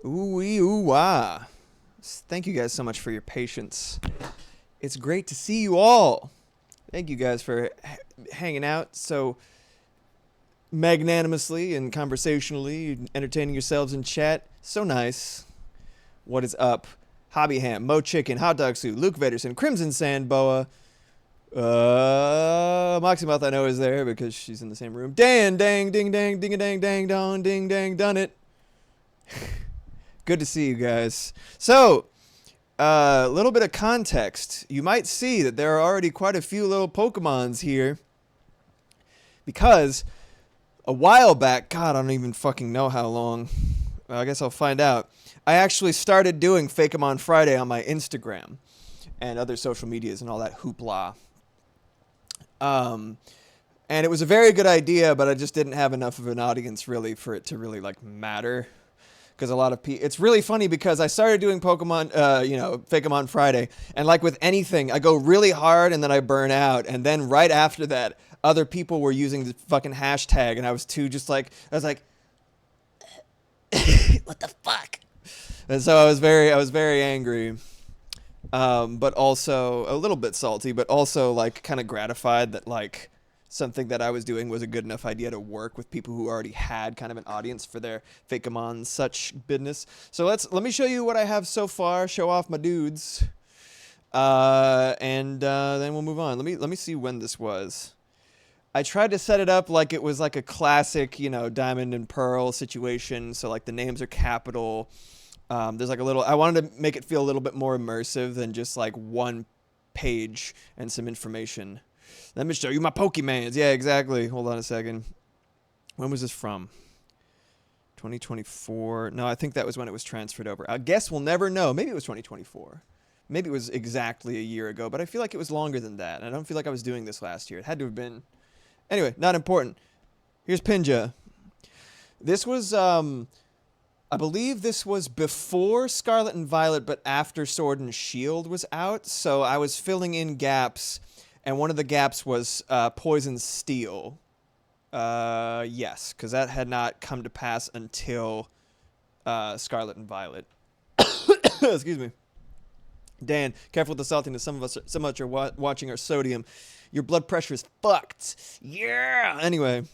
Ooh-wee, ooh-wah. Thank you guys so much for your patience. It's great to see you all. Thank you guys for hanging out so magnanimously and conversationally, entertaining yourselves in chat. So nice. What is up? Hobby Ham, Mo Chicken, Hot Dog Suit, Luke Vaderson, Crimson Sand Boa. Moxie Mouth I know is there because she's in the same room. Dan, dang, ding, dang, ding, a dang, dang, dong, ding, dang, done it. Good to see you guys. So, a little bit of context. You might see that there are already quite a few little Pokemons here because a while back, God, I don't even fucking know how long. I guess I'll find out. I actually started doing FAKEMON Friday on my Instagram and other social medias and all that hoopla. And it was a very good idea, but I just didn't have enough of an audience really for it to really like matter. Because a lot of people, it's really funny because I started doing Pokemon, FAKEMON Friday, and like with anything, I go really hard and then I burn out, and then right after that, other people were using the fucking hashtag, and I was like, what the fuck? And so I was very angry, but also a little bit salty, but also like kind of gratified that like something that I was doing was a good enough idea to work with people who already had kind of an audience for their FAKEMON such business. So let me show you what I have so far. Show off my dudes, and then we'll move on. Let me see when this was. I tried to set it up like it was like a classic, Diamond and Pearl situation. So like the names are capital. There's like a little. I wanted to make it feel a little bit more immersive than just like one page and some information. Let me show you my Pokemans. Yeah, exactly. Hold on a second. When was this from? 2024. No, I think that was when it was transferred over. I guess we'll never know. Maybe it was 2024. Maybe it was exactly a year ago, but I feel like it was longer than that. I don't feel like I was doing this last year. It had to have been. Anyway, not important. Here's Pinja. This was, I believe this was before Scarlet and Violet, but after Sword and Shield was out. So I was filling in gaps, and one of the gaps was Poison Steel. Yes, because that had not come to pass until Scarlet and Violet. Excuse me. Dan, careful with the saltiness. Some of us are watching our sodium. Your blood pressure is fucked. Yeah. Anyway,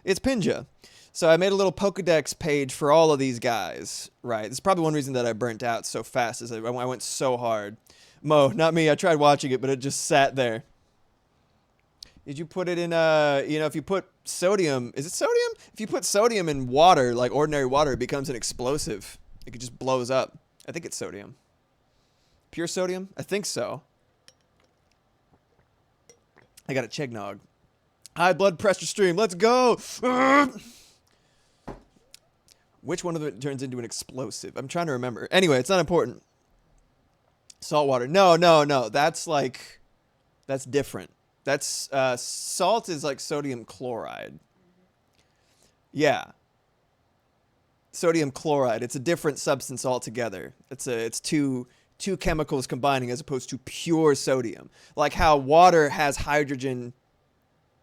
it's Pinja. So I made a little Pokedex page for all of these guys. Right. This is probably one reason that I burnt out so fast. Is I went so hard. Mo, not me. I tried watching it, but it just sat there. Did you put it in if you put sodium, is it sodium? If you put sodium in water, like ordinary water, it becomes an explosive. It just blows up. I think it's sodium. Pure sodium? I think so. I got a Chegnog. High blood pressure stream. Let's go. Which one of it turns into an explosive? I'm trying to remember. Anyway, it's not important. Salt water. No. That's different. That's salt is like sodium chloride. Yeah. Sodium chloride. It's a different substance altogether. It's two chemicals combining as opposed to pure sodium. Like how water has hydrogen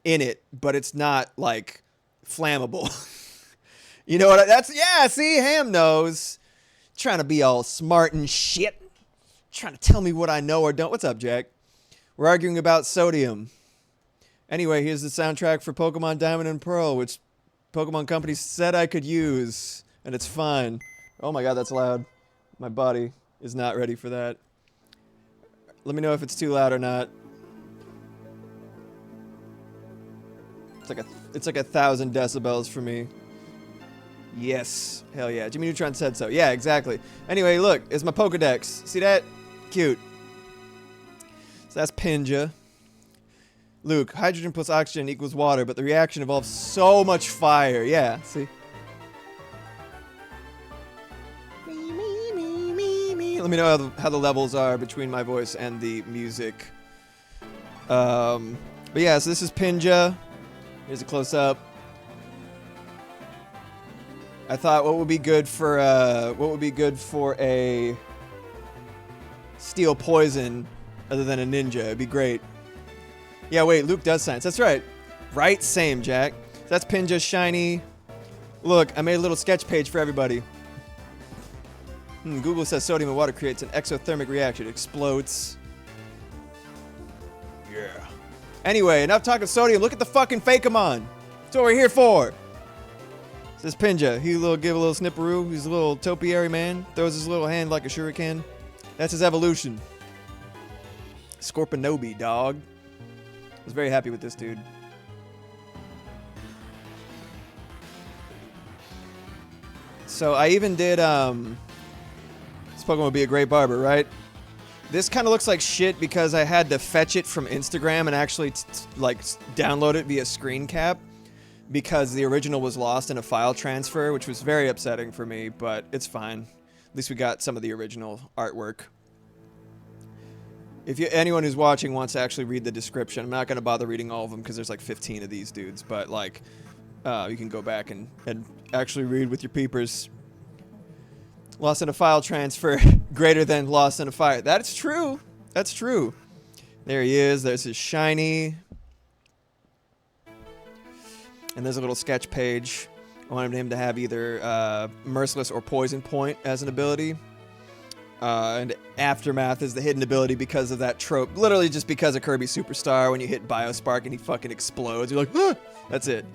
in it, but it's not like flammable. You know what? Yeah, see, Ham knows. Trying to be all smart and shit. Trying to tell me what I know or don't. What's up, Jack? We're arguing about sodium. Anyway, here's the soundtrack for Pokemon Diamond and Pearl, which Pokemon Company said I could use, and it's fine. Oh my god, that's loud. My body is not ready for that. Let me know if it's too loud or not. It's like 1,000 decibels for me. Yes. Hell yeah. Jimmy Neutron said so. Yeah, exactly. Anyway, look. It's my Pokedex. See that? Cute. So that's Pinja. Luke, hydrogen plus oxygen equals water, but the reaction involves so much fire. Yeah, see? Let me know how the levels are between my voice and the music. But yeah, so this is Pinja. Here's a close-up. I thought what would be good for a steel poison other than a ninja? It'd be great. Yeah, wait, Luke does science. That's right. Right? Same, Jack. That's Pinja shiny. Look, I made a little sketch page for everybody. Google says sodium and water creates an exothermic reaction. It explodes. Yeah. Anyway, enough talking sodium. Look at the fucking FAKEMON. That's what we're here for. This Pinja, he give a little snipperoo. He's a little topiary man. Throws his little hand like a shuriken. That's his evolution. Scorpionobi, dog. I was very happy with this dude. So I even did, this Pokemon would be a great barber, right? This kind of looks like shit because I had to fetch it from Instagram and actually download it via screen cap because the original was lost in a file transfer, which was very upsetting for me, but it's fine. At least we got some of the original artwork. If anyone who's watching wants to actually read the description, I'm not going to bother reading all of them because there's like 15 of these dudes, but like, you can go back and actually read with your peepers. Lost in a file transfer greater than lost in a fire. That's true. That's true. There he is. There's his shiny. And there's a little sketch page. I wanted him to have either Merciless or Poison Point as an ability. And Aftermath is the hidden ability because of that trope. Literally just because of Kirby Superstar. When you hit Biospark and he fucking explodes. You're like, ah! That's it.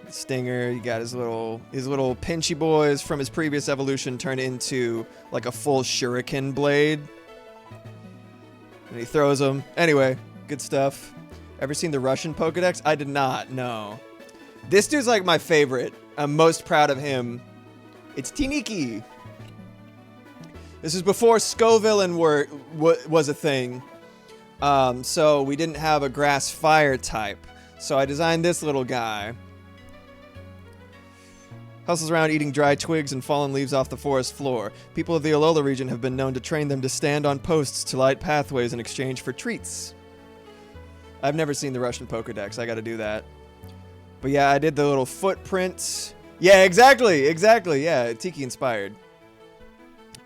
Stinger, you got his little pinchy boys from his previous evolution turned into like a full shuriken blade. And he throws them. Anyway, good stuff. Ever seen the Russian Pokedex? I did not, no. This dude's like my favorite. I'm most proud of him. It's Tiniki. This is before Scoville was a thing. So we didn't have a grass fire type. So I designed this little guy. Hustles around eating dry twigs and fallen leaves off the forest floor. People of the Alola region have been known to train them to stand on posts to light pathways in exchange for treats. I've never seen the Russian Pokedex. I gotta do that. But yeah, I did the little footprints. Yeah, exactly. Yeah, Tiki inspired.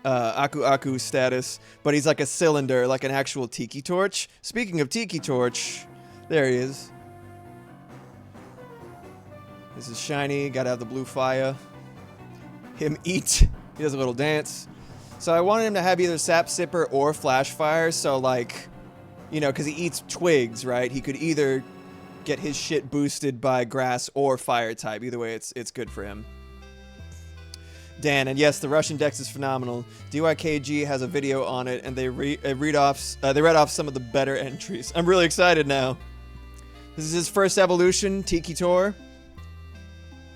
Aku Aku status. But he's like a cylinder, like an actual Tiki torch. Speaking of Tiki torch, there he is. This is shiny, gotta have the blue fire. Him eat. He does a little dance. So I wanted him to have either Sap Sipper or Flash Fire, so like, you know, because he eats twigs, right? He could either get his shit boosted by grass or fire type. Either way, it's good for him. Dan, and yes, the Russian Dex is phenomenal. DYKG has a video on it, and they read off some of the better entries. I'm really excited now. This is his first evolution, Tiki Tor.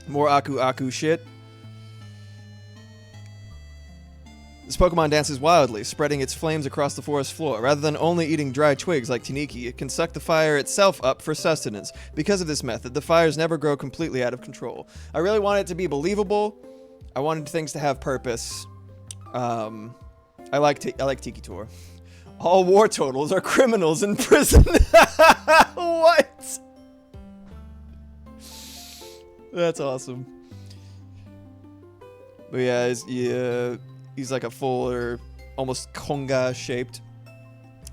More Aku Aku shit. This Pokemon dances wildly, spreading its flames across the forest floor. Rather than only eating dry twigs like Tiniki, it can suck the fire itself up for sustenance. Because of this method, the fires never grow completely out of control. I really want it to be believable. I wanted things to have purpose. I like Tiki Tor. All war totals are criminals in prison. What? That's awesome. But yeah, he's like a fuller, almost conga shaped.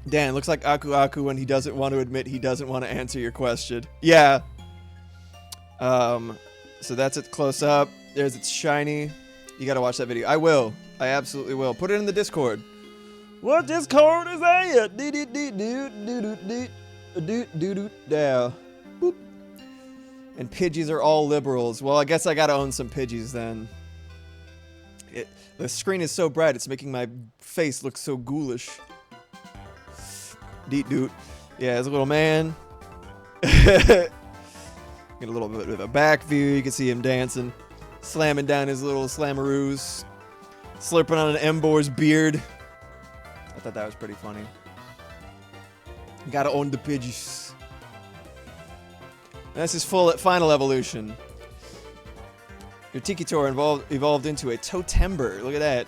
Dan, looks like Aku Aku when he doesn't want to admit he doesn't want to answer your question. Yeah. So that's it close up. There's its shiny. You gotta watch that video. I will. I absolutely will. Put it in the Discord. What Discord is that? Down. Boop. And Pidgeys are all liberals. Well, I guess I gotta own some Pidgeys then. The screen is so bright, it's making my face look so ghoulish. Deet doot. Yeah, there's a little man. Get a little bit of a back view. You can see him dancing. Slamming down his little slammaroos. Slurping on an Embor's beard. I thought that was pretty funny. Gotta own the Pidgeys. That's his final evolution. Your Tiki Tor evolved into a Totember. Look at that.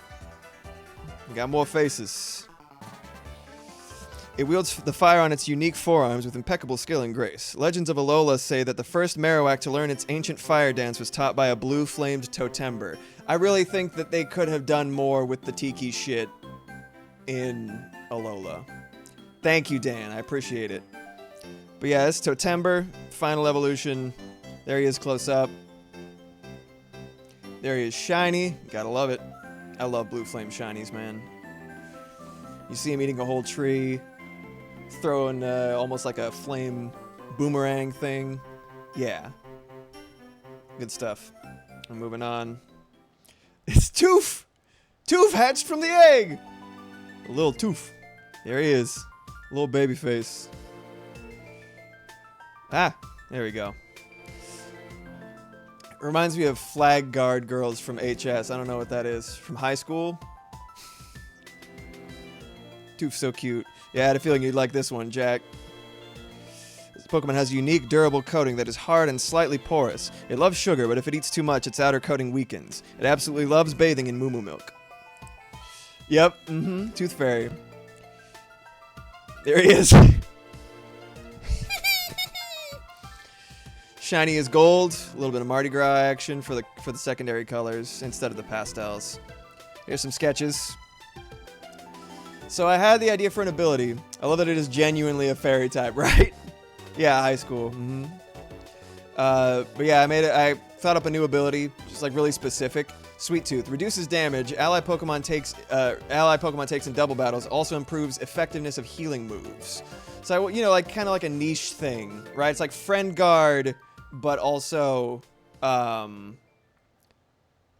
We got more faces. It wields the fire on its unique forearms with impeccable skill and grace. Legends of Alola say that the first Marowak to learn its ancient fire dance was taught by a blue-flamed Totember. I really think that they could have done more with the Tiki shit in Alola. Thank you, Dan. I appreciate it. But yeah, it's Totember, final evolution. There he is close up. There he is shiny. Gotta love it. I love blue flame shinies, man. You see him eating a whole tree, throwing almost like a flame boomerang thing. Yeah. Good stuff. I'm moving on. It's Toof! Toof hatched from the egg! A little Toof. There he is. Little baby face. Ah, there we go. Reminds me of Flag Guard girls from HS. I don't know what that is. From high school? Toof's so cute. Yeah, I had a feeling you'd like this one, Jack. This Pokemon has a unique, durable coating that is hard and slightly porous. It loves sugar, but if it eats too much, its outer coating weakens. It absolutely loves bathing in moo moo milk. Yep, Tooth Fairy. There he is. Shiny is gold. A little bit of Mardi Gras action for the secondary colors instead of the pastels. Here's some sketches. So I had the idea for an ability. I love that it is genuinely a fairy type, right? Yeah, high school. But yeah, I thought up a new ability, just like really specific. Sweet Tooth reduces damage. Ally Pokemon takes in double battles. Also improves effectiveness of healing moves. So like kind of like a niche thing, right? It's like Friend Guard, but also,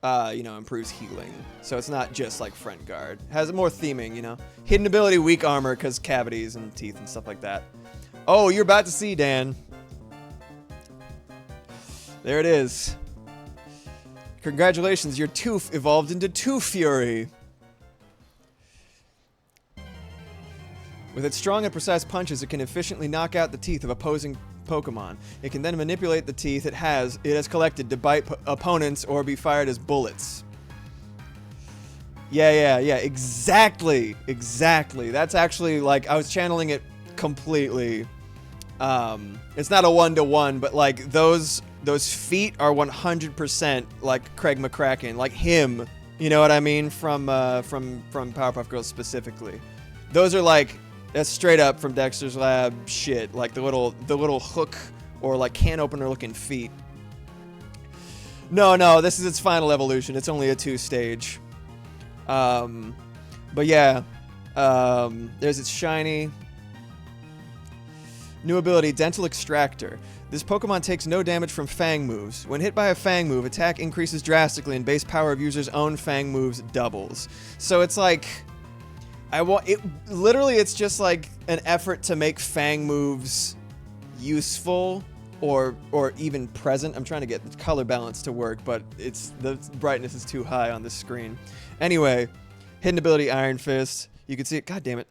improves healing. So it's not just like Friend Guard. Has more theming, Hidden ability, weak armor, because cavities and teeth and stuff like that. Oh, you're about to see, Dan. There it is. Congratulations, your Tooth evolved into Tooth Fury. With its strong and precise punches, it can efficiently knock out the teeth of opposing Pokemon. It can then manipulate the teeth it has collected to bite opponents or be fired as bullets. Yeah, exactly. That's actually, like, I was channeling it completely. It's not a one-to-one, but, like, those feet are 100% like Craig McCracken, like him, you know what I mean, from Powerpuff Girls specifically. Those are like, that's straight up from Dexter's Lab shit, like the little hook or like can opener looking feet. No, this is its final evolution. It's only a 2-stage. But yeah, there's its shiny. New ability, Dental Extractor. This Pokemon takes no damage from Fang moves. When hit by a Fang move, attack increases drastically and base power of user's own Fang moves doubles. So it's like, it's just like an effort to make Fang moves useful or even present. I'm trying to get the color balance to work, but the brightness is too high on this screen. Anyway, hidden ability, Iron Fist. You can see it. God damn it.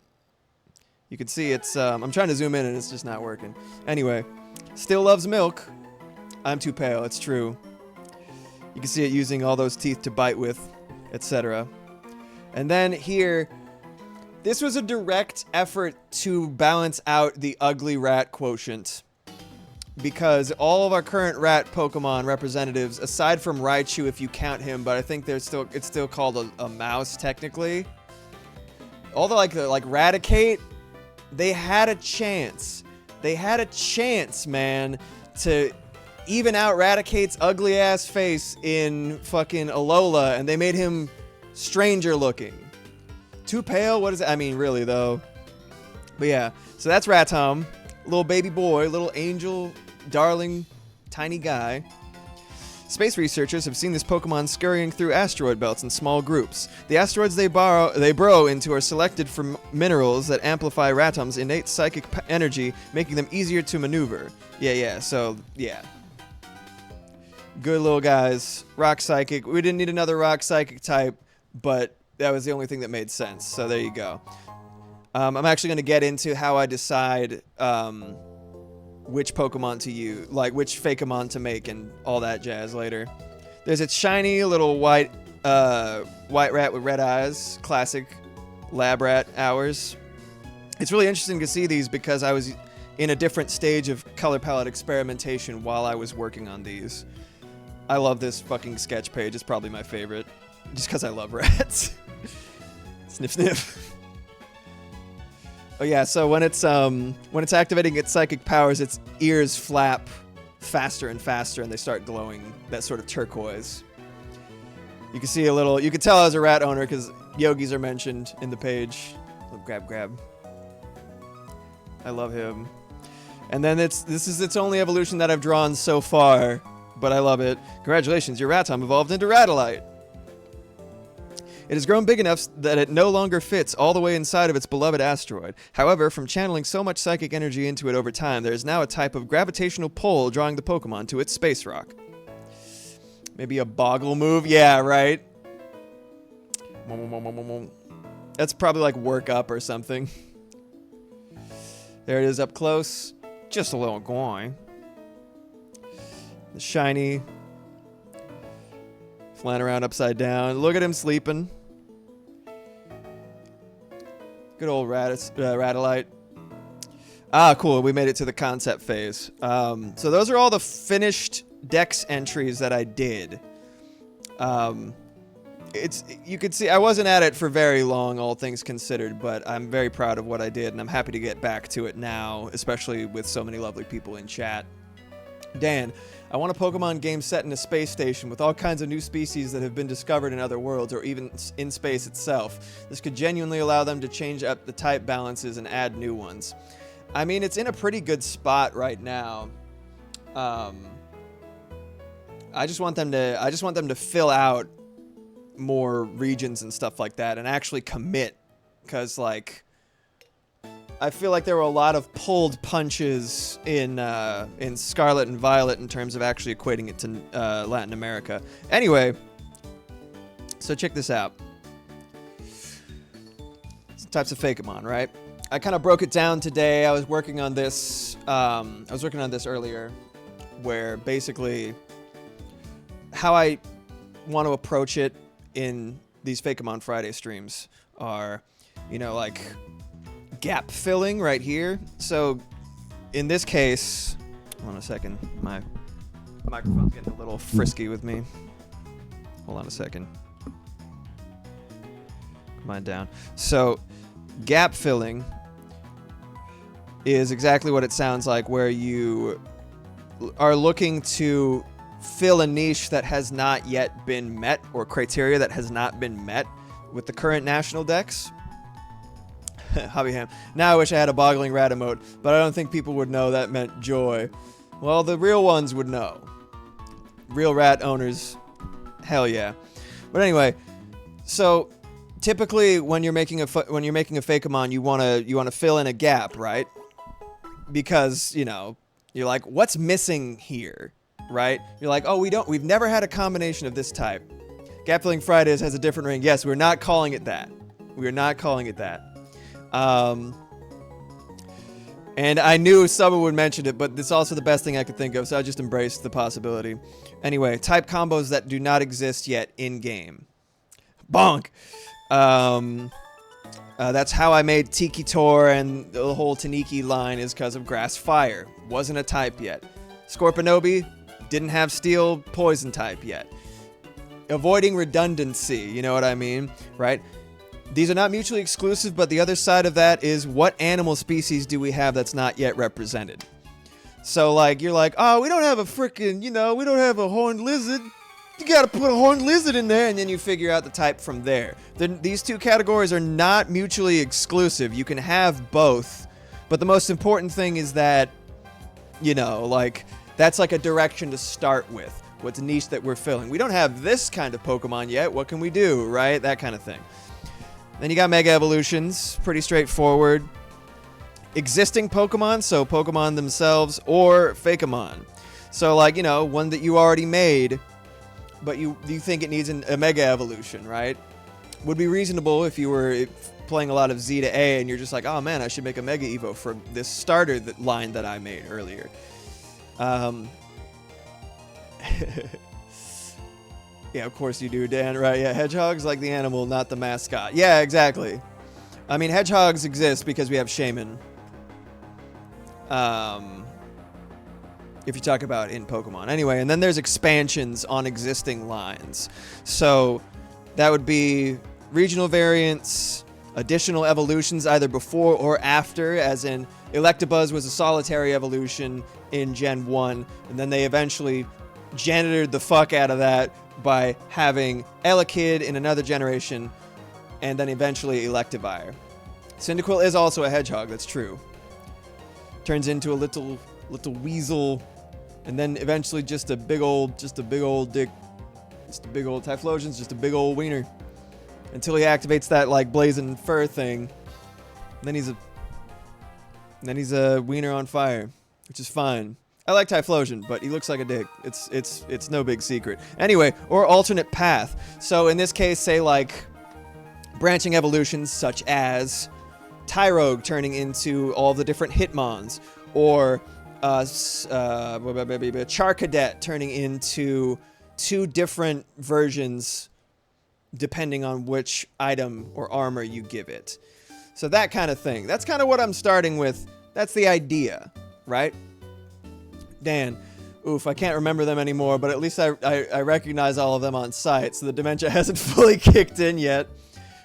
You can see it's, I'm trying to zoom in and it's just not working. Anyway, still loves milk. I'm too pale, it's true. You can see it using all those teeth to bite with, etc. And then here, this was a direct effort to balance out the ugly rat quotient. Because all of our current rat Pokemon representatives, aside from Raichu if you count him, but I think it's still called a mouse technically. All the like Raticate, they had a chance. They had a chance, man, to even out Raticate's ugly ass face in fucking Alola, and they made him stranger looking. Too pale? What is it? I mean, really though. But yeah, so that's Ratom, little baby boy, little angel, darling, tiny guy. Space researchers have seen this Pokemon scurrying through asteroid belts in small groups. The asteroids they burrow into are selected from minerals that amplify Ratom's innate psychic energy, making them easier to maneuver. So, yeah. Good little guys. Rock Psychic. We didn't need another Rock Psychic type, but that was the only thing that made sense, so there you go. I'm actually going to get into how I decide which Pokemon to use, like which Fakemon to make and all that jazz later. There's its shiny little white rat with red eyes, classic lab rat hours. It's really interesting to see these because I was in a different stage of color palette experimentation while I was working on these. I love this fucking sketch page. It's probably my favorite, just because I love rats. Sniff, sniff. Oh yeah, so when it's activating its psychic powers, its ears flap faster and faster, and they start glowing that sort of turquoise. You can see a little, you can tell I was a rat owner because yogis are mentioned in the page. Grab. I love him. And then this is its only evolution that I've drawn so far, but I love it. Congratulations, your Ratom evolved into Radolite. It has grown big enough that it no longer fits all the way inside of its beloved asteroid. However, from channeling so much psychic energy into it over time, there is now a type of gravitational pull drawing the Pokemon to its space rock. Maybe a Boggle move? Yeah, right? That's probably like Work Up or something. There it is up close. Just a little guy. The shiny. Flying around upside down. Look at him sleeping. Good old Radolite. Ah, cool. We made it to the concept phase. So those are all the finished Dex entries that I did. You could see I wasn't at it for very long, all things considered, but I'm very proud of what I did, and I'm happy to get back to it now, especially with so many lovely people in chat. Dan, I want a Pokemon game set in a space station with all kinds of new species that have been discovered in other worlds or even in space itself. This could genuinely allow them to change up the type balances and add new ones. I mean, it's in a pretty good spot right now. I just want them to fill out more regions and stuff like that and actually commit, because like I feel like there were a lot of pulled punches in Scarlet and Violet in terms of actually equating it to Latin America. Anyway, so check this out. Some types of Fakemon, right? I kind of broke it down today. I was working on this. Earlier, where basically how I want to approach it in these FAKEMON Friday streams are, you know, like gap filling right here. So in this case, hold on a second, my microphone's getting a little frisky with me. Hold on a second. Mine down. So gap filling is exactly what it sounds like, where you are looking to fill a niche that has not yet been met, or criteria that has not been met with the current national decks. Hobbyham. Now I wish I had a boggling rat emote, but I don't think people would know that meant joy. Well, the real ones would know. Real rat owners, hell yeah. But anyway, so typically when you're making a Fakemon, you wanna fill in a gap, right? Because, you know, you're like, what's missing here, right? You're like, oh, we've never had a combination of this type. Gap Filling Fridays has a different ring. Yes, we're not calling it that. We're not calling it that. And I knew someone would mention it, but it's also the best thing I could think of, so I just embraced the possibility. Anyway, type combos that do not exist yet in-game. Bonk! That's how I made Tiki Tor, and the whole Taniki line is because of Grass Fire. Wasn't a type yet. Scorpionobi didn't have Steel Poison type yet. Avoiding redundancy, you know what I mean, right? These are not mutually exclusive, but the other side of that is, what animal species do we have that's not yet represented? So, like, you're like, oh, we don't have a freaking, you know, we don't have a horned lizard. You gotta put a horned lizard in there, and then you figure out the type from there. These two categories are not mutually exclusive. You can have both, but the most important thing is that, you know, like, that's like a direction to start with. What's a niche that we're filling? We don't have this kind of Pokemon yet. What can we do, right? That kind of thing. Then you got Mega Evolutions. Pretty straightforward. Existing Pokemon, so Pokemon themselves, or Fakemon. So, like, you know, one that you already made, but you think it needs a Mega Evolution, right? Would be reasonable if you were playing a lot of Z to A and you're just like, oh man, I should make a Mega Evo for this starter line that I made earlier. Yeah, of course you do, Dan, right? Yeah, hedgehogs like the animal, not the mascot. Yeah, exactly. I mean, hedgehogs exist because we have Shaman. If you talk about in Pokemon. Anyway, and then there's expansions on existing lines. So that would be regional variants, additional evolutions either before or after, as in Electabuzz was a solitary evolution in Gen 1, and then they eventually janitored the fuck out of that by having Elekid in another generation, and then eventually Electivire. Cyndaquil is also a hedgehog, that's true. Turns into a little weasel, and then eventually just a big old dick. Just a big old Typhlosion's just a big old wiener. Until he activates that like blazing fur thing. Then he's a wiener on fire, which is fine. I like Typhlosion, but he looks like a dick. It's no big secret. Anyway, or alternate path. So in this case, say like branching evolutions such as Tyrogue turning into all the different Hitmons, or Charcadet turning into 2 different versions depending on which item or armor you give it. So that kind of thing. That's kind of what I'm starting with. That's the idea, right? Dan. Oof, I can't remember them anymore, but at least I recognize all of them on sight, so the dementia hasn't fully kicked in yet.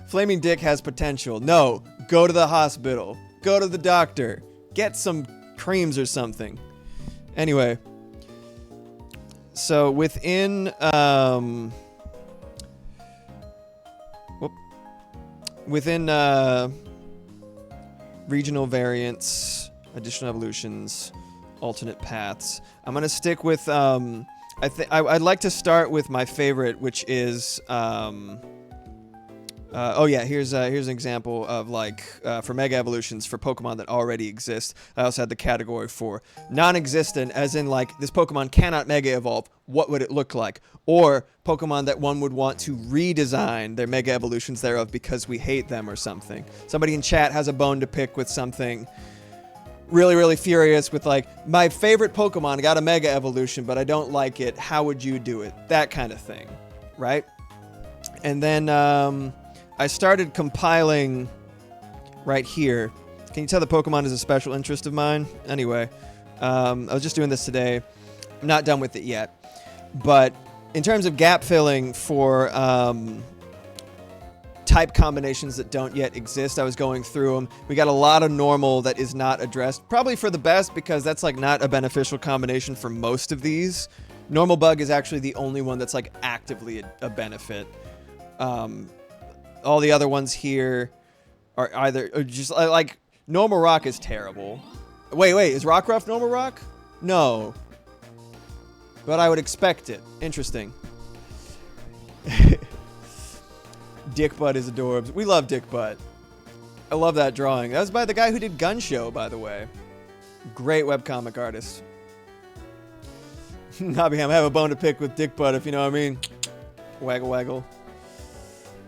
Flaming Dick has potential. No, go to the hospital. Go to the doctor. Get some creams or something. Anyway. So within regional variants, additional evolutions, alternate paths, I'm gonna stick with I'd like to start with my favorite, which is oh yeah, here's an example of like for mega evolutions for Pokemon that already exist. I also had the category for non-existent, as in like this Pokemon cannot mega evolve. What would it look like? Or Pokemon that one would want to redesign their mega evolutions thereof because we hate them or something. Somebody in chat has a bone to pick with something really, really furious with like, my favorite Pokemon got a mega evolution, but I don't like it. How would you do it? That kind of thing, right? And then I started compiling right here. Can you tell the Pokemon is a special interest of mine? Anyway, I was just doing this today. I'm not done with it yet. But in terms of gap filling for type combinations that don't yet exist, I was going through them. We got a lot of normal that is not addressed. Probably for the best, because that's like not a beneficial combination for most of these. Normal Bug is actually the only one that's like actively a benefit. All the other ones here are either just like Normal Rock is terrible. Wait, is Rockruff Normal Rock? No. But I would expect it. Interesting. Dick Butt is adorbs. We love Dick Butt. I love that drawing. That was by the guy who did Gun Show, by the way. Great webcomic artist. Hobbyham, I have a bone to pick with Dick Butt, if you know what I mean. Waggle waggle.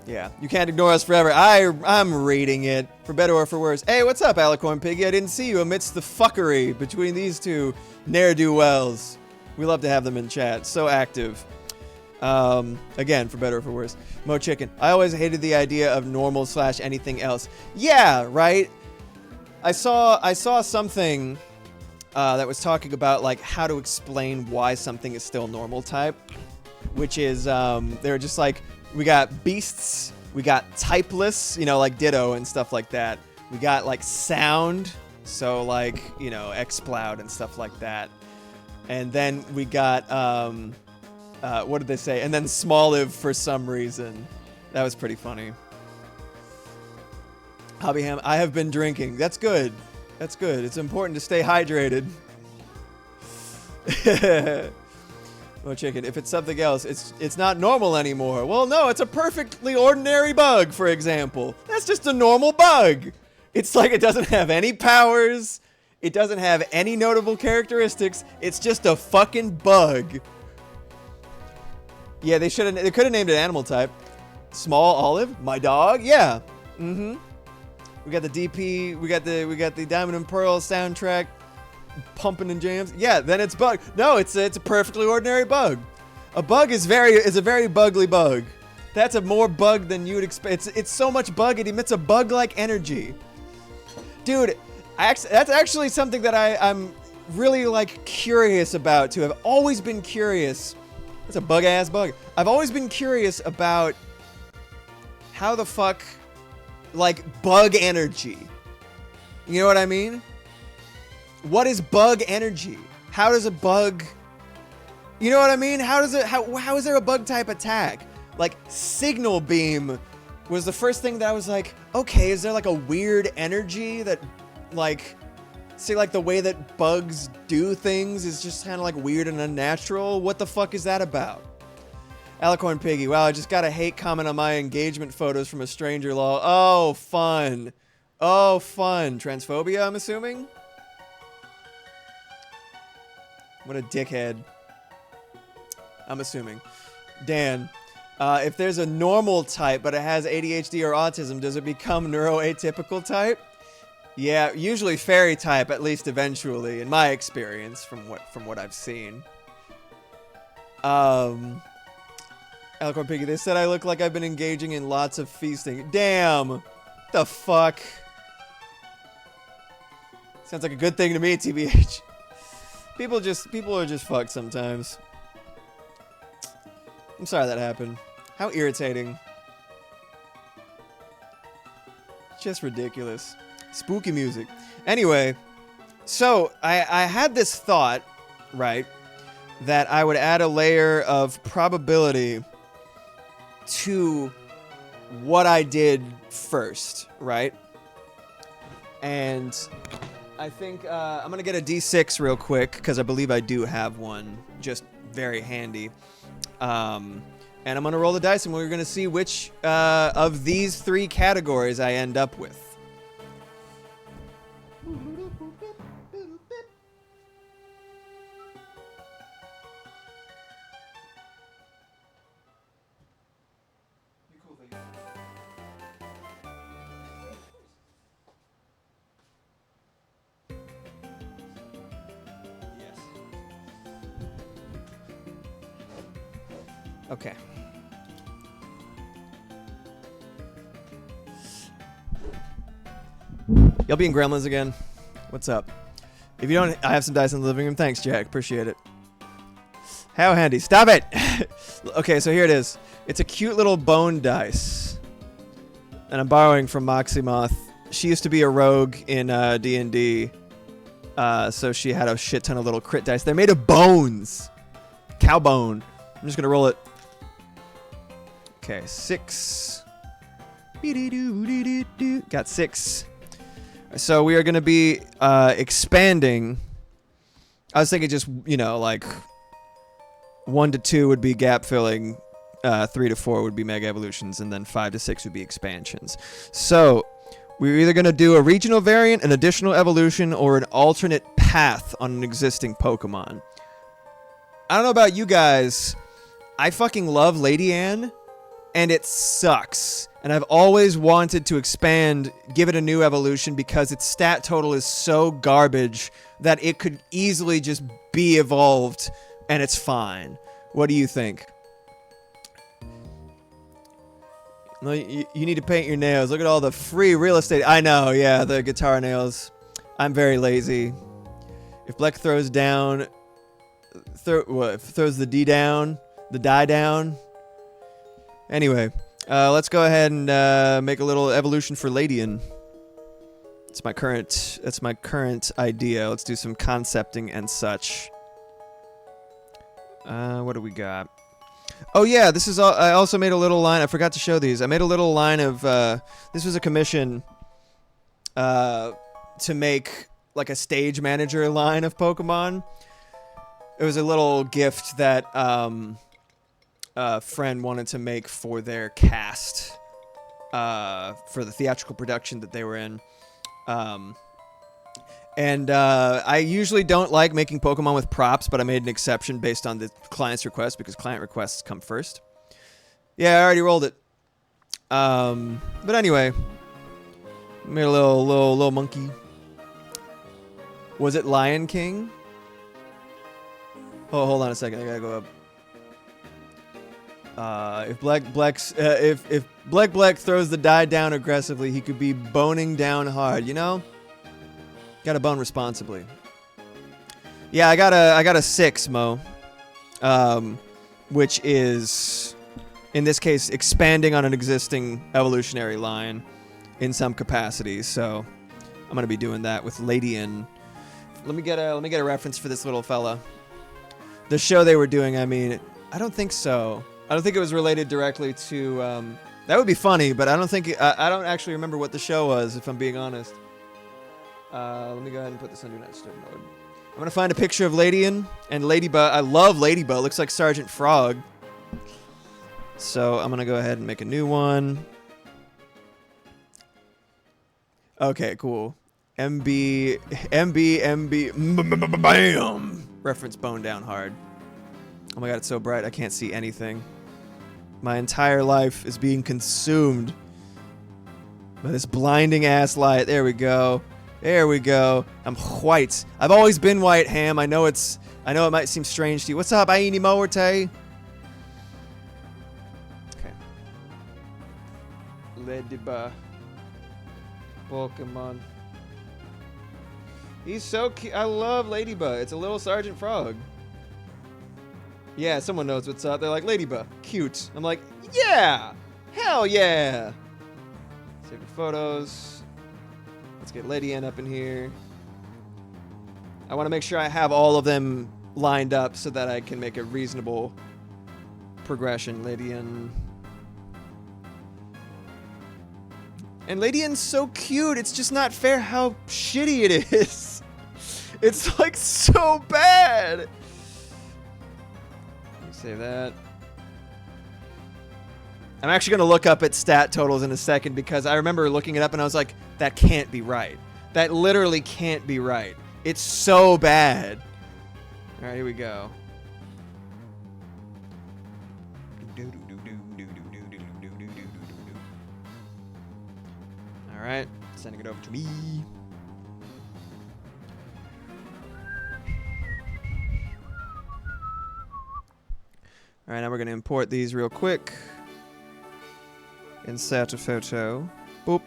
Yeah, you can't ignore us forever. I'm reading it, for better or for worse. Hey, what's up, Alicorn Piggy? I didn't see you amidst the fuckery between these two ne'er-do-wells. We love to have them in chat. So active. Again, for better or for worse. Mo Chicken. I always hated the idea of normal / anything else. Yeah, right? I saw something that was talking about like how to explain why something is still normal type. Which is, they're just like, we got beasts, we got typeless, you know, like Ditto and stuff like that. We got like sound, so like, you know, Xploud and stuff like that. And then we got, what did they say? And then Smoliv for some reason. That was pretty funny. Hobbyham, I have been drinking. That's good. That's good. It's important to stay hydrated. Oh, chicken. If it's something else, it's not normal anymore. Well, no, it's a perfectly ordinary bug, for example. That's just a normal bug. It's like it doesn't have any powers. It doesn't have any notable characteristics. It's just a fucking bug. Yeah, they could have named it animal type. Small Olive, my dog. Yeah. Mm-hmm. We got the DP. We got the Diamond and Pearl soundtrack. Pumping and jams. Yeah, then it's bug. No, it's a perfectly ordinary bug. A bug is a very bugly bug. That's a more bug than you would expect. It's so much bug it emits a bug-like energy. Dude, that's actually something that I'm really like curious about too. I've always been curious. That's a bug-ass bug. I've always been curious about how the fuck like bug energy. You know what I mean? What is bug energy? How does a bug You know what I mean? How is there a bug type attack? Like, Signal Beam was the first thing that I was like, okay, is there like a weird energy that, like, say like the way that bugs do things is just kind of like weird and unnatural? What the fuck is that about? Alicorn Piggy, wow, I just got a hate comment on my engagement photos from a stranger, lol. Oh, fun. Oh, fun. Transphobia, I'm assuming? What a dickhead. I'm assuming. Dan, if there's a normal type but it has ADHD or autism, does it become neuroatypical type? Yeah, usually fairy type, at least eventually, in my experience, from what I've seen. Alicorn Piggy, they said I look like I've been engaging in lots of feasting. Damn! The fuck? Sounds like a good thing to me, TBH. People are just fucked sometimes. I'm sorry that happened. How irritating. Just ridiculous. Spooky music. Anyway, so I had this thought, right, that I would add a layer of probability to what I did first, right? And I think I'm going to get a D6 real quick, because I believe I do have one, just very handy. And I'm going to roll the dice, and we're going to see which of these three categories I end up with. Okay. Y'all being gremlins again? What's up? If you don't, I have some dice in the living room. Thanks, Jack. Appreciate it. How handy. Stop it! Okay, so here it is. It's a cute little bone dice. And I'm borrowing from Moxie She used to be a rogue in D&D. So she had a shit ton of little crit dice. They're made of bones. Cow bone. I'm just going to roll it. Okay, 6. Got 6. So we are going to be expanding. I was thinking just, you know, like 1 to 2 would be gap filling, 3 to 4 would be mega evolutions, and then 5 to 6 would be expansions. So we're either going to do a regional variant, an additional evolution, or an alternate path on an existing Pokemon. I don't know about you guys. I fucking love Lady Anne, and it sucks. And I've always wanted to expand, give it a new evolution, because its stat total is so garbage that it could easily just be evolved, and it's fine. What do you think? No, you need to paint your nails. Look at all the free real estate. I know, yeah, the guitar nails. I'm very lazy. If Bleck throws down... throws the D down, the die down. Anyway, let's go ahead and make a little evolution for Ladian. That's my current idea. Let's do some concepting and such. What do we got? Oh yeah, this is. I also made a little line. I forgot to show these. I made a little line of. This was a commission. To make like a stage manager line of Pokemon. It was a little gift that a friend wanted to make for their cast, for the theatrical production that they were in. I usually don't like making Pokemon with props, but I made an exception based on the client's request, because client requests come first. Yeah, I already rolled it. But anyway, made a little monkey. Was it Lion King? Oh, hold on a second. I gotta go up. If Bleck throws the die down aggressively, he could be boning down hard. You know, gotta bone responsibly. Yeah, I got a 6, Mo. Which is, in this case, expanding on an existing evolutionary line in some capacity. So I'm gonna be doing that with Ladian. Let me get a reference for this little fella. The show they were doing, I mean, I don't think so. I don't think it was related directly to, that would be funny, but I don't think, I don't actually remember what the show was, if I'm being honest. Let me go ahead and put this on Do Not Disturb mode. I'm gonna find a picture of Ladian and Ladybug. I love Ladybug, looks like Sergeant Frog. So I'm gonna go ahead and make a new one. Okay, cool. MB, bam! Reference Bone Down Hard. Oh my god, it's so bright, I can't see anything. My entire life is being consumed by this blinding ass light. There we go. There we go. I'm white. I've always been white, Ham. I know it might seem strange to you. What's up, Aini Moerte? Okay. Ladybug. Pokemon. He's so cute. I love Ladybug. It's a little Sergeant Frog. Yeah, someone knows what's up. They're like, Ladybug, cute. I'm like, yeah! Hell yeah! Save the photos. Let's get Ladian up in here. I want to make sure I have all of them lined up so that I can make a reasonable progression. Ladian. And Ladian's so cute. It's just not fair how shitty it is. It's like so bad. Let me save that. I'm actually going to look up at stat totals in a second because I remember looking it up and I was like, that can't be right. That literally can't be right. It's so bad. All right, here we go. All right, sending it over to me. All right, now we're going to import these real quick. Insert a photo. Boop.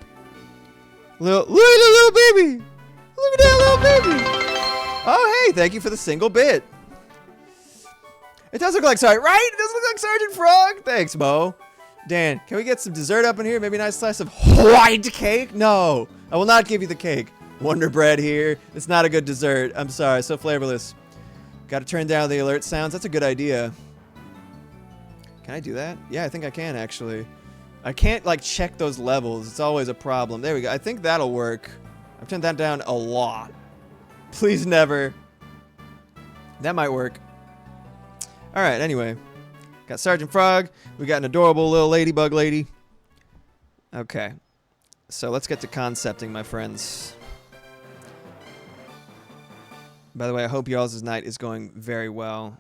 Look at that little baby. Look at that little baby. Oh, hey, thank you for the single bit. It does look like Sergeant, right? It does look like Sergeant Frog. Thanks, Mo. Dan, can we get some dessert up in here? Maybe a nice slice of white cake? No, I will not give you the cake. Wonder Bread here. It's not a good dessert. I'm sorry, so flavorless. Got to turn down the alert sounds. That's a good idea. Can I do that? Yeah, I think I can, actually. I can't, like, check those levels. It's always a problem. There we go. I think that'll work. I've turned that down a lot. Please never. That might work. All right, anyway. Got Sergeant Frog. We got an adorable little ladybug lady. Okay. So let's get to concepting, my friends. By the way, I hope y'all's night is going very well.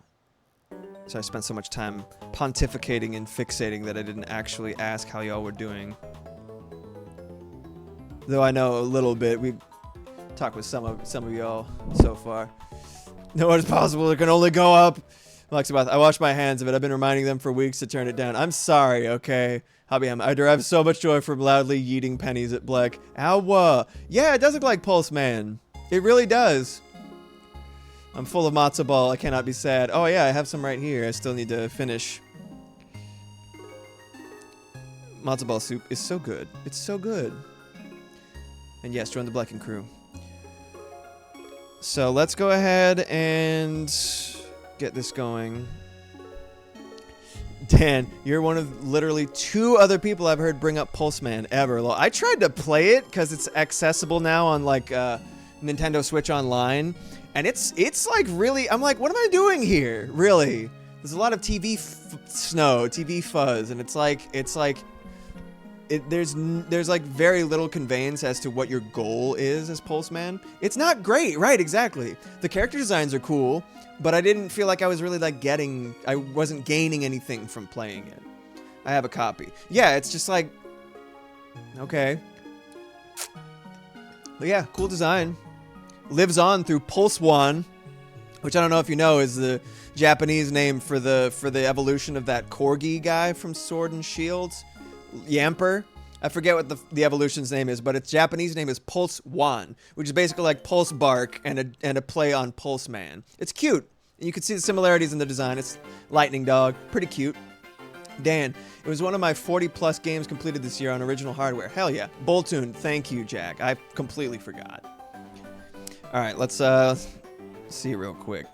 So I spent so much time pontificating and fixating that I didn't actually ask how y'all were doing. Though I know a little bit. We talked with some of y'all so far. No, what is possible? It can only go up. I wash my hands of it. I've been reminding them for weeks to turn it down. I'm sorry, okay? Hobbyham, I derive so much joy from loudly yeeting pennies at Bleck. Ow. Yeah, it does look like Pulse Man. It really does. I'm full of matzo ball. I cannot be sad. Oh, yeah, I have some right here. I still need to finish. Matzo ball soup is so good. It's so good. And yes, join the Blecken crew. So let's go ahead and get this going. Dan, you're one of literally 2 other people I've heard bring up Pulse Man ever. I tried to play it because it's accessible now on like Nintendo Switch Online, and it's like really. I'm like, what am I doing here? Really? There's a lot of TV snow, TV fuzz, and it's like there's like very little conveyance as to what your goal is as Pulse Man. It's not great, right? Exactly. The character designs are cool. But I didn't feel like I was really like I wasn't gaining anything from playing it. I have a copy. Yeah, it's just like, okay. But yeah, cool design. Lives on through Pulse One, which I don't know if you know is the Japanese name for the evolution of that corgi guy from Sword and Shields. Yamper. I forget what the evolution's name is, but its Japanese name is Pulse One, which is basically like Pulse Bark and a play on Pulse Man. It's cute. And you can see the similarities in the design. It's Lightning Dog. Pretty cute. Dan, it was one of my 40+ games completed this year on original hardware. Hell yeah. Boltoon, thank you, Jack. I completely forgot. All right, let's see real quick.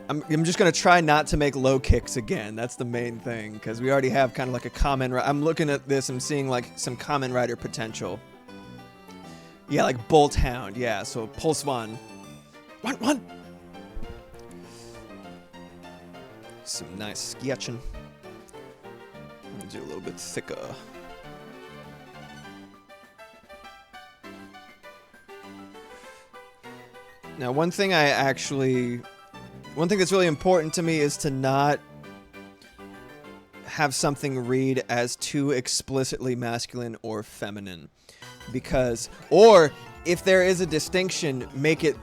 I'm just gonna try not to make low kicks again. That's the main thing, because we already have kind of like a common. I'm looking at this. I'm seeing like some common rider potential. Yeah, like Bolt Hound. Yeah, so Pulse One. One. Some nice sketching. Do a little bit thicker. Now, one thing that's really important to me is to not have something read as too explicitly masculine or feminine. Because, or if there is a distinction, make it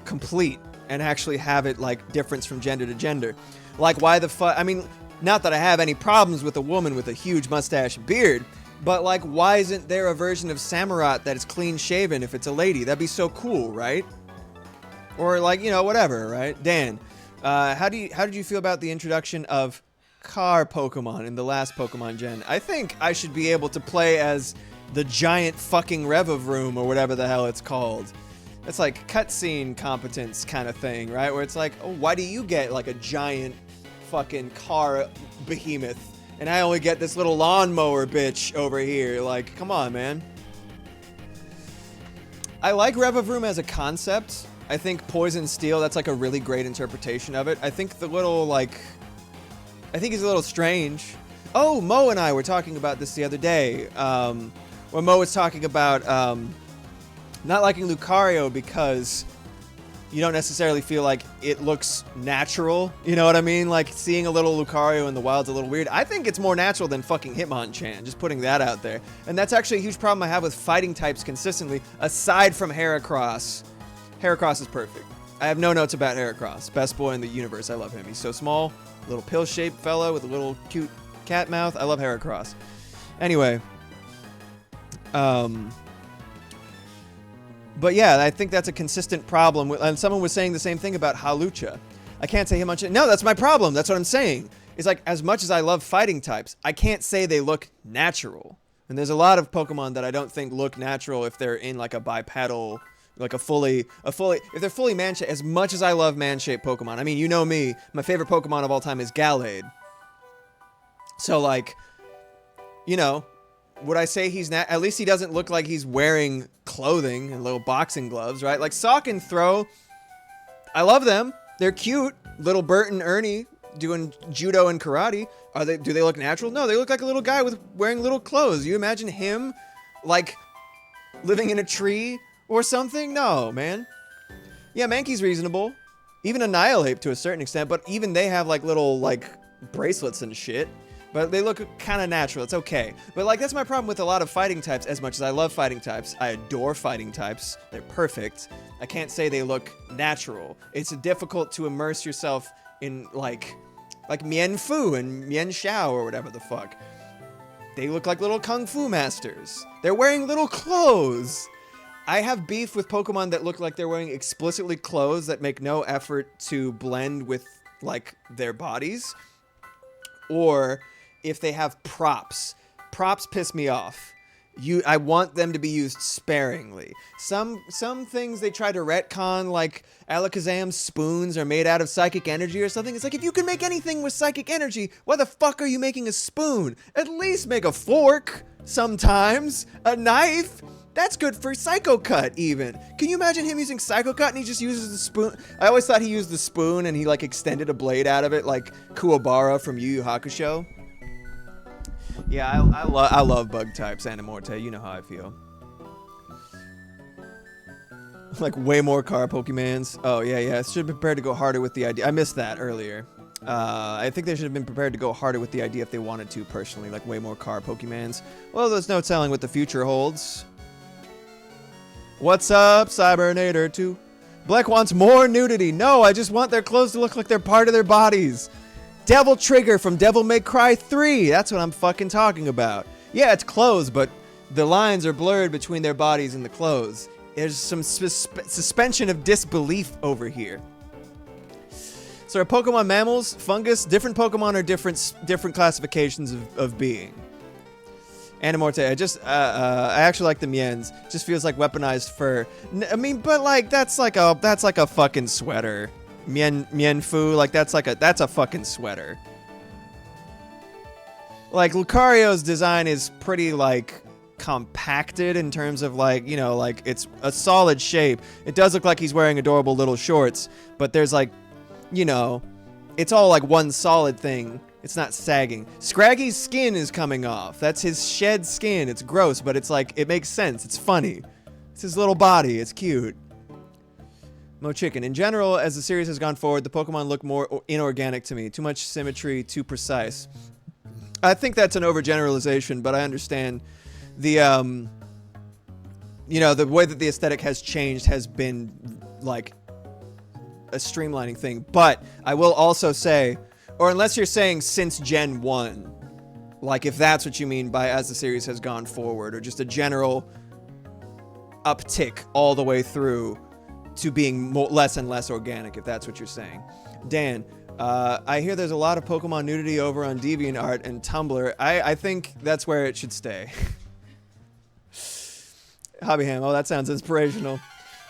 complete and actually have it like difference from gender to gender. Like, why the fuck? I mean, not that I have any problems with a woman with a huge mustache and beard, but like, why isn't there a version of Samurott that is clean shaven if it's a lady? That'd be so cool, right? Or like, you know, whatever, right? Dan, how did you feel about the introduction of car Pokemon in the last Pokemon gen? I think I should be able to play as the giant fucking Revavroom or whatever the hell it's called. That's like cutscene competence kind of thing, right? Where it's like, oh, why do you get like a giant fucking car behemoth and I only get this little lawnmower bitch over here? Like, come on, man. I like Revavroom as a concept. I think Poison Steel, that's like a really great interpretation of it. I think the little, like, I think he's a little strange. Oh, Mo and I were talking about this the other day. Where Mo was talking about not liking Lucario because you don't necessarily feel like it looks natural. You know what I mean? Like, seeing a little Lucario in the wild's a little weird. I think it's more natural than fucking Hitmonchan, just putting that out there. And that's actually a huge problem I have with fighting types consistently, aside from Heracross. Heracross is perfect. I have no notes about Heracross. Best boy in the universe. I love him. He's so small, little pill-shaped fellow with a little cute cat mouth. I love Heracross. Anyway. But yeah, I think that's a consistent problem. And someone was saying the same thing about Hawlucha. I can't say Hitmonchan. No, that's my problem. That's what I'm saying. It's like, as much as I love fighting types, I can't say they look natural. And there's a lot of Pokemon that I don't think look natural if they're in like a bipedal, like if they're fully man-shaped. As much as I love man-shaped Pokemon, I mean, you know me, my favorite Pokemon of all time is Gallade. So like, you know, would I say he's not? At least he doesn't look like he's wearing clothing and little boxing gloves, right? Like Sock and Throw, I love them. They're cute. Little Bert and Ernie doing judo and karate. Do they look natural? No, they look like a little guy with wearing little clothes. You imagine him like living in a tree or something? No, man. Yeah, Mankey's reasonable. Even Annihilate to a certain extent, but even they have like little like bracelets and shit. But they look kind of natural. It's okay. But like, that's my problem with a lot of fighting types. As much as I love fighting types, I adore fighting types. They're perfect. I can't say they look natural. It's difficult to immerse yourself in like Mian Fu and Mian Xiao or whatever the fuck. They look like little kung fu masters. They're wearing little clothes. I have beef with Pokemon that look like they're wearing explicitly clothes that make no effort to blend with like their bodies. Or if they have props. Props piss me off. I want them to be used sparingly. Some things they try to retcon, like Alakazam's spoons are made out of psychic energy or something. It's like, if you can make anything with psychic energy, why the fuck are you making a spoon? At least make a fork sometimes. A knife. That's good for Psycho Cut, even. Can you imagine him using Psycho Cut and he just uses the spoon? I always thought he used the spoon and he like extended a blade out of it, like Kuwabara from Yu Yu Hakusho. Yeah, I love bug types, Animorte. You know how I feel. Like way more car Pokemons. Oh yeah. Should have been prepared to go harder with the idea. I missed that earlier. I think they should have been prepared to go harder with the idea if they wanted to, personally. Like way more car Pokemons. Well, there's no telling what the future holds. What's up, Cybernator 2? Black wants more nudity. No, I just want their clothes to look like they're part of their bodies. Devil Trigger from Devil May Cry 3. That's what I'm fucking talking about. Yeah, it's clothes, but the lines are blurred between their bodies and the clothes. There's some suspension of disbelief over here. So are Pokemon mammals, fungus? Different Pokemon are different classifications of being. Animorte, I actually like the Miens. Just feels like weaponized fur. I mean, but like that's like a fucking sweater. Mienfu, like that's a fucking sweater. Like Lucario's design is pretty like compacted in terms of like, you know, like it's a solid shape. It does look like he's wearing adorable little shorts, but there's like, you know, it's all like one solid thing. It's not sagging. Scraggy's skin is coming off. That's his shed skin. It's gross, but it's like, it makes sense. It's funny. It's his little body. It's cute. Mo Chicken. In general, as the series has gone forward, the Pokemon look more inorganic to me. Too much symmetry, too precise. I think that's an overgeneralization, but I understand the, you know, the way that the aesthetic has changed has been like a streamlining thing. But I will also say, or unless you're saying since Gen 1, like if that's what you mean by as the series has gone forward, or just a general uptick all the way through to being less and less organic, if that's what you're saying. Dan, I hear there's a lot of Pokemon nudity over on DeviantArt and Tumblr. I think that's where it should stay. Hobbyham, oh, that sounds inspirational.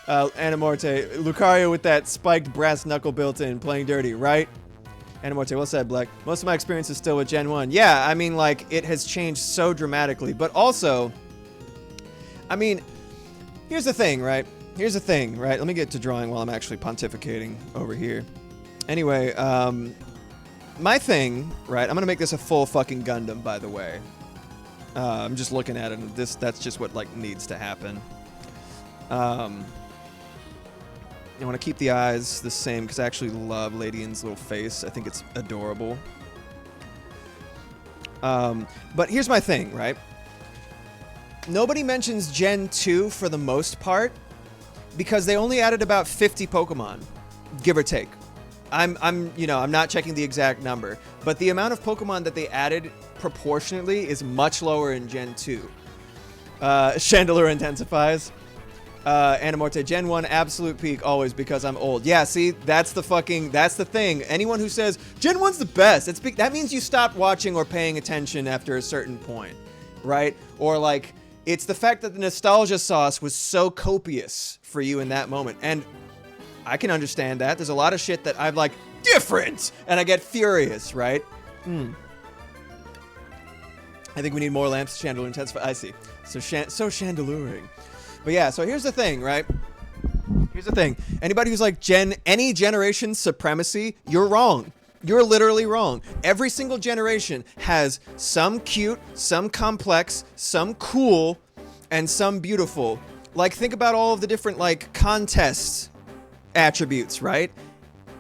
Animorte, Lucario with that spiked brass knuckle built in, playing dirty, right? Animorte, well said, Black. Most of my experience is still with Gen 1. Yeah, I mean, like, it has changed so dramatically. But also, I mean, here's the thing, right? Here's the thing, right? Let me get to drawing while I'm actually pontificating over here. Anyway, my thing, right? I'm gonna make this a full fucking Gundam, by the way. I'm just looking at it, and that's just what, like, needs to happen. I want to keep the eyes the same because I actually love Ladian's little face. I think it's adorable. But here's my thing, right? Nobody mentions Gen 2 for the most part because they only added about 50 Pokemon, give or take. I'm you know, I'm not checking the exact number, but the amount of Pokemon that they added proportionately is much lower in Gen 2. Chandelier intensifies. Animorte, Gen 1, absolute peak, always, because I'm old. Yeah, see, that's the thing. Anyone who says, Gen 1's the best, that means you stopped watching or paying attention after a certain point, right? Or, like, it's the fact that the nostalgia sauce was so copious for you in that moment. And I can understand that. There's a lot of shit that I'm like, different! And I get furious, right? I think we need more lamps, chandelier intensify. I see. So chandelering. But yeah, so here's the thing, right? Here's the thing. Anybody who's like any generation supremacy, you're wrong. You're literally wrong. Every single generation has some cute, some complex, some cool, and some beautiful. Like, think about all of the different, like, contest attributes, right?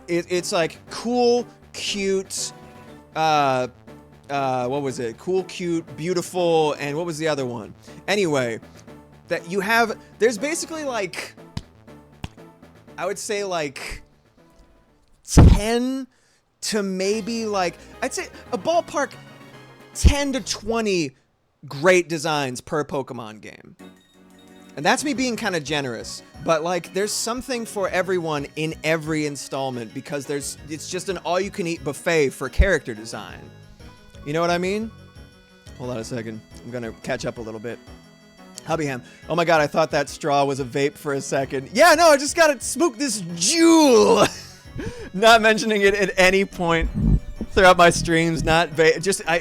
It's like cool, cute, what was it? Cool, cute, beautiful, and what was the other one? Anyway, that you have, there's basically like, I would say like 10 to maybe like, I'd say a ballpark 10 to 20 great designs per Pokemon game. And that's me being kind of generous, but like there's something for everyone in every installment because it's just an all-you-can-eat buffet for character design. You know what I mean? Hold on a second. I'm gonna catch up a little bit. Hubbyham. Oh my god, I thought that straw was a vape for a second. Yeah, no, I just gotta smoke this jewel. Not mentioning it at any point throughout my streams, not vape. Just, I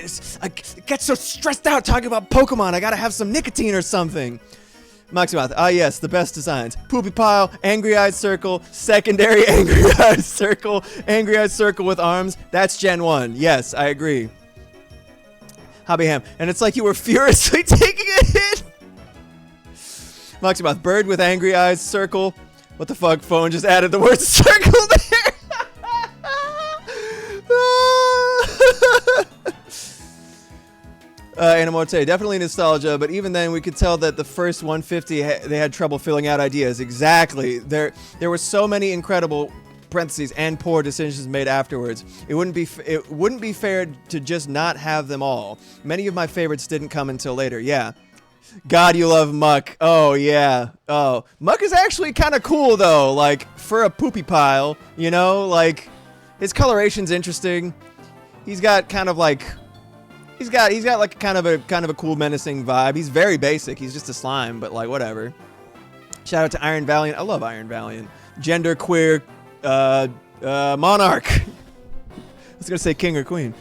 get so stressed out talking about Pokemon, I gotta have some nicotine or something. Moxiemoth, ah yes, the best designs. Poopy Pile, Angry Eyes Circle, secondary Angry Eyes Circle, Angry Eyes Circle with arms. That's Gen 1. Yes, I agree. Hobbyham, and it's like you were furiously taking a hit. Moxiemoth, bird with angry eyes, circle. What the fuck? Phone just added the word circle there. Animorte, definitely nostalgia, but even then we could tell that the first 150 they had trouble filling out ideas. Exactly. There were so many incredible parentheses and poor decisions made afterwards. It wouldn't be fair to just not have them all. Many of my favorites didn't come until later. Yeah. God, you love Muck. Oh, yeah. Oh, Muck is actually kind of cool, though. Like, for a Poopy Pile, you know? Like, his coloration's interesting. He's got kind of like... He's got like kind of a cool, menacing vibe. He's very basic. He's just a slime, but, like, whatever. Shout out to Iron Valiant. I love Iron Valiant. Gender queer, Monarch. I was going to say king or queen.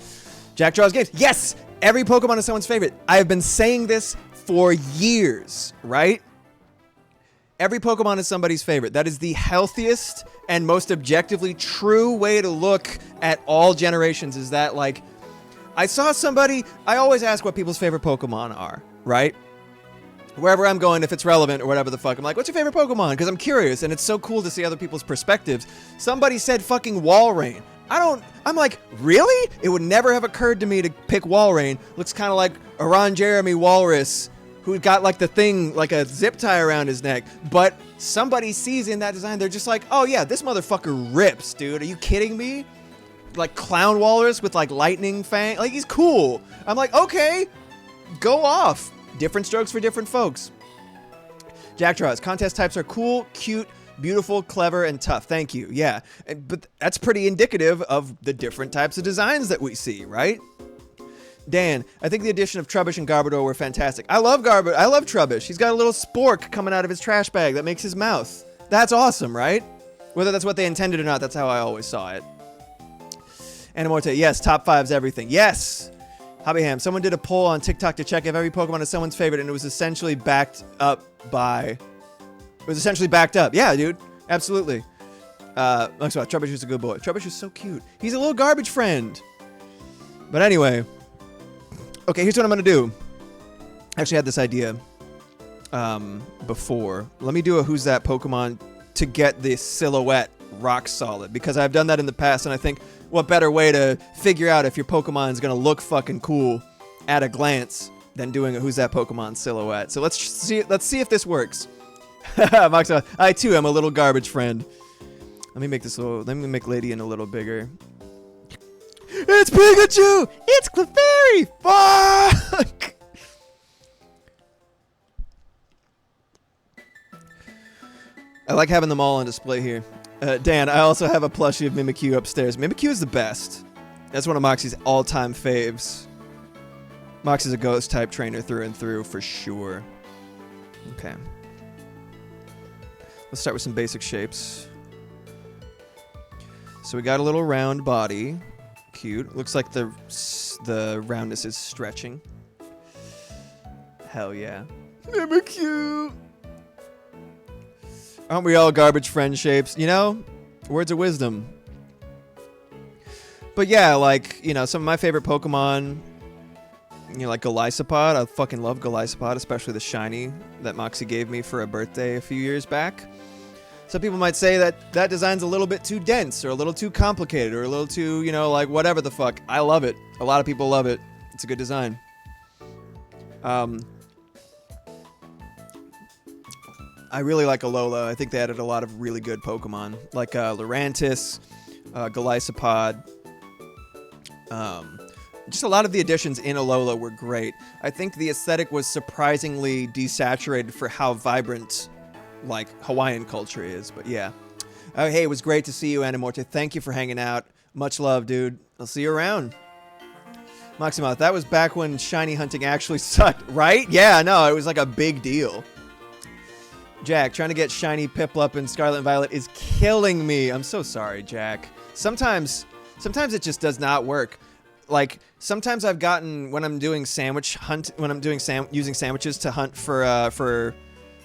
Jack draws games. Yes! Every Pokemon is someone's favorite. I have been saying this for years, right? Every Pokemon is somebody's favorite. That is the healthiest and most objectively true way to look at all generations, is that, like, I saw somebody, I always ask what people's favorite Pokemon are, right? Wherever I'm going, if it's relevant or whatever the fuck, I'm like, what's your favorite Pokemon? Because I'm curious, and it's so cool to see other people's perspectives. Somebody said fucking Walrein. I'm like, really? It would never have occurred to me to pick Walrein. Looks kind of like a Ron Jeremy walrus who got like the thing, like a zip tie around his neck. But somebody sees in that design, they're just like, oh yeah, this motherfucker rips, dude. Are you kidding me? Like clown walrus with like lightning fang. Like, he's cool. I'm like, okay, go off. Different strokes for different folks. Jack draws. Contest types are cool, cute, beautiful, clever, and tough. Thank you. Yeah, but that's pretty indicative of the different types of designs that we see, right? Dan, I think the addition of Trubbish and Garbodor were fantastic. I love Trubbish. He's got a little spork coming out of his trash bag that makes his mouth. That's awesome, right? Whether that's what they intended or not, that's how I always saw it. Animorte, yes, top 5's everything. Yes! Hobbyham, someone did a poll on TikTok to check if every Pokemon is someone's favorite, and it was essentially backed up. Yeah, dude. Absolutely. Trubbish is a good boy. Trubbish is so cute. He's a little garbage friend. But anyway. Okay, here's what I'm going to do. I actually had this idea before. Let me do a Who's That Pokemon to get this silhouette rock solid, because I've done that in the past, and I think what better way to figure out if your Pokemon is going to look fucking cool at a glance than doing a Who's That Pokemon silhouette. So let's see if this works. I too am a little garbage friend. Let me make Ladian a little bigger. It's Pikachu! It's Clefairy! Fuck! I like having them all on display here. Dan, I also have a plushie of Mimikyu upstairs. Mimikyu is the best. That's one of Moxie's all-time faves. Moxie's a ghost type trainer through and through for sure. Okay. Let's start with some basic shapes. So we got a little round body. Cute. Looks like the roundness is stretching. Hell yeah. Mimikyu! Aren't we all garbage friend shapes? You know? Words of wisdom. But yeah, like, you know, some of my favorite Pokemon, you know, like Golisopod. I fucking love Golisopod, especially the shiny that Moxie gave me for a birthday a few years back. Some people might say that that design's a little bit too dense, or a little too complicated, or a little too, you know, like whatever the fuck. I love it. A lot of people love it. It's a good design. I really like Alola. I think they added a lot of really good Pokemon, like Lurantis, Golisopod. Just a lot of the additions in Alola were great. I think the aesthetic was surprisingly desaturated for how vibrant, like, Hawaiian culture is. But yeah. Hey, it was great to see you, Animorte. Thank you for hanging out. Much love, dude. I'll see you around. Maximoth, that was back when shiny hunting actually sucked, right? Yeah, no, it was like a big deal. Jack, trying to get shiny Piplup in Scarlet and Violet is killing me. I'm so sorry, Jack. Sometimes it just does not work. Like, sometimes I've gotten, when I'm doing using sandwiches to hunt for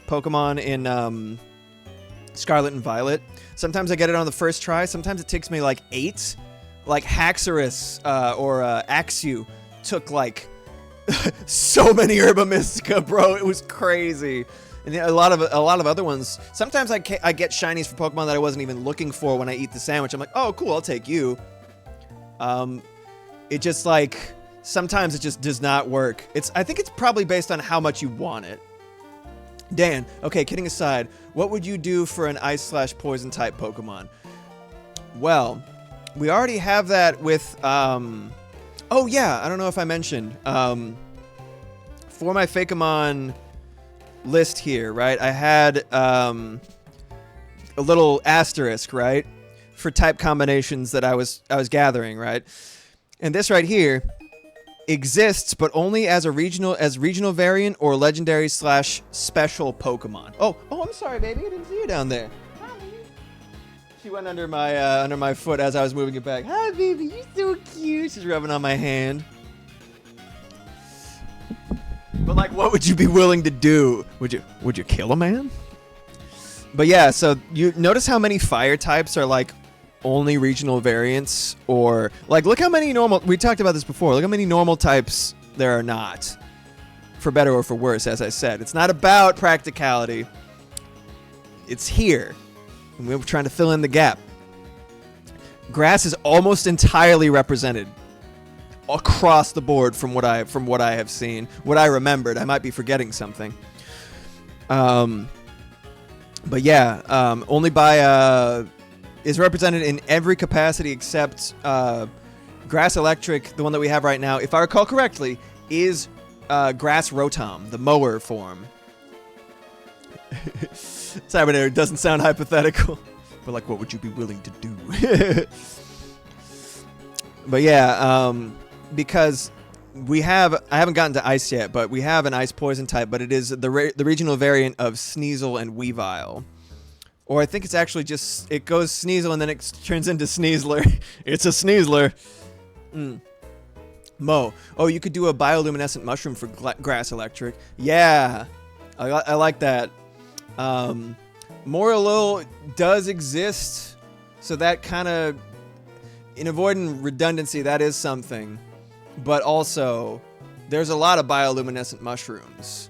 Pokemon in Scarlet and Violet, sometimes I get it on the first try. Sometimes it takes me like 8. Like Haxorus or Axew took like so many Herba Mystica, bro. It was crazy. And a lot of other ones. Sometimes I get shinies for Pokemon that I wasn't even looking for when I eat the sandwich. I'm like, oh, cool, I'll take you. It just like, sometimes it just does not work. I think it's probably based on how much you want it. Dan, okay, kidding aside, what would you do for an Ice/Poison type Pokemon? Well, we already have that with, oh yeah, I don't know if I mentioned, for my Fakemon list here, right? I had a little asterisk, right, for type combinations that I was gathering, right? And this right here exists, but only as a regional variant or legendary/special Pokemon. Oh, I'm sorry, baby. I didn't see you down there. She went under my foot as I was moving it back. Hi, baby, you're so cute. She's rubbing on my hand. But like, what would you be willing to do? Would you kill a man? But yeah, so you notice how many fire types are like only regional variants, or like look how many normal. We talked about this before. Look how many normal types there are not, for better or for worse. As I said, it's not about practicality. It's here, and we're trying to fill in the gap. Grass is almost entirely represented across the board from what I have seen, what I remembered. I might be forgetting something. But yeah, only by is represented in every capacity except Grass Electric, the one that we have right now, if I recall correctly, is Grass Rotom, the mower form. Sorry, but it doesn't sound hypothetical. But like, what would you be willing to do? But yeah, because I haven't gotten to Ice yet, but we have an Ice Poison type, but it is the regional variant of Sneasel and Weavile. Or I think it's actually just, it goes Sneasel and then it turns into Sneasler. It's a Sneasler. Mo. Oh, you could do a bioluminescent mushroom for Grass Electric. Yeah, I like that. Morello does exist, so that kind of, in avoiding redundancy, that is something. But also, there's a lot of bioluminescent mushrooms.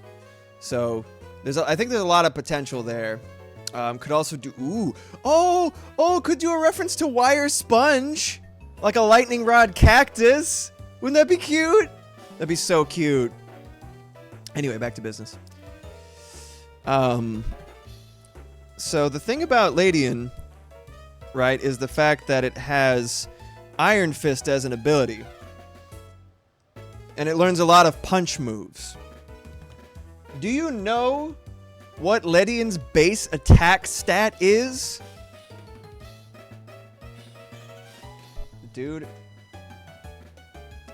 So, I think there's a lot of potential there. Could also do, could do a reference to Wire Sponge. Like a lightning rod cactus. Wouldn't that be cute? That'd be so cute. Anyway, back to business. So the thing about Ladian, right, is the fact that it has Iron Fist as an ability. And it learns a lot of punch moves. Do you know what Ledian's base attack stat is? Dude,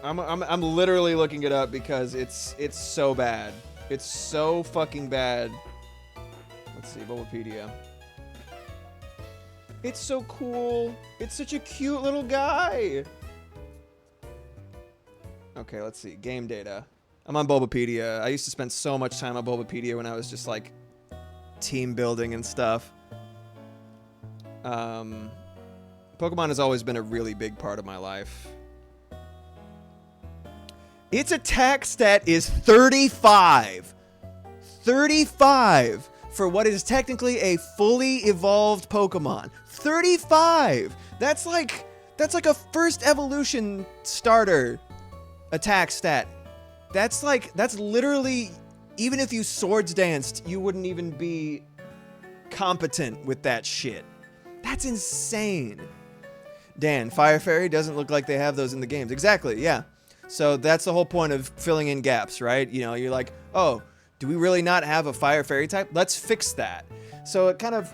I'm literally looking it up because it's so bad. It's so fucking bad. Let's see, Bulbapedia. It's so cool. It's such a cute little guy. Okay, let's see. Game data. I'm on Bulbapedia. I used to spend so much time on Bulbapedia when I was just like team building and stuff. Pokemon has always been a really big part of my life. Its attack stat is 35. 35 for what is technically a fully evolved Pokemon. 35. That's like a first evolution starter attack stat. That's literally, even if you Swords Danced, you wouldn't even be competent with that shit. That's insane. Dan, Fire Fairy doesn't look like they have those in the games. Exactly, yeah. So that's the whole point of filling in gaps, right? You know, you're like, oh, do we really not have a Fire Fairy type? Let's fix that. So it kind of,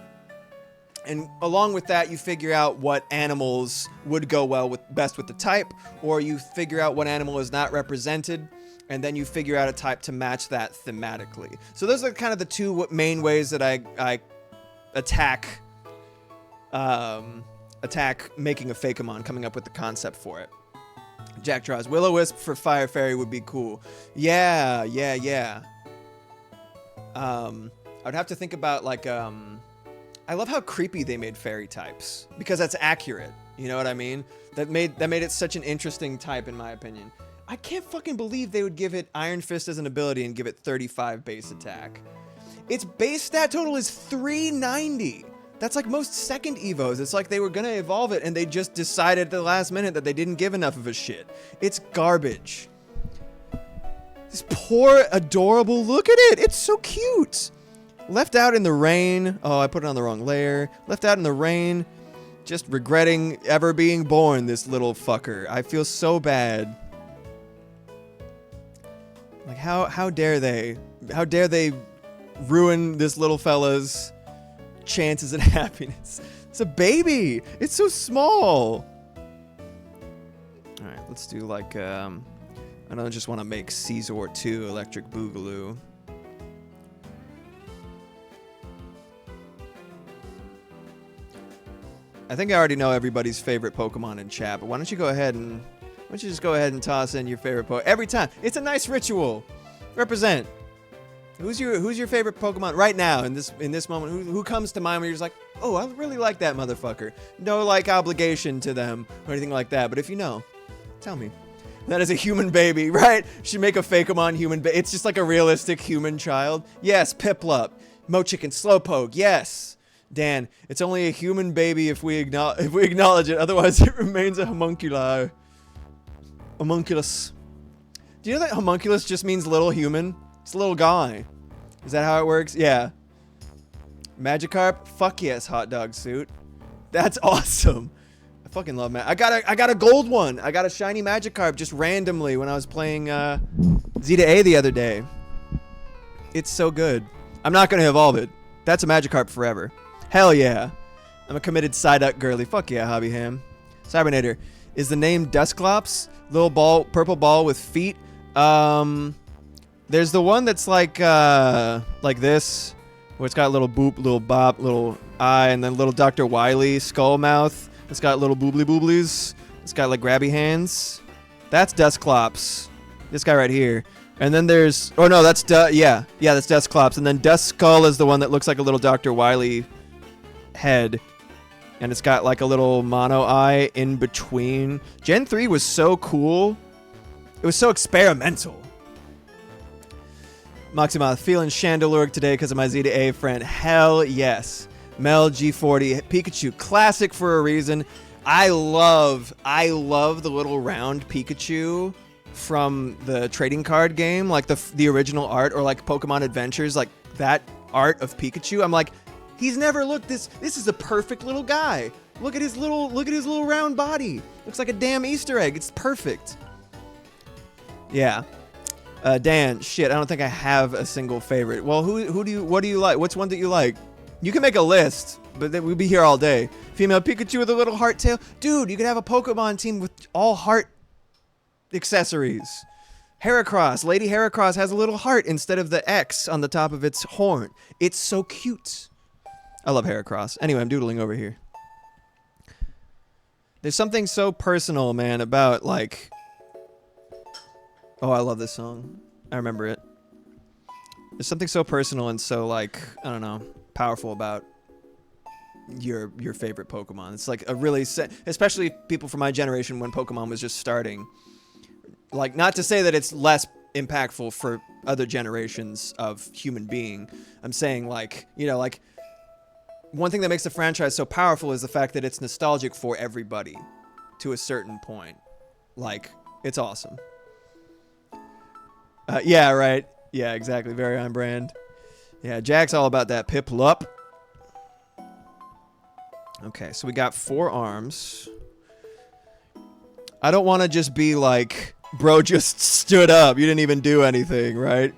and along with that, you figure out what animals would go well best with the type, or you figure out what animal is not represented, and then you figure out a type to match that thematically. So those are kind of the two main ways that I attack making a Fakemon, coming up with the concept for it. Jack draws Will-O-Wisp for Fire Fairy would be cool. Yeah. I'd have to think about like I love how creepy they made fairy types, because that's accurate. You know what I mean? That made it such an interesting type, in my opinion. I can't fucking believe they would give it Iron Fist as an ability and give it 35 base attack. Its base stat total is 390. That's like most second Evos. It's like they were gonna evolve it and they just decided at the last minute that they didn't give enough of a shit. It's garbage. This poor, adorable, look at it. It's so cute. Left out in the rain. Oh, I put it on the wrong layer. Left out in the rain. Just regretting ever being born, this little fucker. I feel so bad. Like, how dare they? How dare they ruin this little fella's chances at happiness? It's a baby. It's so small. All right, let's do like I don't just want to make Caesar 2 Electric Boogaloo. I think I already know everybody's favorite Pokemon in chat, but why don't you just go ahead and toss in your favorite Pokemon every time? It's a nice ritual. Represent. Who's your favorite Pokemon right now in this moment? Who comes to mind where you're just like, oh, I really like that motherfucker? No like obligation to them or anything like that, but if you know, tell me. That is a human baby, right? Should make a Fakemon human baby. It's just like a realistic human child. Yes, Piplup, Mochicken, Slowpoke. Yes, Dan. It's only a human baby if we acknowledge it. Otherwise, it remains a homunculi. Homunculus. Do you know that homunculus just means little human? It's a little guy. Is that how it works? Yeah. Magikarp? Fuck yes, hot dog suit. That's awesome. I fucking love I got a gold one. I got a shiny Magikarp just randomly when I was playing Z to A the other day. It's so good. I'm not gonna evolve it. That's a Magikarp forever. Hell yeah. I'm a committed Psyduck girly. Fuck yeah, Hobby Ham. Cybernator. Is the name Dusclops? Little ball, purple ball with feet? There's the one that's like this, where it's got a little boop, little bop, little eye, and then little Dr. Wily skull mouth. It's got little boobly booblies. It's got like grabby hands. That's Dusclops. This guy right here. And then there's, oh no, that's that's Dusclops. And then Duskull is the one that looks like a little Dr. Wily head. And it's got like a little mono eye in between. Gen 3 was so cool. It was so experimental. Maximoth, feeling Chandelure today because of my Z to A friend. Hell yes. Mel G40, Pikachu, classic for a reason. I love the little round Pikachu from the trading card game, like the original art, or like Pokemon Adventures, like that art of Pikachu. I'm like, he's never looked this is a perfect little guy. Look at his little round body. Looks like a damn Easter egg. It's perfect. Yeah. Dan, shit, I don't think I have a single favorite. Well, what do you like? What's one that you like? You can make a list, but then we'd be here all day. Female Pikachu with a little heart tail. Dude, you could have a Pokemon team with all heart accessories. Heracross, Lady Heracross has a little heart instead of the X on the top of its horn. It's so cute. I love Heracross. Anyway, I'm doodling over here. There's something so personal, man, about like... Oh, I love this song. I remember it. There's something so personal and so, like, I don't know, powerful about your favorite Pokemon. It's like a really... especially people from my generation when Pokemon was just starting. Like, not to say that it's less impactful for other generations of human being. I'm saying, like, you know, like... One thing that makes the franchise so powerful is the fact that it's nostalgic for everybody to a certain point. Like, it's awesome. Yeah, right. Yeah, exactly. Very on brand. Yeah, Jack's all about that Piplup. Okay, so we got 4 arms. I don't want to just be like, bro just stood up. You didn't even do anything, right?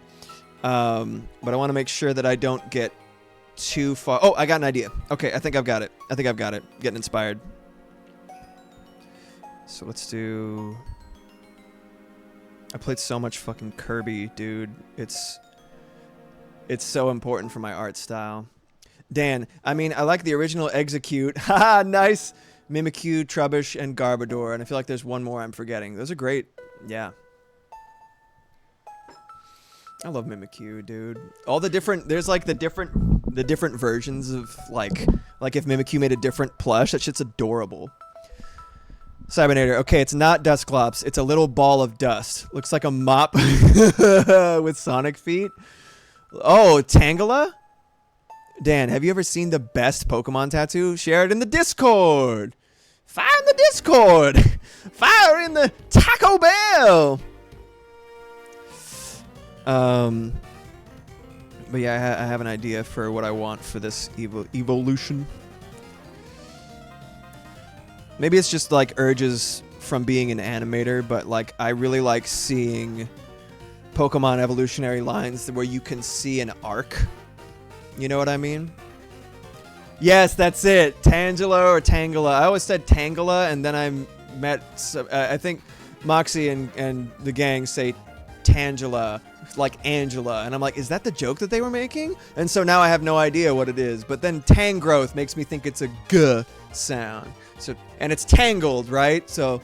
But I want to make sure that I don't get too far. Oh, I got an idea. Okay, I think I've got it. Getting inspired. So let's do... I played so much fucking Kirby, dude. It's so important for my art style. Dan, I mean, I like the original Execute. Haha, nice. Mimikyu, Trubbish, and Garbodor. And I feel like there's one more I'm forgetting. Those are great. Yeah. I love Mimikyu, dude. All the different... There's like the different versions of like if Mimikyu made a different plush. That shit's adorable. Cybernator. Okay, it's not Dusclops. It's a little ball of dust. Looks like a mop with Sonic feet. Oh, Tangela? Dan, have you ever seen the best Pokemon tattoo? Share it in the Discord. Fire in the Discord. Fire in the Taco Bell. But yeah, I have an idea for what I want for this evolution. Maybe it's just like urges from being an animator, but like I really like seeing Pokemon evolutionary lines where you can see an arc. You know what I mean? Yes, that's it. Tangela or Tangela. I always said Tangela, and then I met, I think Moxie and the gang say Tangela, like Angela. And I'm like, is that the joke that they were making? And so now I have no idea what it is. But then Tangrowth makes me think it's a G sound. So, and it's tangled, right? So,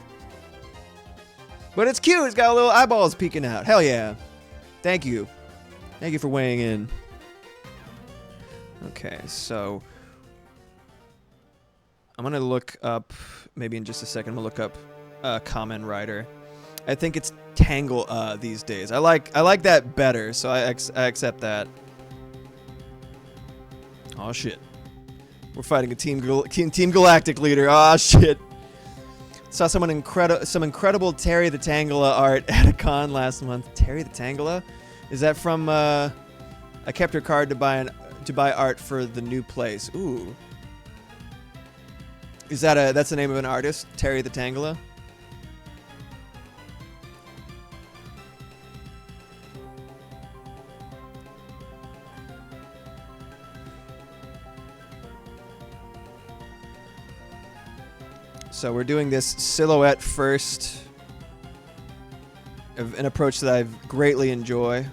but it's cute. It's got little eyeballs peeking out. Hell yeah. Thank you. Thank you for weighing in. Okay, so I'm going to look up, maybe in just a second, I'm going to look up Kamen Rider. I think it's Tangle these days. I like that better, so I accept that. Oh shit. We're fighting a Team Galactic leader. Oh shit. Saw some incredible Terry the Tangela art at a con last month. Terry the Tangela? Is that from I kept her card to buy art for the new place. Ooh. Is that that's the name of an artist? Terry the Tangela? So we're doing this silhouette first, an approach that I greatly enjoy.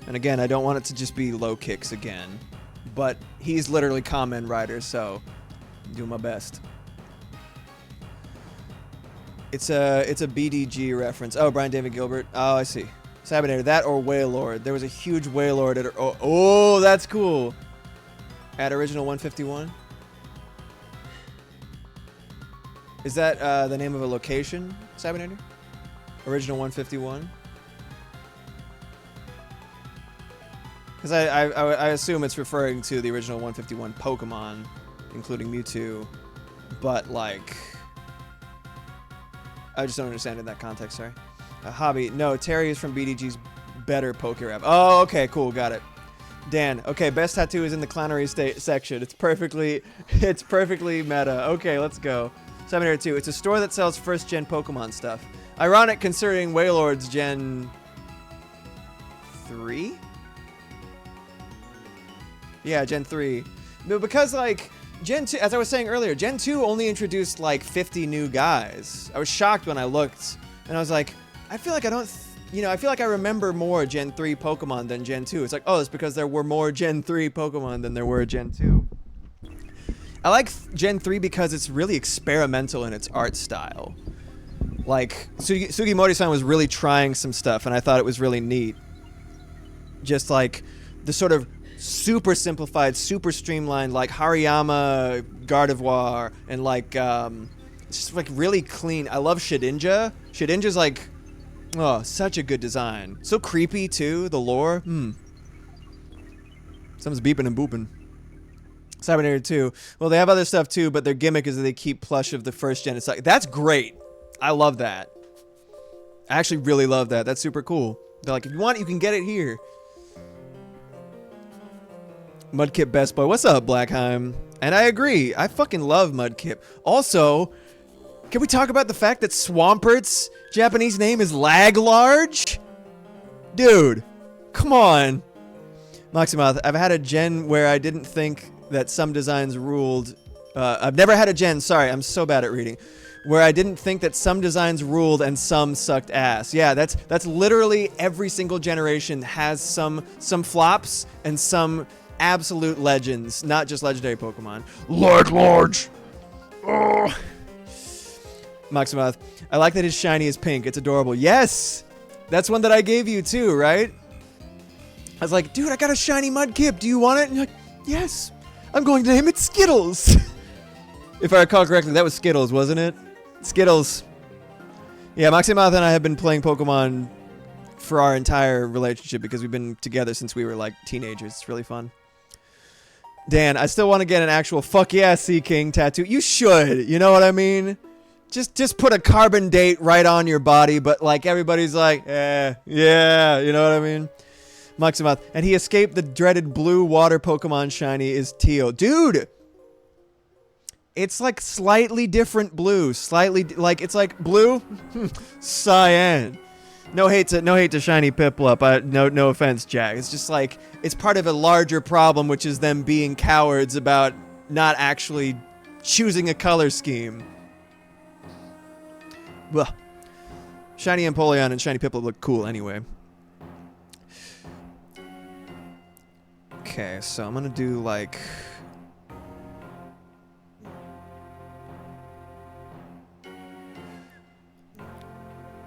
And again, I don't want it to just be low kicks again, but he's literally Kamen Rider, so I'm doing my best. It's a BDG reference. Oh, Brian David Gilbert. Oh, I see. Sabinator, that or Wailord. There was a huge Wailord at oh, that's cool. At Original 151? Is that the name of a location, Sabinator? Original 151? Because I assume it's referring to the original 151 Pokemon, including Mewtwo, but like, I just don't understand in that context, sorry. Hobby, no, Terry is from BDG's Better Pokerap. Oh, okay, cool, got it. Dan, okay, best tattoo is in the clownery section. It's perfectly meta. Okay, let's go. 702, it's a store that sells first-gen Pokemon stuff. Ironic considering Wailord's Gen 3? Yeah, Gen 3. No, because, like, Gen 2, as I was saying earlier, Gen 2 only introduced, like, 50 new guys. I was shocked when I looked, and I was like, I feel like I don't... I feel like I remember more Gen 3 Pokemon than Gen 2. It's like, oh, it's because there were more Gen 3 Pokemon than there were Gen 2. I like Gen 3 because it's really experimental in its art style. Like, Sugimori-san was really trying some stuff, and I thought it was really neat. Just like the sort of super simplified, super streamlined, like Hariyama Gardevoir, and like, it's just like really clean. I love Shedinja. Shedinja's like, oh, such a good design. So creepy, too, the lore. Someone's beeping and booping. Cybernator 2. Well, they have other stuff, too, but their gimmick is that they keep plush of the first gen. It's like, that's great. I love that. I actually really love that. That's super cool. They're like, if you want it, you can get it here. Mudkip Best Boy. What's up, Blackheim? And I agree. I fucking love Mudkip. Also... can we talk about the fact that Swampert's Japanese name is Laglarge? Dude, come on. Moximoth, I've had a gen where I didn't think that some designs ruled. I've never had a gen, sorry, I'm so bad at reading. Where I didn't think that some designs ruled and some sucked ass. Yeah, that's literally every single generation has some flops and some absolute legends, not just legendary Pokemon. Laglarge! Oh. Moximoth, I like that his shiny is pink. It's adorable. Yes! That's one that I gave you too, right? I was like, dude, I got a shiny Mudkip. Do you want it? And you're like, yes. I'm going to name it Skittles. If I recall correctly, that was Skittles, wasn't it? Skittles. Yeah, Moximoth and I have been playing Pokemon for our entire relationship because we've been together since we were like teenagers. It's really fun. Dan, I still want to get an actual fuck yeah Sea King tattoo. You should. You know what I mean? Just put a carbon date right on your body, but like everybody's like, yeah, you know what I mean? Moximoth, and he escaped the dreaded blue water Pokemon shiny is Teal. Dude! It's like slightly different blue. Slightly, like, it's like blue, cyan. No hate to shiny Piplup. No offense, Jack. It's just like, it's part of a larger problem, which is them being cowards about not actually choosing a color scheme. Ugh. Shiny Empoleon and Shiny Piplup look cool anyway. Okay, so I'm gonna do like...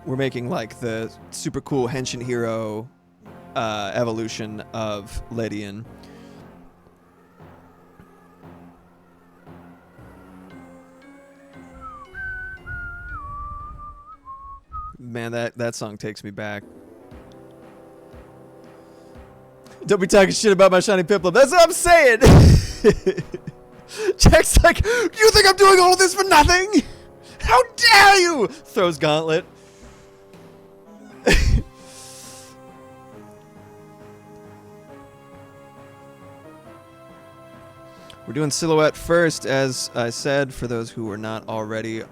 We're making like the super cool Henshin Hero evolution of Lydian. Man, that song takes me back. Don't be talking shit about my shiny Piplup. That's what I'm saying. Jack's like, you think I'm doing all of this for nothing? How dare you? Throws Gauntlet. We're doing Silhouette first, as I said, for those who were not already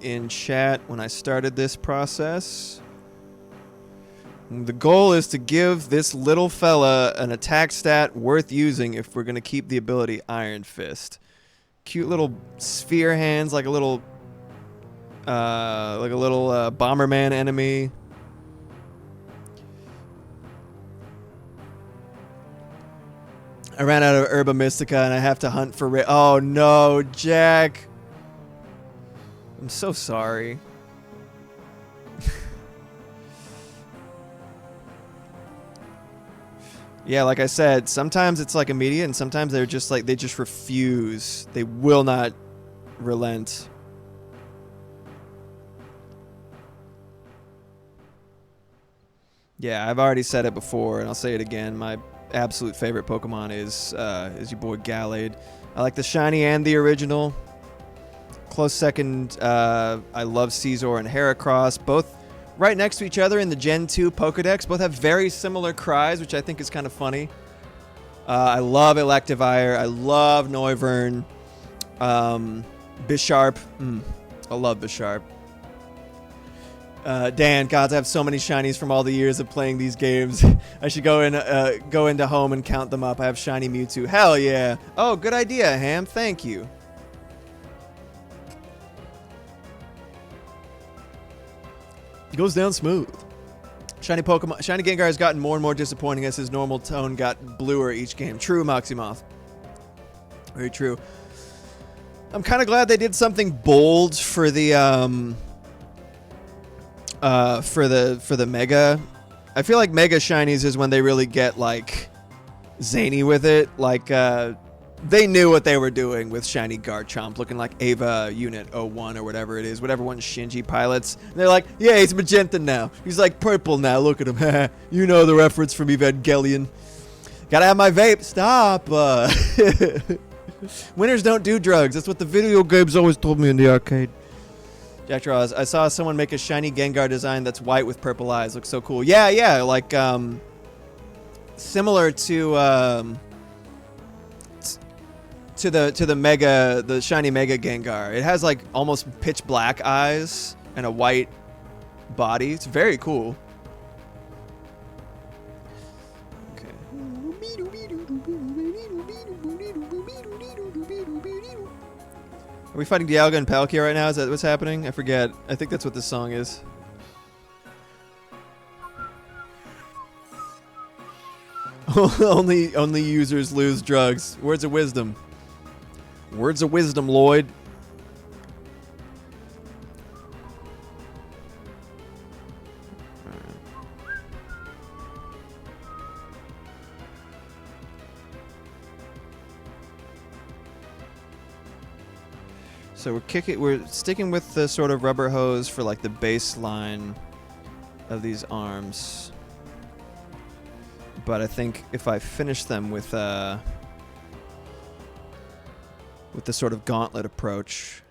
in chat when I started this process. The goal is to give this little fella an attack stat worth using if we're going to keep the ability Iron Fist. Cute little sphere hands, like a little Bomberman enemy. I ran out of Herba Mystica and I have to hunt for... Oh no, Jack. I'm so sorry. Yeah, like I said, sometimes it's like immediate and sometimes they're just like, they just refuse. They will not relent. Yeah, I've already said it before and I'll say it again. My absolute favorite Pokemon is your boy Gallade. I like the shiny and the original. Close second, I love Caesar and Heracross. Both right next to each other in the Gen 2 Pokedex. Both have very similar cries, which I think is kind of funny. I love Electivire. I love Noivern. Bisharp. I love Bisharp. Dan, gods, I have so many shinies from all the years of playing these games. I should go into home and count them up. I have shiny Mewtwo. Hell yeah. Oh, good idea, Ham. Thank you. Goes down smooth. Shiny Pokemon, Shiny Gengar has gotten more and more disappointing as his normal tone got bluer each game. True, Moxiemoth. Very true. I'm kind of glad they did something bold for the Mega. I feel like Mega Shinies is when they really get like zany with it. Like they knew what they were doing with Shiny Garchomp, looking like Ava Unit 01 or whatever it is, whatever one Shinji pilots. And they're like, yeah, he's magenta now. He's like purple now. Look at him. You know the reference from Evangelion. Gotta have my vape. Stop. Winners don't do drugs. That's what the video games always told me in the arcade. Jack Draws, I saw someone make a shiny Gengar design that's white with purple eyes. Looks so cool. Yeah, like similar to the Mega, the shiny Mega Gengar. It has like almost pitch black eyes and a white body. It's very cool. Okay. Are we fighting Dialga and Palkia right now? Is that what's happening? I forget. I think that's what this song is. Only users lose drugs. Words of wisdom. Words of wisdom, Lloyd. So we're sticking with the sort of rubber hose for like the baseline of these arms. But I think if I finish them with the sort of gauntlet approach,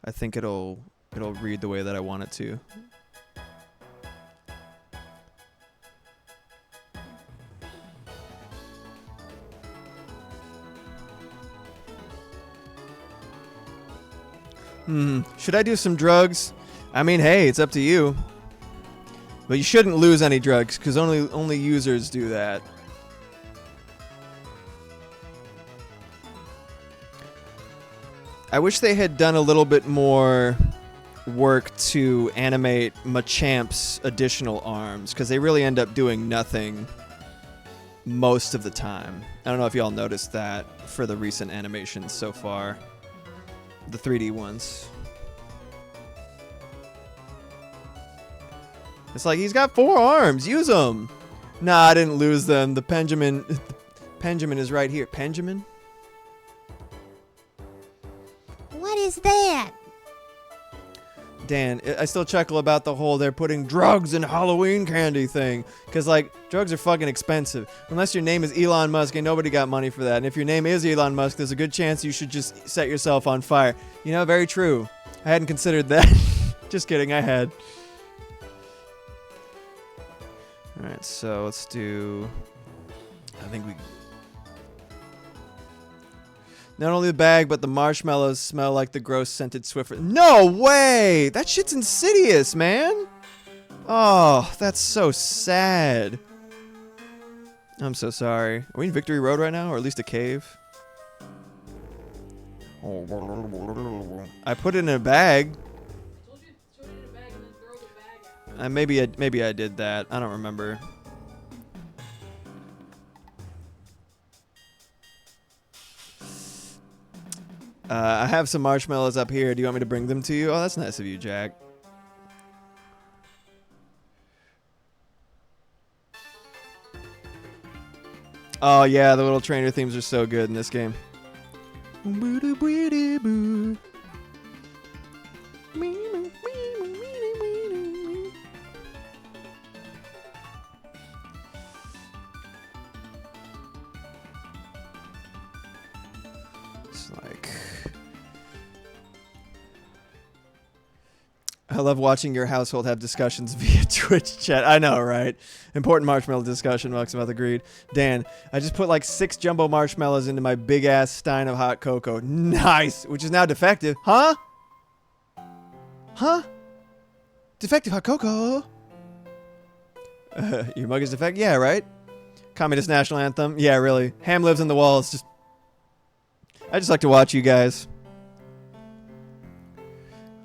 I think it'll read the way that I want it to. Should I do some drugs? I mean, hey, it's up to you. But you shouldn't lose any drugs, because only users do that. I wish they had done a little bit more work to animate Machamp's additional arms, because they really end up doing nothing most of the time. I don't know if y'all noticed that for the recent animations so far. The 3D ones. It's like, he's got 4 arms. Use them. Nah, I didn't lose them. The Pendulum is right here. Pendulum? What is that? Dan, I still chuckle about the whole they're putting drugs in Halloween candy thing. Because, like, drugs are fucking expensive. Unless your name is Elon Musk, and nobody got money for that. And if your name is Elon Musk, there's a good chance you should just set yourself on fire. You know, very true. I hadn't considered that. Just kidding, I had. Alright, so let's do... I think we... Not only the bag, but the marshmallows smell like the gross scented Swiffer. No way! That shit's insidious, man! Oh, that's so sad. I'm so sorry. Are we in Victory Road right now? Or at least a cave? I put it in a bag. Maybe I did that. I don't remember. I have some marshmallows up here. Do you want me to bring them to you? Oh, that's nice of you, Jack. Oh, yeah, the little trainer themes are so good in this game. It's like... I love watching your household have discussions via Twitch chat. I know, right? Important marshmallow discussion, Muxmouth agreed. Dan, I just put like 6 jumbo marshmallows into my big-ass stein of hot cocoa. Nice! Which is now defective. Huh? Huh? Defective hot cocoa? Your mug is defective? Yeah, right? Communist national anthem? Yeah, really. Ham lives in the walls. Just... I just like to watch you guys.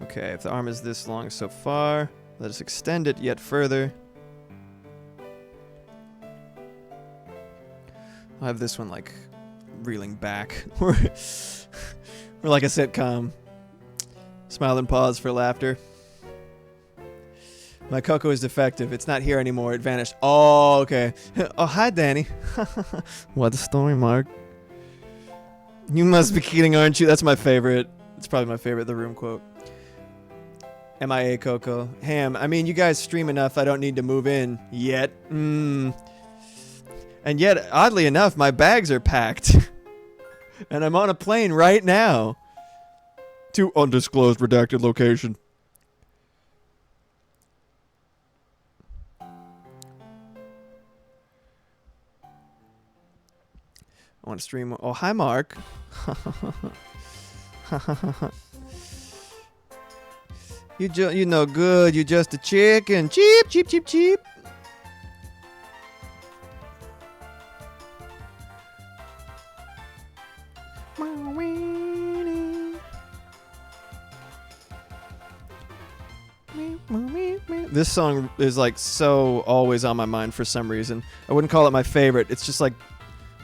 Okay, if the arm is this long so far, let us extend it yet further. I'll have this one, like, reeling back. We're like a sitcom. Smile and pause for laughter. My cocoa is defective. It's not here anymore. It vanished. Oh, okay. Oh, hi, Danny. What a story, Mark. You must be kidding, aren't you? That's my favorite. It's probably my favorite The Room quote. MIA Coco. Ham, I mean, you guys stream enough. I don't need to move in yet. And yet, oddly enough, my bags are packed. And I'm on a plane right now. To undisclosed redacted location. I want to stream. Oh, hi, Mark. You no good. You just a chicken. Cheap, cheap, cheap, cheap. This song is like so always on my mind for some reason. I wouldn't call it my favorite. It's just like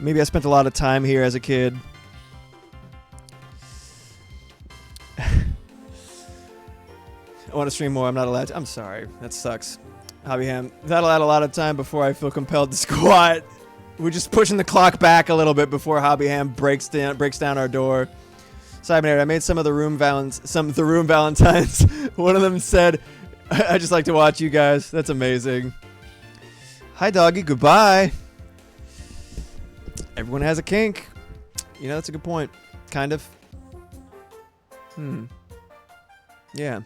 maybe I spent a lot of time here as a kid. I want to stream more. I'm not allowed to. I'm sorry. That sucks. Hobby Ham. That'll add a lot of time before I feel compelled to squat. We're just pushing the clock back a little bit before Hobby Ham breaks down our door. Cybernator, I made some of the room Valentines. One of them said, I just like to watch you guys. That's amazing. Hi, doggy. Goodbye. Everyone has a kink. You know, that's a good point. Kind of. Yeah.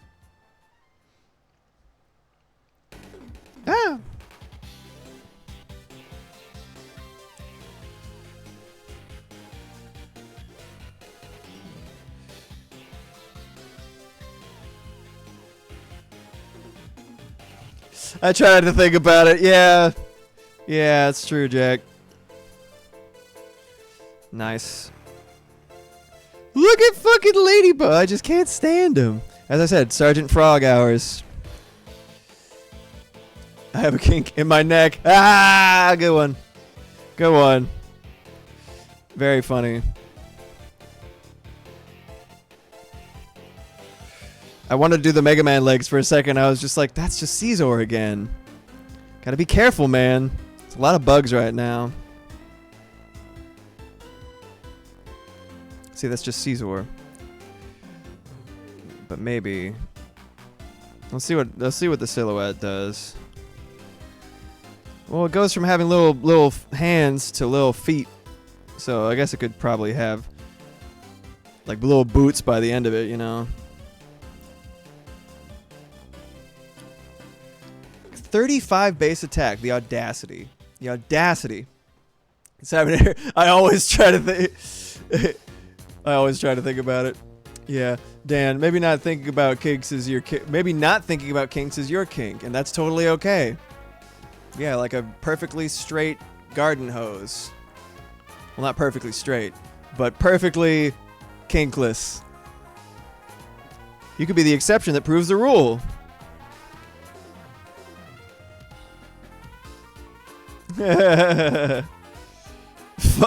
Ah. I tried to think about it. Yeah. Yeah, it's true, Jack. Nice. Look at fucking Ladybug. I just can't stand him. As I said, Sergeant Frog hours. I have a kink in my neck. Ah, good one. Good one. Very funny. I wanted to do the Mega Man legs for a second. I was just like, that's just Caesar again. Gotta be careful, man. There's a lot of bugs right now. See, that's just Caesar. But maybe. Let's see what the silhouette does. Well, it goes from having little hands to little feet. So I guess it could probably have like little boots by the end of it, you know. 35 base attack. The audacity. The audacity. It's happening here. I always try to think. I always try to think about it. Yeah, Dan. Maybe not thinking about kinks is your kink. Maybe not thinking about kinks is your kink, and that's totally okay. Yeah, like a perfectly straight garden hose. Well, not perfectly straight, but perfectly kinkless. You could be the exception that proves the rule.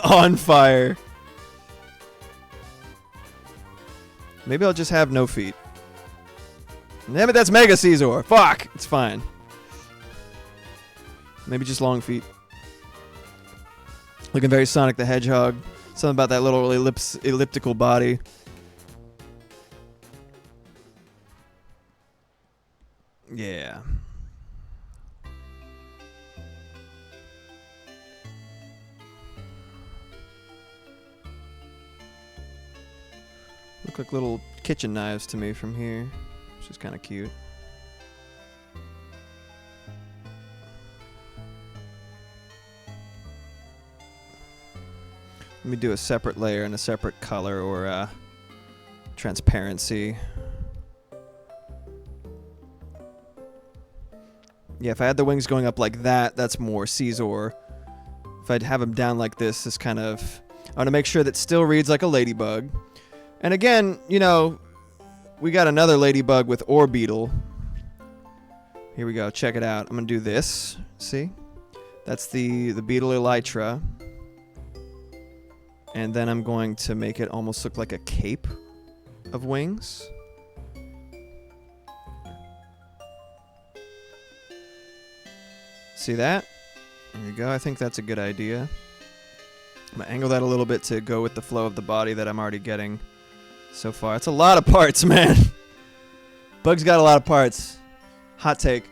On fire. Maybe I'll just have no feet. Damn it, that's Mega Caesar. Fuck, it's fine. Maybe just long feet. Looking very Sonic the Hedgehog. Something about that little elliptical body. Yeah. Look like little kitchen knives to me from here, which is kind of cute. Let me do a separate layer and a separate color or transparency. Yeah, if I had the wings going up like that, that's more Caesar. If I'd have them down like this kind of... I want to make sure that still reads like a ladybug. And again, you know, we got another ladybug with ore beetle. Here we go. Check it out. I'm going to do this. See? That's the beetle elytra. And then I'm going to make it almost look like a cape of wings. See that? There you go. I think that's a good idea. I'm going to angle that a little bit to go with the flow of the body that I'm already getting so far. It's a lot of parts, man. Bug's got a lot of parts. Hot take.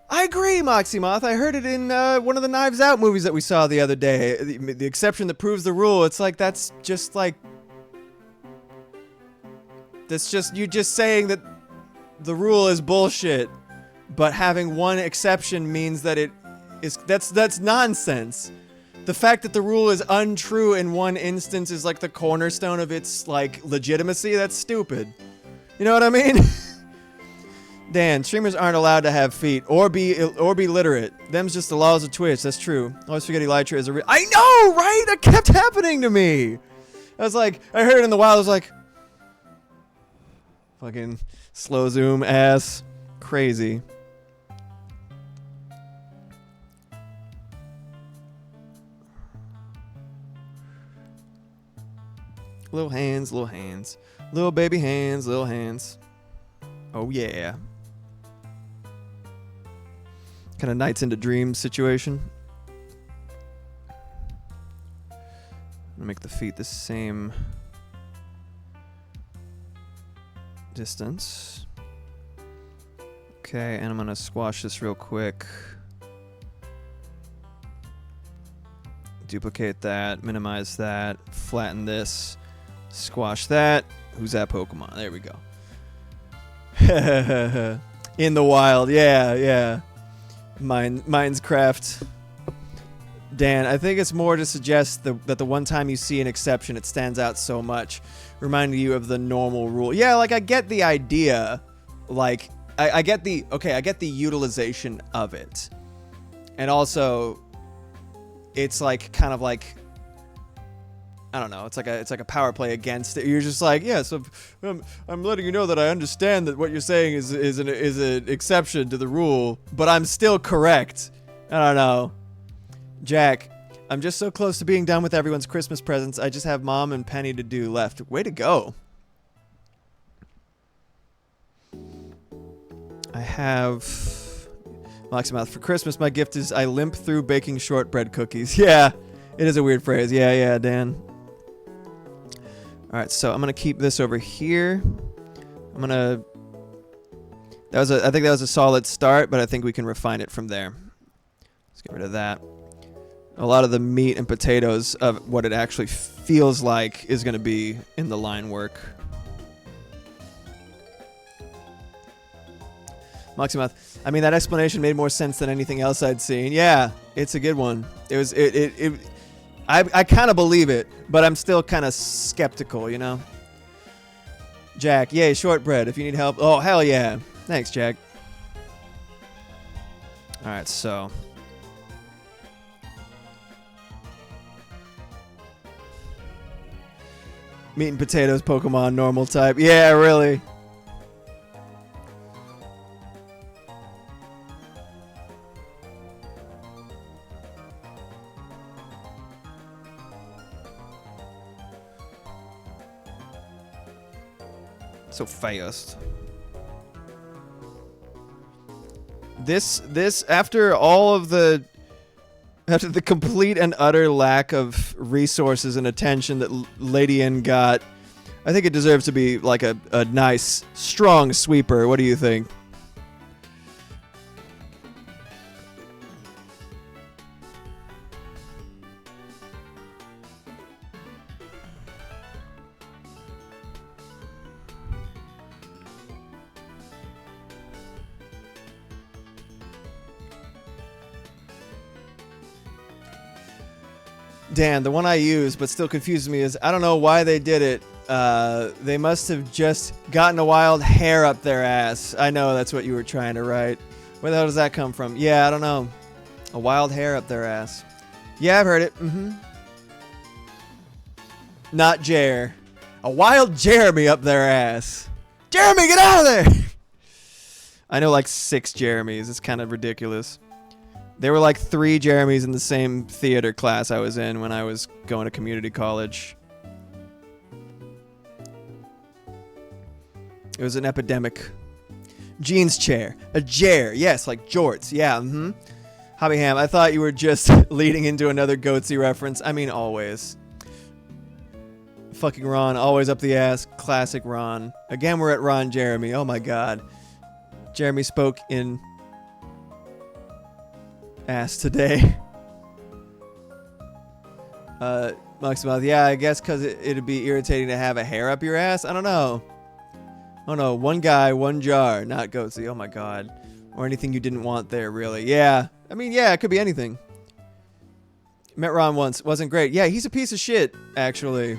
I agree, Moxie-Moth. I heard it in one of the Knives Out movies that we saw the other day. The exception that proves the rule. It's like, that's just like... That's just, you just saying that the rule is bullshit. But having one exception means that it is... That's nonsense. The fact that the rule is untrue in one instance is like the cornerstone of its, like, legitimacy. That's stupid. You know what I mean? Dan, streamers aren't allowed to have feet or be literate. Them's just the laws of Twitch. That's true. Always forget Elytra is a real... I know, right? That kept happening to me. I was like, I heard it in the wild. I was like, fucking slow zoom ass. Crazy. Little hands, little hands. Little baby hands, little hands. Oh, yeah. Kind of Nights into Dreams situation. I'm gonna make the feet the same distance. Okay, and I'm gonna squash this real quick. Duplicate that, minimize that, flatten this, squash that. Who's that Pokemon? There we go. In the wild, yeah. Minecraft. Dan, I think it's more to suggest that the one time you see an exception, it stands out so much, reminding you of the normal rule. Yeah, like, I get the idea. Like, I get the utilization of it. And also, it's like, kind of like, I don't know. It's like a power play against it. You're just like, yeah. So I'm letting you know that I understand that what you're saying is an exception to the rule, but I'm still correct. I don't know. Jack, I'm just so close to being done with everyone's Christmas presents. I just have Mom and Penny to do left. Way to go. I have Locksmouth. For Christmas, my gift is I limp through baking shortbread cookies. Yeah, it is a weird phrase. Yeah, Dan. All right, so I'm gonna keep this over here. I think that was a solid start, but I think we can refine it from there. Let's get rid of that. A lot of the meat and potatoes of what it actually feels like is gonna be in the line work. Moxymouth. I mean, that explanation made more sense than anything else I'd seen. Yeah, it's a good one. I kind of believe it, but I'm still kind of skeptical, you know? Jack, yay, shortbread. If you need help. Oh, hell yeah. Thanks, Jack. All right, so. Meat and potatoes, Pokemon, normal type. Yeah, really. So fast. This after the complete and utter lack of resources and attention that Lady N got, I think it deserves to be like a nice, strong sweeper. What do you think? Dan, the one I use but still confuses me is I don't know why they did it. They must have just gotten a wild hair up their ass. I know that's what you were trying to write. Where the hell does that come from? Yeah, I don't know. A wild hair up their ass. Yeah, I've heard it. Not Jer. A wild Jeremy up their ass. Jeremy, get out of there! I know like 6 Jeremys. It's kind of ridiculous. There were like 3 Jeremys in the same theater class I was in when I was going to community college. It was an epidemic. Jeans chair. A Jer. Yes, like jorts. Yeah, Hobby Ham, I thought you were just leading into another Goatsy reference. I mean, always. Fucking Ron, always up the ass. Classic Ron. Again, we're at Ron Jeremy. Oh my god. Jeremy spoke in ass today. Muxmouth, yeah, I guess because it'd be irritating to have a hair up your ass. I don't know. Oh no, one guy, one jar, not Goatsy. Oh my god. Or anything you didn't want there, really. Yeah. I mean, yeah, it could be anything. Met Ron once. Wasn't great. Yeah, he's a piece of shit, actually.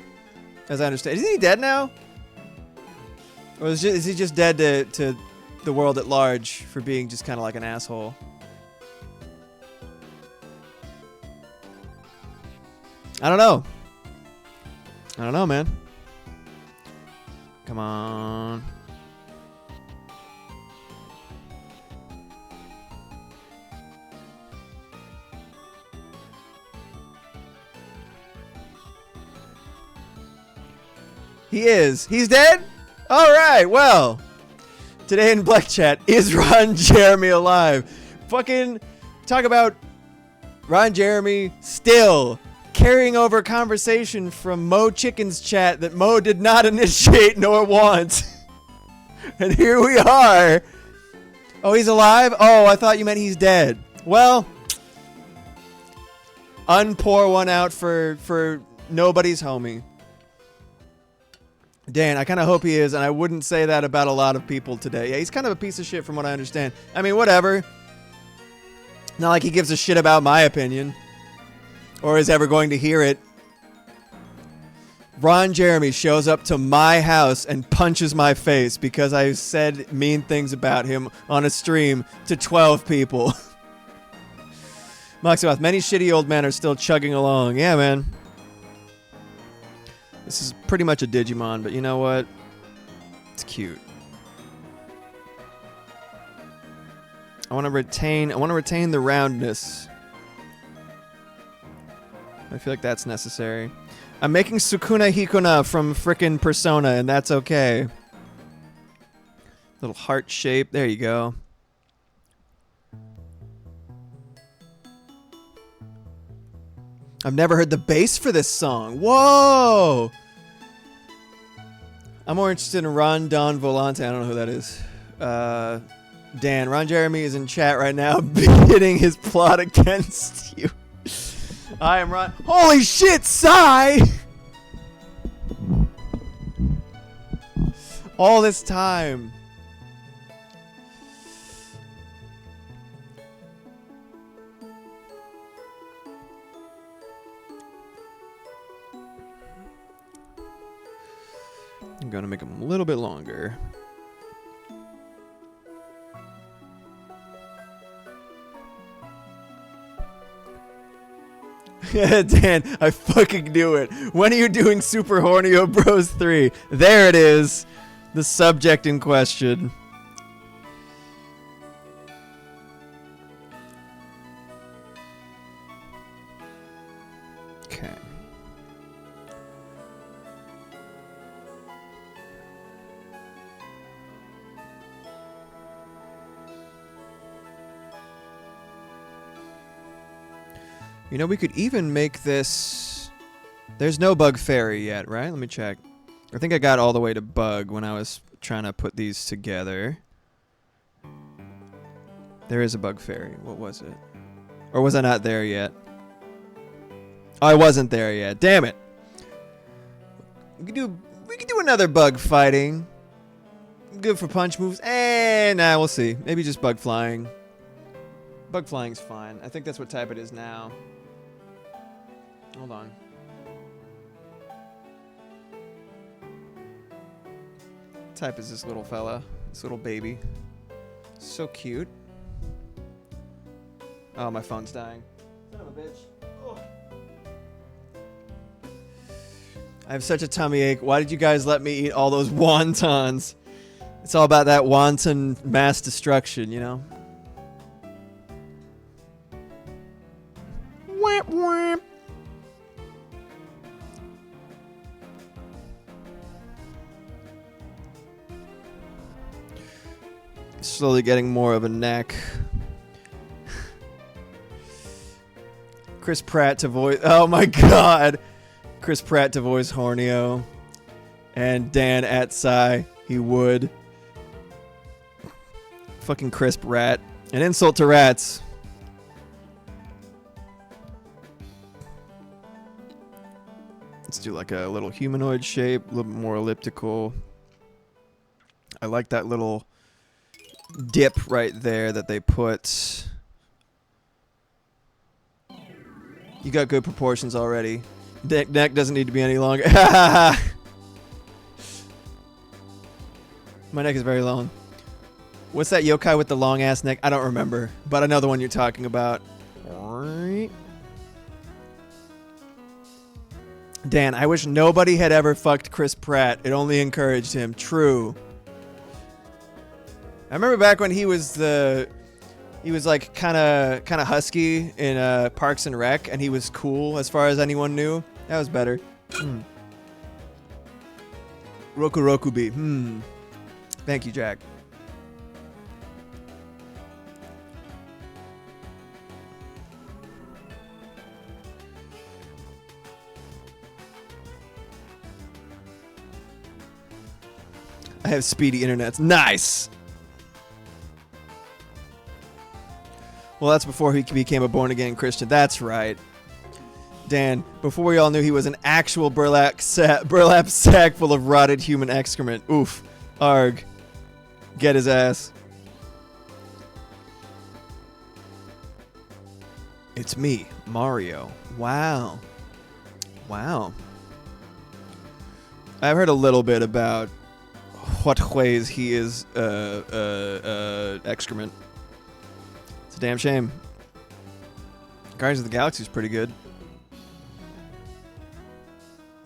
As I understand. Isn't he dead now? Or is he just dead to the world at large for being just kind of like an asshole? I don't know. I don't know, man. Come on. He is. He's dead? All right, well. Today in Black Chat, is Ron Jeremy alive? Fucking talk about Ron Jeremy still carrying over conversation from Mo Chicken's chat that Mo did not initiate nor want. And here we are. Oh, he's alive? Oh, I thought you meant he's dead. Well, unpour one out for nobody's homie. Dan, I kind of hope he is, and I wouldn't say that about a lot of people today. Yeah, he's kind of a piece of shit from what I understand. I mean, whatever. Not like he gives a shit about my opinion. Or is ever going to hear it. Ron Jeremy shows up to my house and punches my face because I said mean things about him on a stream to 12 people. Moximoth, many shitty old men are still chugging along. Yeah, man. This is pretty much a Digimon, but you know what? It's cute. I want to retain the roundness. I feel like that's necessary. I'm making Sukuna Hikuna from frickin' Persona, and that's okay. Little heart shape. There you go. I've never heard the bass for this song. Whoa! I'm more interested in Ron Don Volante. I don't know who that is. Dan, Ron Jeremy is in chat right now bidding his plot against you. I am Ron. Holy shit, Psy! All this time. I'm gonna make them a little bit longer. Dan, I fucking knew it. When are you doing Super Hornio Bros 3? There it is. The subject in question. Okay. You know, we could even make this... There's no Bug Fairy yet, right? Let me check. I think I got all the way to Bug when I was trying to put these together. There is a Bug Fairy. What was it? Or was I not there yet? Oh, I wasn't there yet. Damn it. We could do another bug fighting. Good for punch moves. Nah, we'll see. Maybe just bug flying. Bug flying's fine. I think that's what type it is now. Hold on. Type is this little fella. This little baby. So cute. Oh, my phone's dying. Son of a bitch. Oh. I have such a tummy ache. Why did you guys let me eat all those wontons? It's all about that wanton mass destruction, you know? Whap, whap. Slowly getting more of a neck. Chris Pratt to voice... Oh my god! Chris Pratt to voice Hornio. And Dan at Psy. He would. Fucking crisp rat. An insult to rats. Let's do like a little humanoid shape. A little bit more elliptical. I like that little dip right there that they put. You got good proportions already. Neck doesn't need to be any longer. My neck is very long. What's that yokai with the long ass neck? I don't remember, but I know the one you're talking about. Dan, I wish nobody had ever fucked Chris Pratt. It only encouraged him. True. I remember back when he was like kind of husky in Parks and Rec, and he was cool as far as anyone knew. That was better. Roku B. Thank you, Jack. I have speedy internets. Nice! Well, that's before he became a born-again Christian. That's right. Dan, before we all knew he was an actual burlap sack full of rotted human excrement. Oof. Arg. Get his ass. It's me, Mario. Wow. Wow. I've heard a little bit about what ways he is excrement. It's a damn shame. Guardians of the Galaxy is pretty good.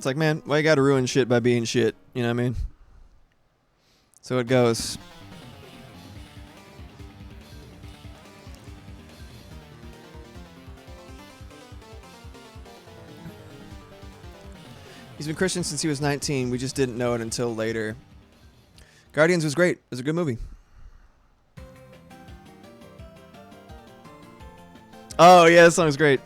It's like, man, why you gotta ruin shit by being shit? You know what I mean? So it goes. He's been Christian since he was 19. We just didn't know it until later. Guardians was great. It was a good movie. Oh, yeah, this song is great.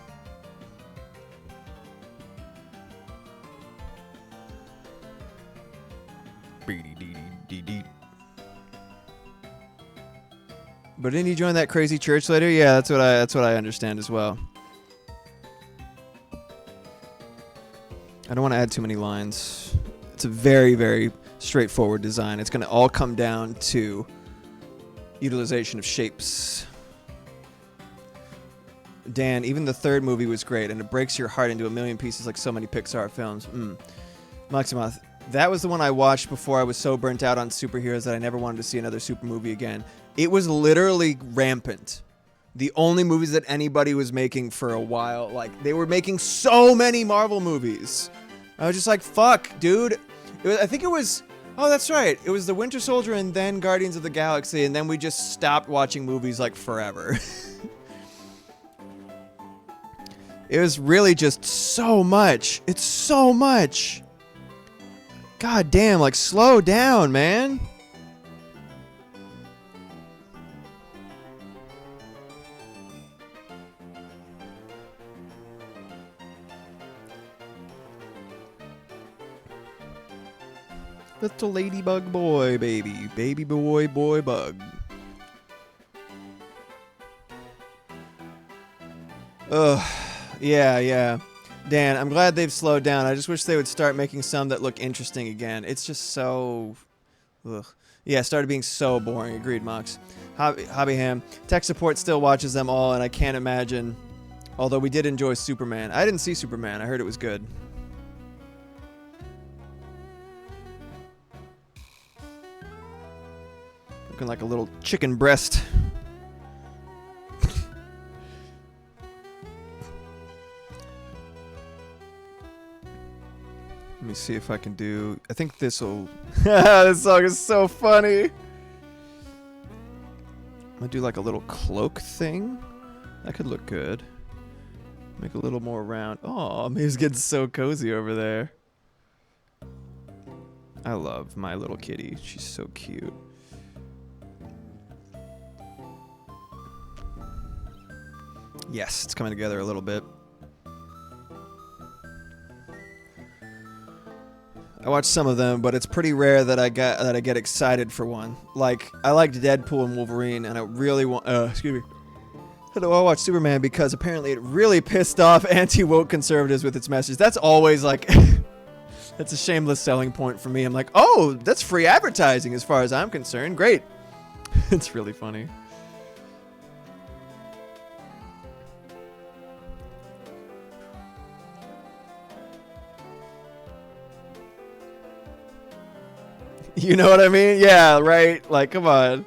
But didn't he join that crazy church later? Yeah, that's what I understand as well. I don't want to add too many lines. It's a very, very straightforward design. It's going to all come down to utilization of shapes. Dan, even the third movie was great, and it breaks your heart into a million pieces like so many Pixar films. Maximoth, that was the one I watched before I was so burnt out on superheroes that I never wanted to see another super movie again. It was literally rampant. The only movies that anybody was making for a while, like, they were making so many Marvel movies. I was just like, fuck, dude. I think it was, oh, that's right. It was The Winter Soldier and then Guardians of the Galaxy, and then we just stopped watching movies, like, forever. It was really just so much. It's so much. God damn, like, slow down, man. Little ladybug boy, baby. Baby boy, boy bug. Ugh. Yeah. Dan, I'm glad they've slowed down. I just wish they would start making some that look interesting again. It's just so... Ugh. Yeah, it started being so boring. Agreed, Mox. Hobby Ham. Tech support still watches them all, and I can't imagine... Although we did enjoy Superman. I didn't see Superman. I heard it was good. Looking like a little chicken breast. Let me see if I can do... I think this'll... This song is so funny. I'm gonna do like a little cloak thing. That could look good. Make a little more round. Oh, Maeve's getting so cozy over there. I love my little kitty. She's so cute. Yes, it's coming together a little bit. I watched some of them, but it's pretty rare that I get excited for one. Like, I liked Deadpool and Wolverine, and I really want... excuse me. I watch Superman because apparently it really pissed off anti-woke conservatives with its message. That's always like... That's a shameless selling point for me. I'm like, oh, that's free advertising as far as I'm concerned. Great. It's really funny. You know what I mean? Yeah, right? Like, come on.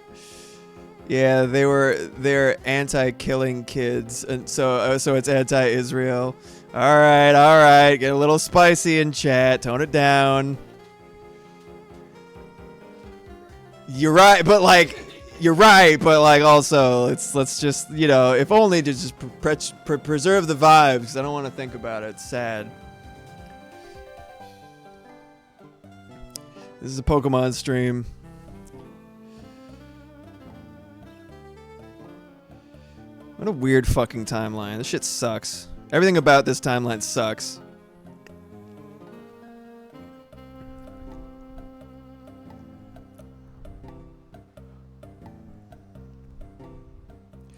Yeah, they're anti-killing kids, and so it's anti-Israel. All right. Get a little spicy in chat. Tone it down. You're right, but like also let's just, you know, if only to just preserve the vibes, 'cause I don't want to think about it. It's sad. This is a Pokemon stream. What a weird fucking timeline. This shit sucks. Everything about this timeline sucks.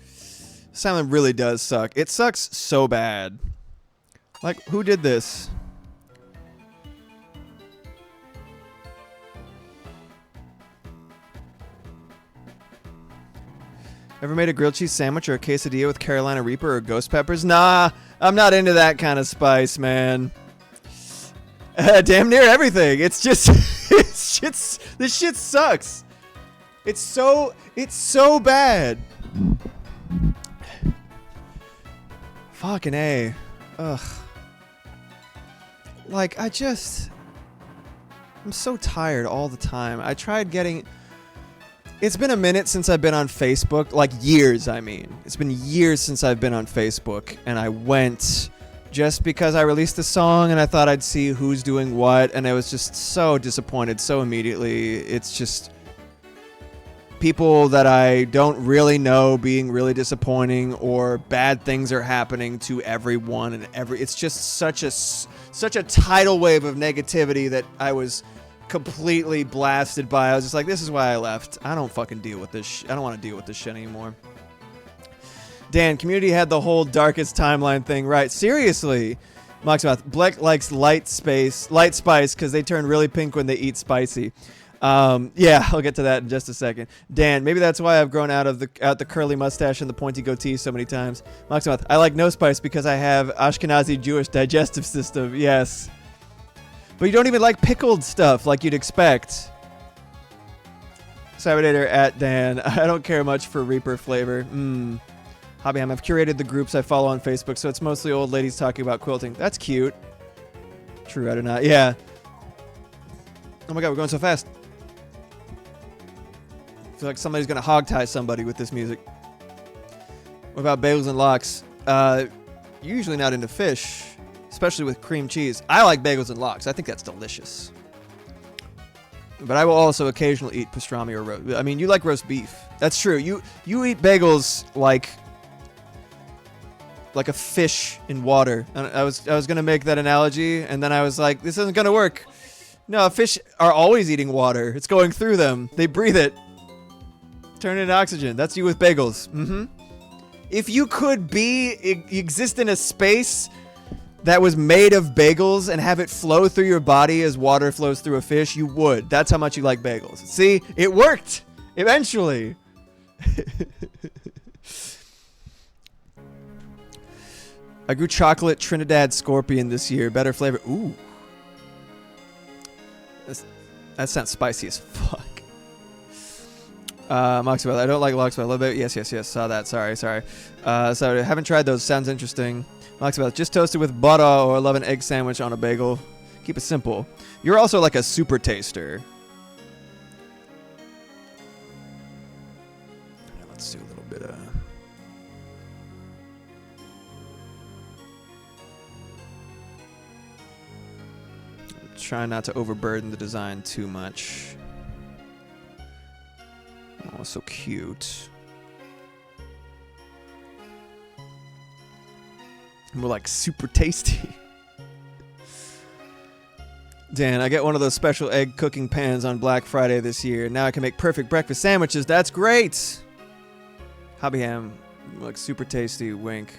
This timeline really does suck. It sucks so bad. Like, who did this? Ever made a grilled cheese sandwich or a quesadilla with Carolina Reaper or ghost peppers? Nah, I'm not into that kind of spice, man. Damn near everything. It's just, this shit sucks. It's so bad. Fucking A. Ugh. Like, I'm so tired all the time. I tried getting... It's been a minute since I've been on Facebook. Like, years, I mean. It's been years since I've been on Facebook. And I went just because I released the song and I thought I'd see who's doing what. And I was just so disappointed so immediately. It's just... people that I don't really know being really disappointing, or bad things are happening to everyone and it's just such a tidal wave of negativity that I was completely blasted by. I was just like, this is why I left. I don't fucking deal with this. I don't want to deal with this shit anymore. Dan, Community had the whole darkest timeline thing right. Seriously. Moxmouth, Bleck likes light spice because they turn really pink when they eat spicy. Yeah, I'll get to that in just a second. Dan, maybe that's why I've grown out the curly mustache and the pointy goatee so many times. Moxmouth, I like no spice because I have Ashkenazi Jewish digestive system. Yes. But you don't even like pickled stuff like you'd expect. Cyberdator at Dan. I don't care much for Reaper flavor. Hobbyham, I've curated the groups I follow on Facebook, so it's mostly old ladies talking about quilting. That's cute. True, I do not. Yeah. Oh my god, we're going so fast. I feel like somebody's gonna hogtie somebody with this music. What about bagels and lox? Usually not into fish, especially with cream cheese. I like bagels and lox. I think that's delicious. But I will also occasionally eat pastrami or roast. I mean, you like roast beef. That's true. You eat bagels like a fish in water. And I was gonna make that analogy, and then I was like, this isn't gonna work. No, fish are always eating water. It's going through them. They breathe it. Turn it into oxygen. That's you with bagels. If you could exist in a space that was made of bagels and have it flow through your body as water flows through a fish, you would. That's how much you like bagels. See, it worked eventually. I grew chocolate Trinidad Scorpion this year. Better flavor. Ooh. That sounds spicy as fuck. Moxwell, I don't like Loxwell. I love it. Yes. Saw that. Sorry. So I haven't tried those. Sounds interesting. Moxwell, just toasted with butter, or I love an egg sandwich on a bagel. Keep it simple. You're also like a super taster. Let's do a little bit of... Try not to overburden the design too much. Oh, so cute. We're like super tasty. Dan, I get one of those special egg cooking pans on Black Friday this year. Now I can make perfect breakfast sandwiches. That's great. Hobbyham, like super tasty. Wink.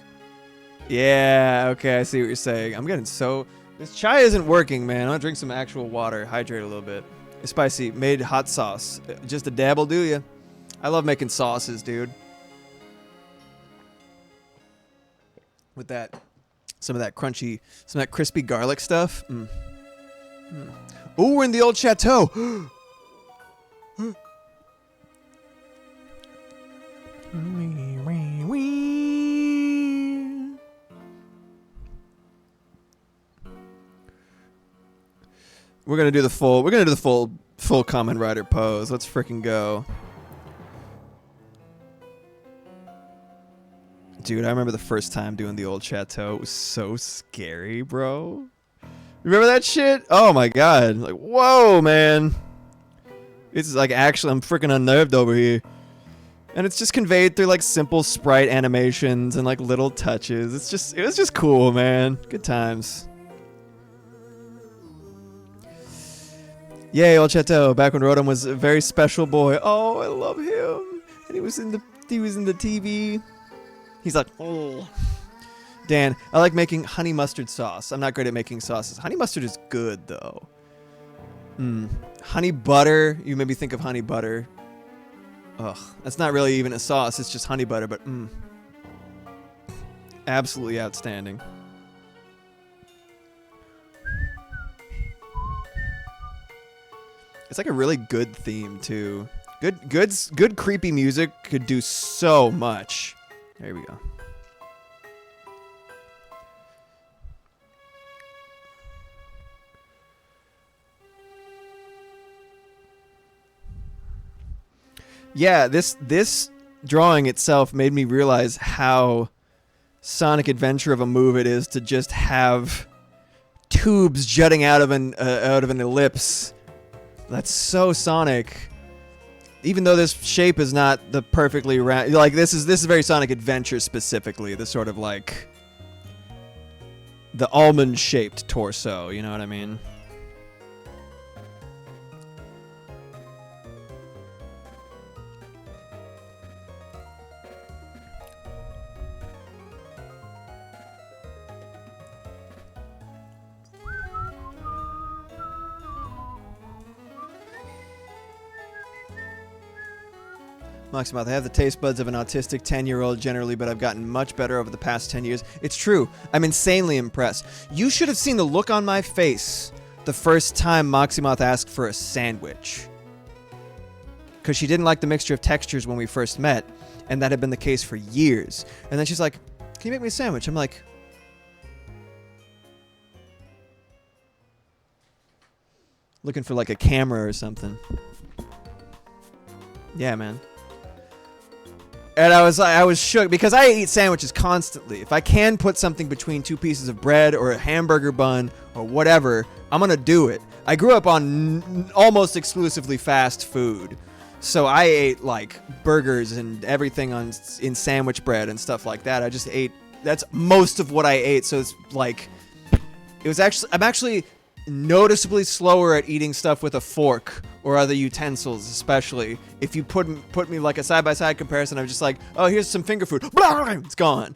Yeah, okay, I see what you're saying. I'm getting so... This chai isn't working, man. I'm gonna drink some actual water. Hydrate a little bit. It's spicy. Made hot sauce. Just a dab will do ya. I love making sauces, dude. With that, some of that crunchy, some of that crispy garlic stuff. Oh, we're in the old chateau. We're gonna do the full Kamen Rider pose. Let's freaking go. Dude, I remember the first time doing the old chateau. It was so scary, bro. Remember that shit? Oh my god. Like, whoa, man. It's like, actually, I'm freaking unnerved over here. And it's just conveyed through like simple sprite animations and like little touches. It was just cool, man. Good times. Yay, old chateau. Back when Rotom was a very special boy. Oh, I love him. And he was in the TV. He's like, oh. Dan, I like making honey mustard sauce. I'm not great at making sauces. Honey mustard is good, though. Honey butter. You made me think of honey butter. Ugh. That's not really even a sauce. It's just honey butter, but absolutely outstanding. It's like a really good theme, too. Good creepy music could do so much. There we go. Yeah, this drawing itself made me realize how Sonic Adventure of a move it is to just have tubes jutting out of an ellipse. That's so Sonic. Even though this shape is not the perfectly round, like this is very Sonic Adventure specifically. The sort of like the almond shaped torso. You know what I mean? Moxie, I have the taste buds of an autistic 10-year-old generally, but I've gotten much better over the past 10 years. It's true. I'm insanely impressed. You should have seen the look on my face the first time Moximoth asked for a sandwich. Because she didn't like the mixture of textures when we first met, and that had been the case for years. And then she's like, can you make me a sandwich? I'm like, looking for like a camera or something. Yeah, man. And I was shook because I eat sandwiches constantly. If I can put something between two pieces of bread or a hamburger bun or whatever, I'm going to do it. I grew up on almost exclusively fast food. So I ate like burgers and everything in sandwich bread and stuff like that. I just ate, that's most of what I ate. So it's like, I'm actually noticeably slower at eating stuff with a fork or other utensils, especially if you put me like a side-by-side comparison. I'm just like, oh, here's some finger food, it's gone.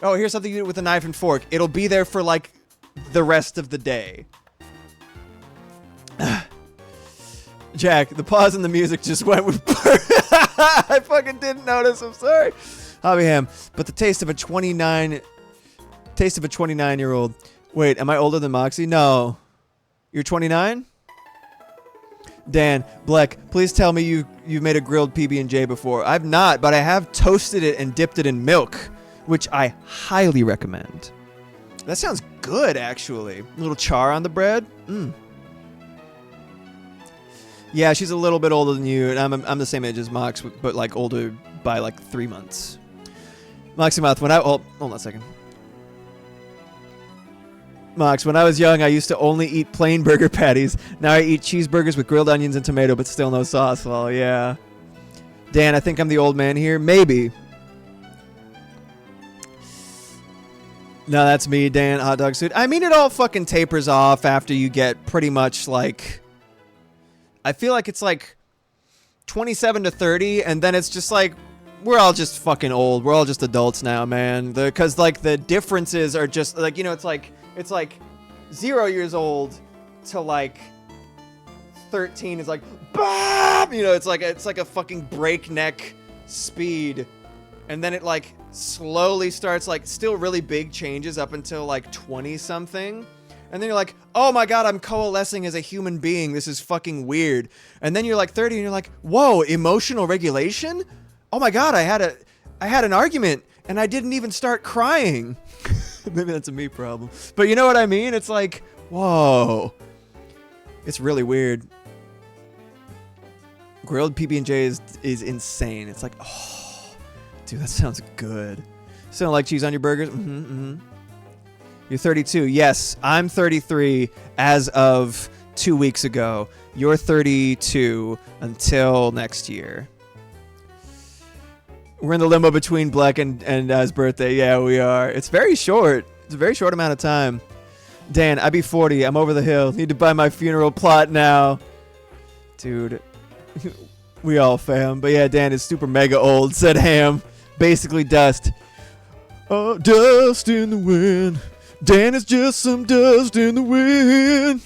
Oh, here's something you do with a knife and fork. It'll be there for like the rest of the day. Jack, the pause in the music just went with I fucking didn't notice, I'm sorry. Hobby Ham, but the taste of a 29-year-old. Wait, am I older than Moxie? No. You're 29? Dan, Black, please tell me you've made a grilled PB&J before. I've not, but I have toasted it and dipped it in milk, which I highly recommend. That sounds good, actually. A little char on the bread. Yeah, she's a little bit older than you, and I'm the same age as Mox, but like older by like 3 months. Moximoth, hold on a second. Mox, when I was young, I used to only eat plain burger patties. Now I eat cheeseburgers with grilled onions and tomato, but still no sauce. Well, yeah. Dan, I think I'm the old man here. Maybe. No, that's me, Dan. Hot dog suit. I mean, it all fucking tapers off after you get pretty much like... I feel like it's like 27 to 30, and then it's just like... We're all just fucking old. We're all just adults now, man. Because, like, the differences are just... Like, you know, it's like 0 years old to like 13 is like, BAM! You know, it's like a fucking breakneck speed, and then it like slowly starts like still really big changes up until like 20 something, and then you're like, oh my god, I'm coalescing as a human being. This is fucking weird. And then you're like 30 and you're like, whoa, emotional regulation? Oh my god, I had an argument and I didn't even start crying. Maybe that's a me problem. But you know what I mean? It's like, whoa. It's really weird. Grilled PB&J is insane. It's like, oh, dude, that sounds good. Still like cheese on your burgers? You're 32. Yes, I'm 33 as of 2 weeks ago. You're 32 until next year. We're in the limbo between Black and his birthday. Yeah, we are. It's very short. It's a very short amount of time. Dan, I be 40. I'm over the hill. Need to buy my funeral plot now. Dude. We all fam. But yeah, Dan is super mega old, said Ham. Basically dust. Oh, dust in the wind. Dan is just some dust in the wind.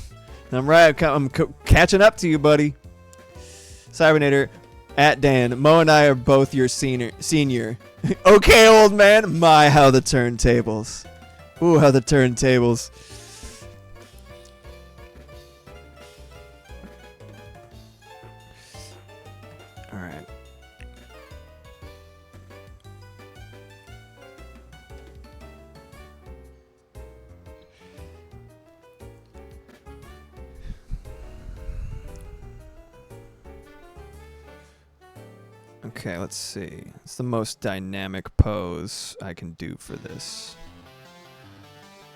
I'm right. I'm catching up to you, buddy. Cybernator. At Dan, Mo and I are both your senior. Okay, old man. My, how the turntables. Ooh, how the turntables. All right. Okay, let's see. It's the most dynamic pose I can do for this.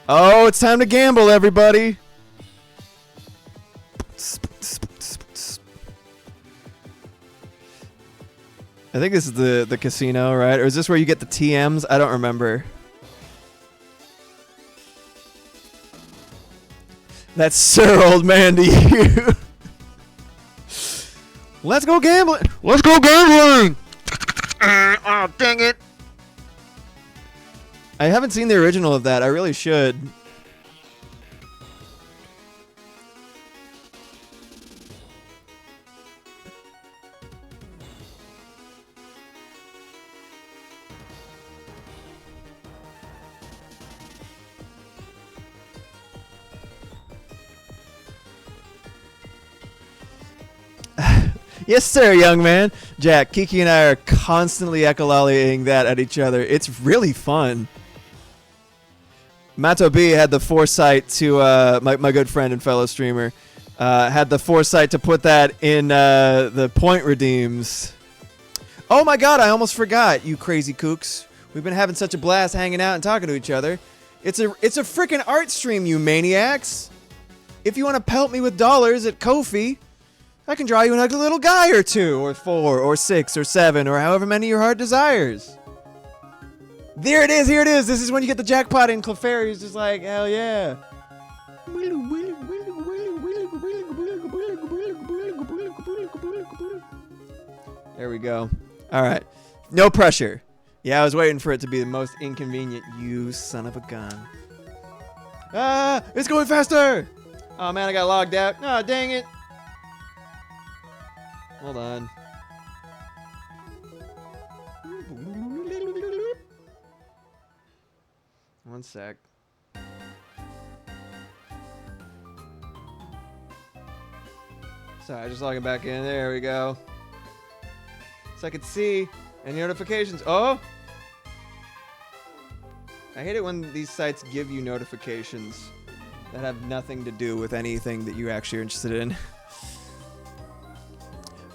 Oh, it's time to gamble, everybody! I think this is the casino, right? Or is this where you get the TMs? I don't remember. That's Sir Old Man to you. Let's go gambling! Let's go gambling! Oh, dang it! I haven't seen the original of that. I really should. Yes, sir, young man. Jack, Kiki and I are constantly echolalying that at each other. It's really fun. Mato B had the foresight to, my good friend and fellow streamer, had the foresight to put that in the point redeems. Oh my god, I almost forgot, you crazy kooks. We've been having such a blast hanging out and talking to each other. It's a freaking art stream, you maniacs. If you want to pelt me with dollars at Ko-fi, I can draw you an ugly little guy or 2, or 4, or 6, or 7, or however many your heart desires. There it is, here it is. This is when you get the jackpot and Clefairy's just like, hell yeah. There we go. Alright. No pressure. Yeah, I was waiting for it to be the most inconvenient. You son of a gun. Ah, it's going faster! Oh man, I got logged out. Oh, dang it. Hold on. One sec. Sorry, just logging back in. There we go. So I could see any notifications. Oh! I hate it when these sites give you notifications that have nothing to do with anything that you actually are interested in.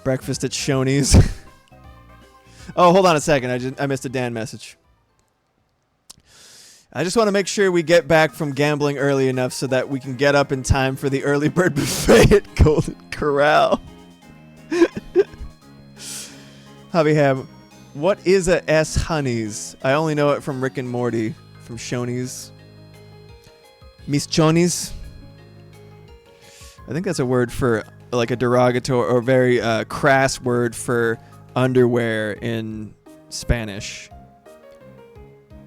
Breakfast at Shoney's. Oh, hold on a second. I missed a Dan message. I just want to make sure we get back from gambling early enough so that we can get up in time for the early bird buffet at Golden Corral. Hobby Ham, what is a S Honeys? I only know it from Rick and Morty, from Shoney's. Miss Chonies. I think that's a word for like a derogatory or very crass word for underwear in Spanish,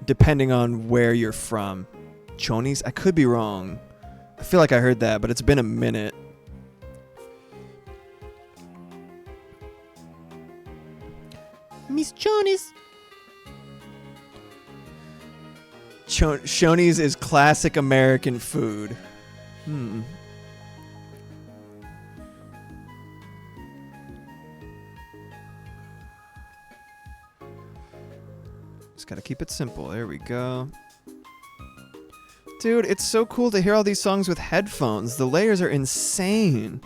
depending on where you're from. Chonies? I could be wrong. I feel like I heard that, but it's been a minute. Miss Chonies. Shoney's is classic American food. Just gotta keep it simple. There we go. Dude, it's so cool to hear all these songs with headphones. The layers are insane.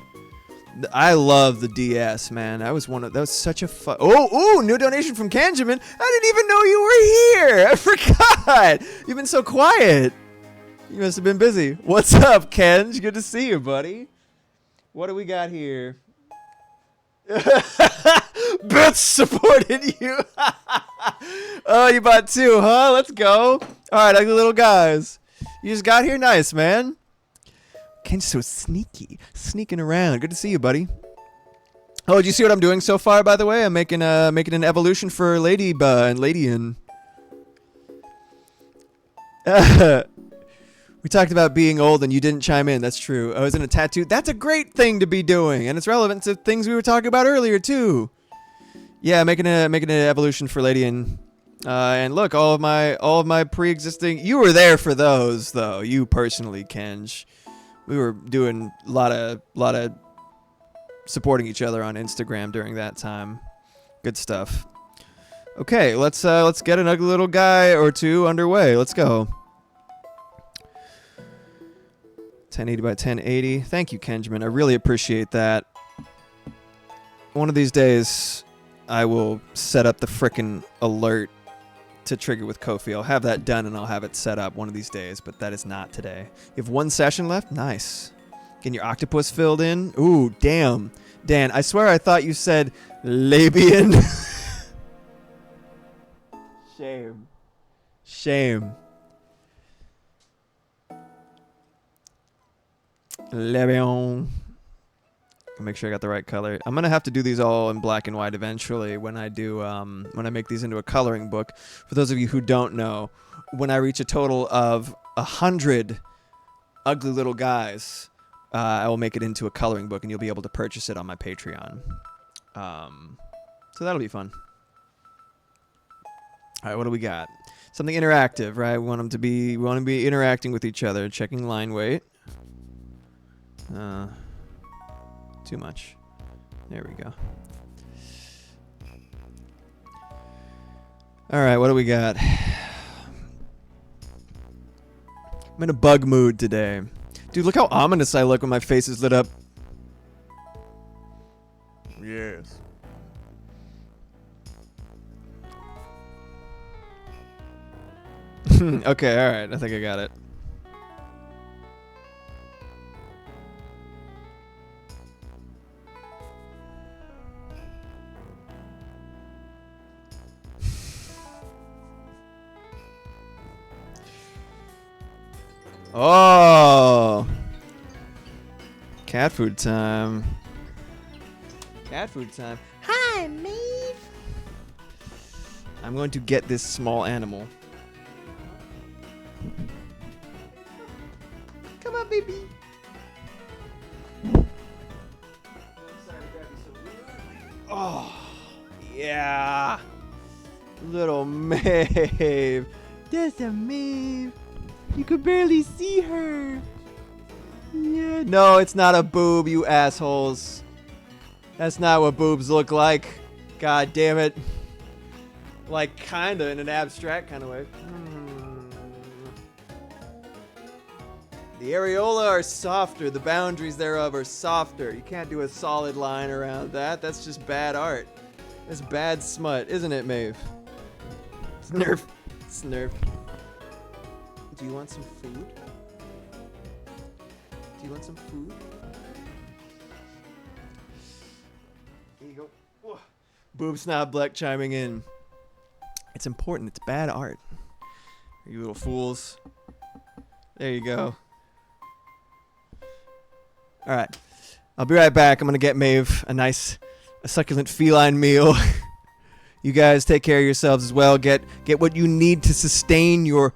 I love the DS, man. That was such a fun. Oh, new donation from Kenjamin. I didn't even know you were here. I forgot. You've been so quiet. You must have been busy. What's up, Kenj? Good to see you, buddy. What do we got here? Bits supported you. Oh, you bought 2, huh? Let's go. All right, ugly little guys. You just got here, nice, man. Ken's so sneaky, sneaking around. Good to see you, buddy. Oh, did you see what I'm doing so far? By the way, I'm making an evolution for Ladybug and Ladian. We talked about being old and you didn't chime in. That's true. I was in a tattoo. That's a great thing to be doing, and it's relevant to things we were talking about earlier too. Yeah, making an evolution for Ladian. And look, all of my pre-existing. You were there for those, though. You personally, Kenj. We were doing a lot of supporting each other on Instagram during that time. Good stuff. Okay, let's get an ugly little guy or 2 underway. Let's go. 1080 by 1080. Thank you, Kenjamin. I really appreciate that. One of these days, I will set up the frickin' alert to trigger with Kofi. I'll have that done and I'll have it set up one of these days, but that is not today. You have one session left? Nice. Getting your octopus filled in? Ooh, damn. Dan, I swear I thought you said Labian. Shame. Shame. Labian. Make sure I got the right color. I'm gonna have to do these all in black and white eventually when I do when I make these into a coloring book. For those of you who don't know, when I reach a total of 100 ugly little guys, I will make it into a coloring book, and you'll be able to purchase it on my Patreon. So that'll be fun. All right, what do we got? Something interactive, right? We want to be interacting with each other. Checking line weight. Too much. There we go. All right, what do we got? I'm in a bug mood today. Dude, look how ominous I look when my face is lit up. Yes. Okay, all right. I think I got it. Oh, cat food time. Cat food time. Hi, Maeve. I'm going to get this small animal. Come on, baby. Oh, yeah. Little Maeve. That's a Maeve. You could barely see her. Yeah. No, it's not a boob, you assholes. That's not what boobs look like. God damn it. Like, kinda in an abstract kind of way. The areola are softer. The boundaries thereof are softer. You can't do a solid line around that. That's just bad art. That's bad smut, isn't it, Maeve? Snurf. Snurf. Do you want some food? Do you want some food? Here you go. Whoa. Boob Snob Black chiming in. It's important. It's bad art. You little fools. There you go. All right. I'll be right back. I'm going to get Maeve a succulent feline meal. You guys take care of yourselves as well. Get what you need to sustain your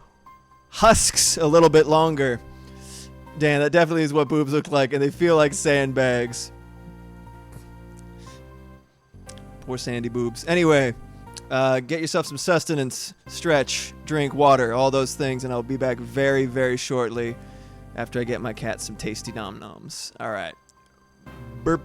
husks a little bit longer. Dan, that definitely is what boobs look like, and they feel like sandbags. Poor sandy boobs. Anyway, get yourself some sustenance, stretch, drink, water, all those things, and I'll be back very, very shortly after I get my cat some tasty nom-noms. All right. Burp.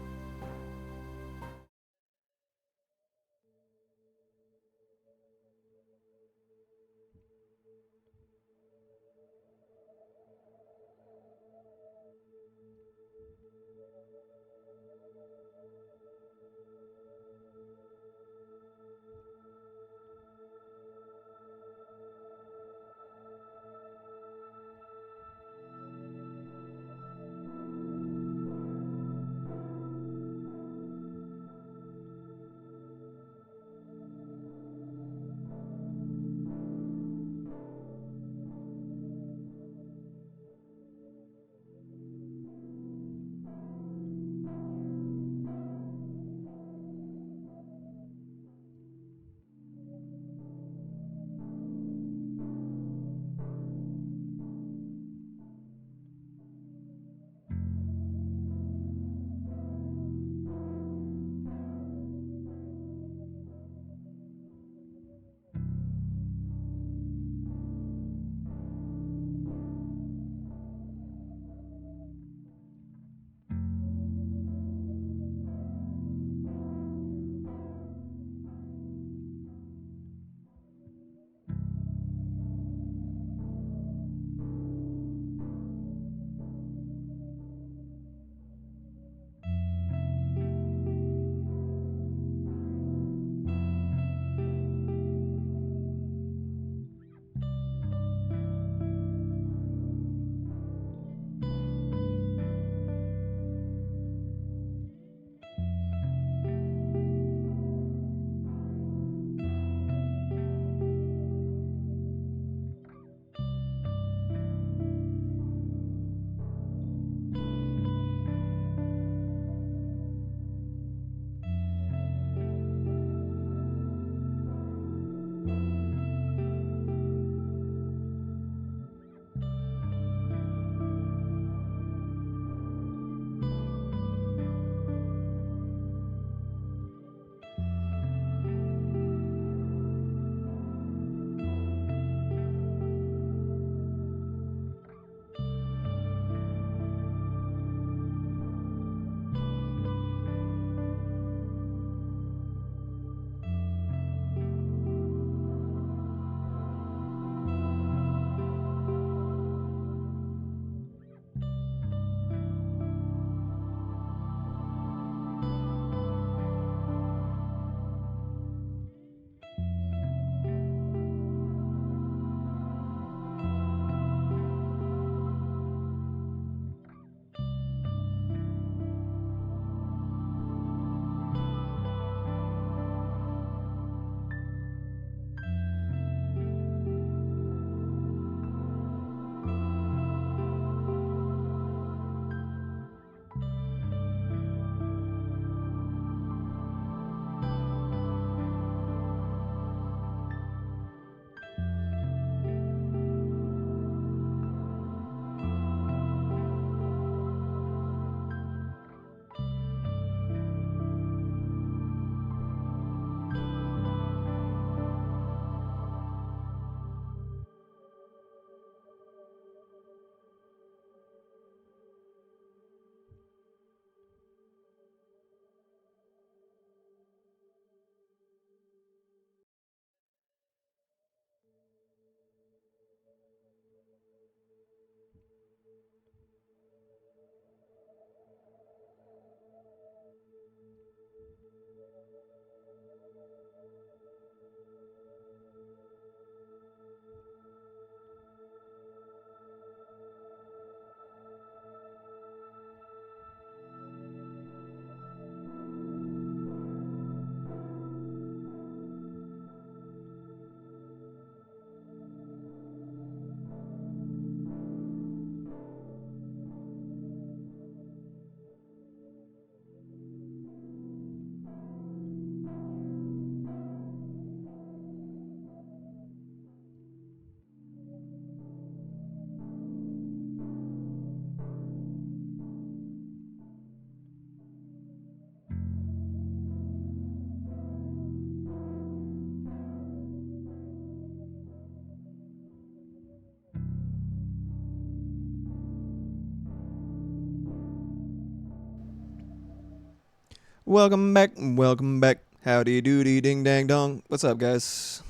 Welcome back, welcome back. Howdy doody ding dang dong. What's up, guys?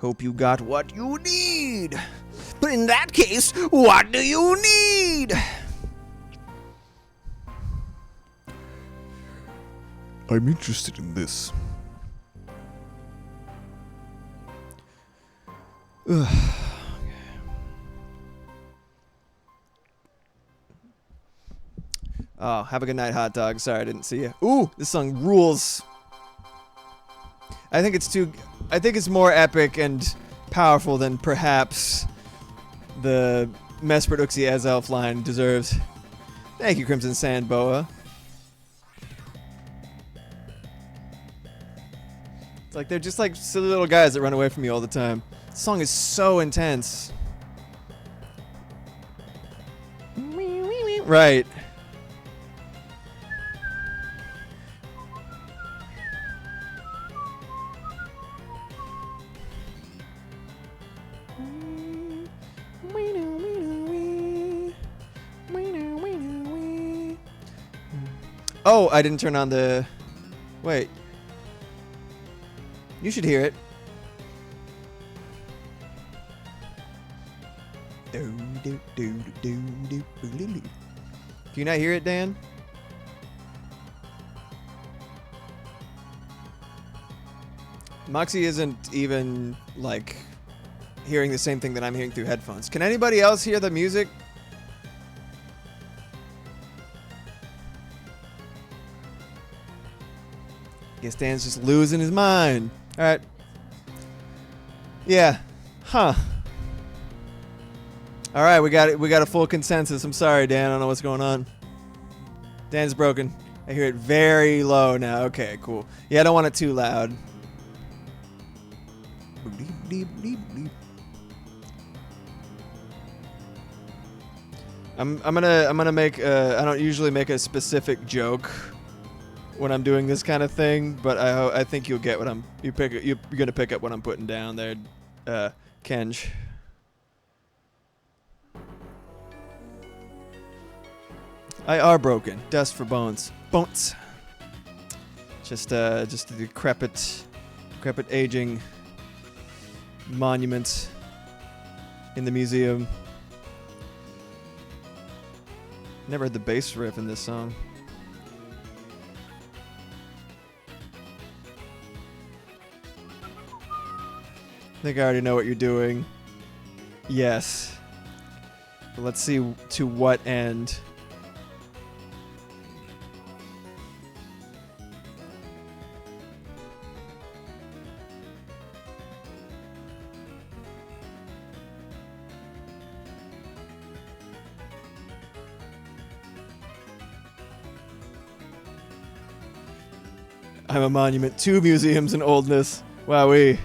Hope you got what you need. But in that case, what do you need? I'm interested in this. Ugh. Oh, have a good night, hot dog. Sorry I didn't see you. Ooh, this song rules. I think it's more epic and powerful than perhaps the Mespert Uxie as Elf line deserves. Thank you, Crimson Sand Boa. It's like they're just like silly little guys that run away from you all the time. This song is so intense. Right. Oh, I didn't turn on the... Wait. You should hear it. Can you not hear it, Dan? Moxie isn't even, like, hearing the same thing that I'm hearing through headphones. Can anybody else hear the music? Guess Dan's just losing his mind. Alright. Yeah. Huh. Alright, we got it. We got a full consensus. I'm sorry, Dan. I don't know what's going on. Dan's broken. I hear it very low now. Okay, cool. Yeah, I don't want it too loud. I'm gonna make I don't usually make a specific joke when I'm doing this kind of thing, but I think you'll get what you're gonna pick up what I'm putting down there, Kenj. I are broken. Dust for bones. Bones. Just a decrepit aging monument in the museum. Never heard the bass riff in this song. I think I already know what you're doing. Yes. But let's see to what end. I'm a monument to museums and oldness. Wowee.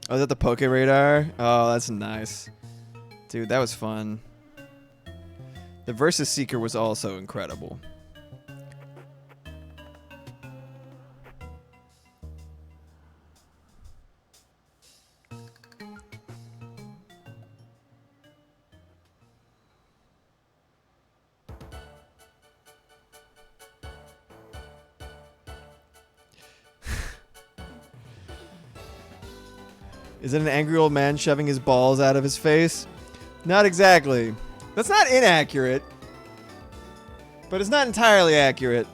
Oh, is that the Poke Radar? Oh, that's nice. Dude, that was fun. The Versus Seeker was also incredible. Is it an angry old man shoving his balls out of his face? Not exactly. That's not inaccurate. But it's not entirely accurate.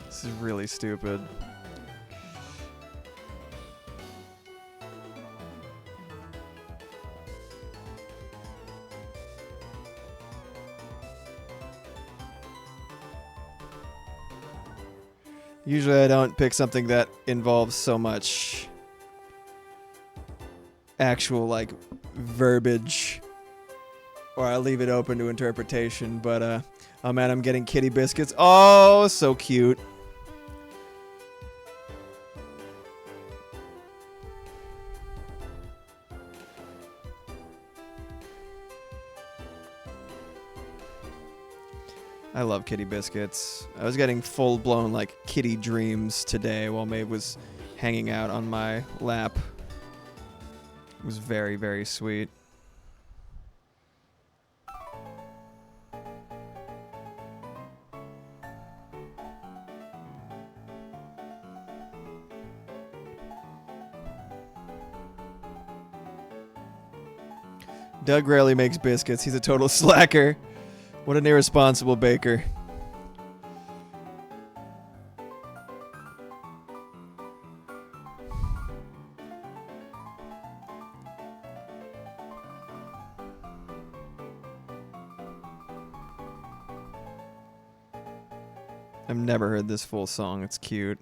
This is really stupid. Usually I don't pick something that involves so much actual, like, verbiage, or I leave it open to interpretation, but, oh man, I'm getting kitty biscuits. Oh, so cute. I love kitty biscuits. I was getting full-blown, like, kitty dreams today while Maeve was hanging out on my lap. It was very, very sweet. Doug rarely makes biscuits. He's a total slacker. What an irresponsible baker. I've never heard this full song. It's cute.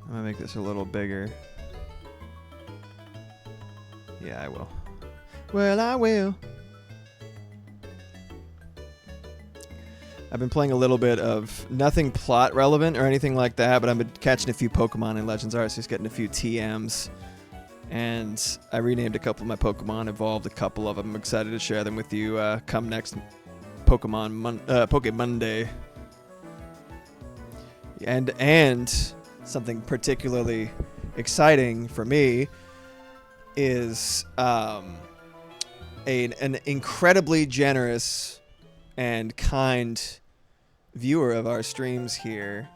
I'm gonna make this a little bigger. Yeah, I will. Well, I will. I've been playing a little bit of nothing plot relevant or anything like that, but I've been catching a few Pokemon in Legends Arceus, getting a few TMs. And I renamed a couple of my Pokemon, evolved a couple of them. I'm excited to share them with you come next Poke Monday. And something particularly exciting for me is an incredibly generous and kind viewer of our streams here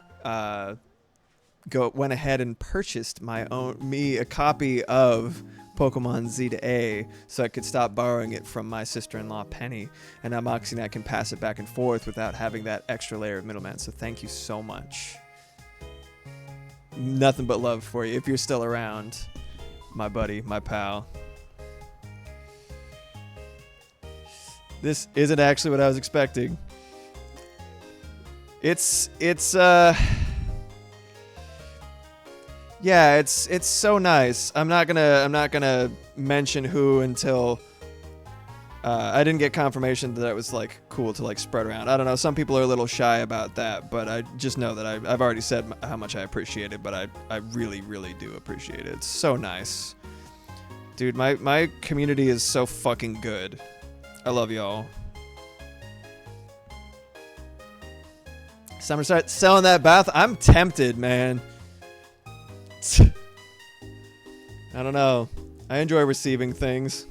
went ahead and purchased a copy of Pokemon Z to A so I could stop borrowing it from my sister-in-law Penny, and now Moxie and I can pass it back and forth without having that extra layer of middleman. So thank you so much. Nothing but love for you if you're still around, my buddy, my pal. This isn't actually what I was expecting. It's so nice. I'm not gonna mention who until I didn't get confirmation that it was like cool to like spread around. I don't know. Some people are a little shy about that, but I just know that I've already said how much I appreciate it. But I really, really do appreciate it. It's so nice, dude. My community is so fucking good. I love y'all. So I'm gonna start selling that bath. I'm tempted, man. I don't know. I enjoy receiving things.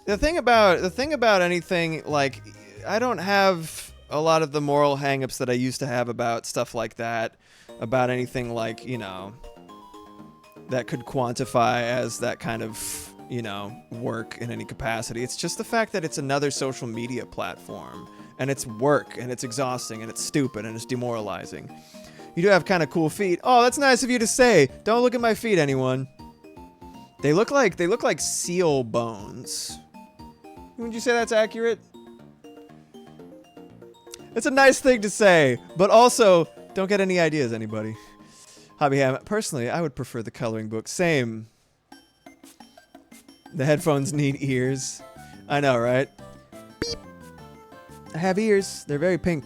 The thing about anything, like, I don't have a lot of the moral hangups that I used to have about stuff like that, about anything like, you know, that could quantify as that kind of, you know, work in any capacity. It's just the fact that it's another social media platform, and it's work, and it's exhausting, and it's stupid, and it's demoralizing. You do have kind of cool feet. Oh, that's nice of you to say. Don't look at my feet, anyone. They look like seal bones. Would you say that's accurate? It's a nice thing to say, but also don't get any ideas, anybody. Hobby Ham, personally, I would prefer the coloring book. Same. The headphones need ears. I know, right? Beep. I have ears. They're very pink.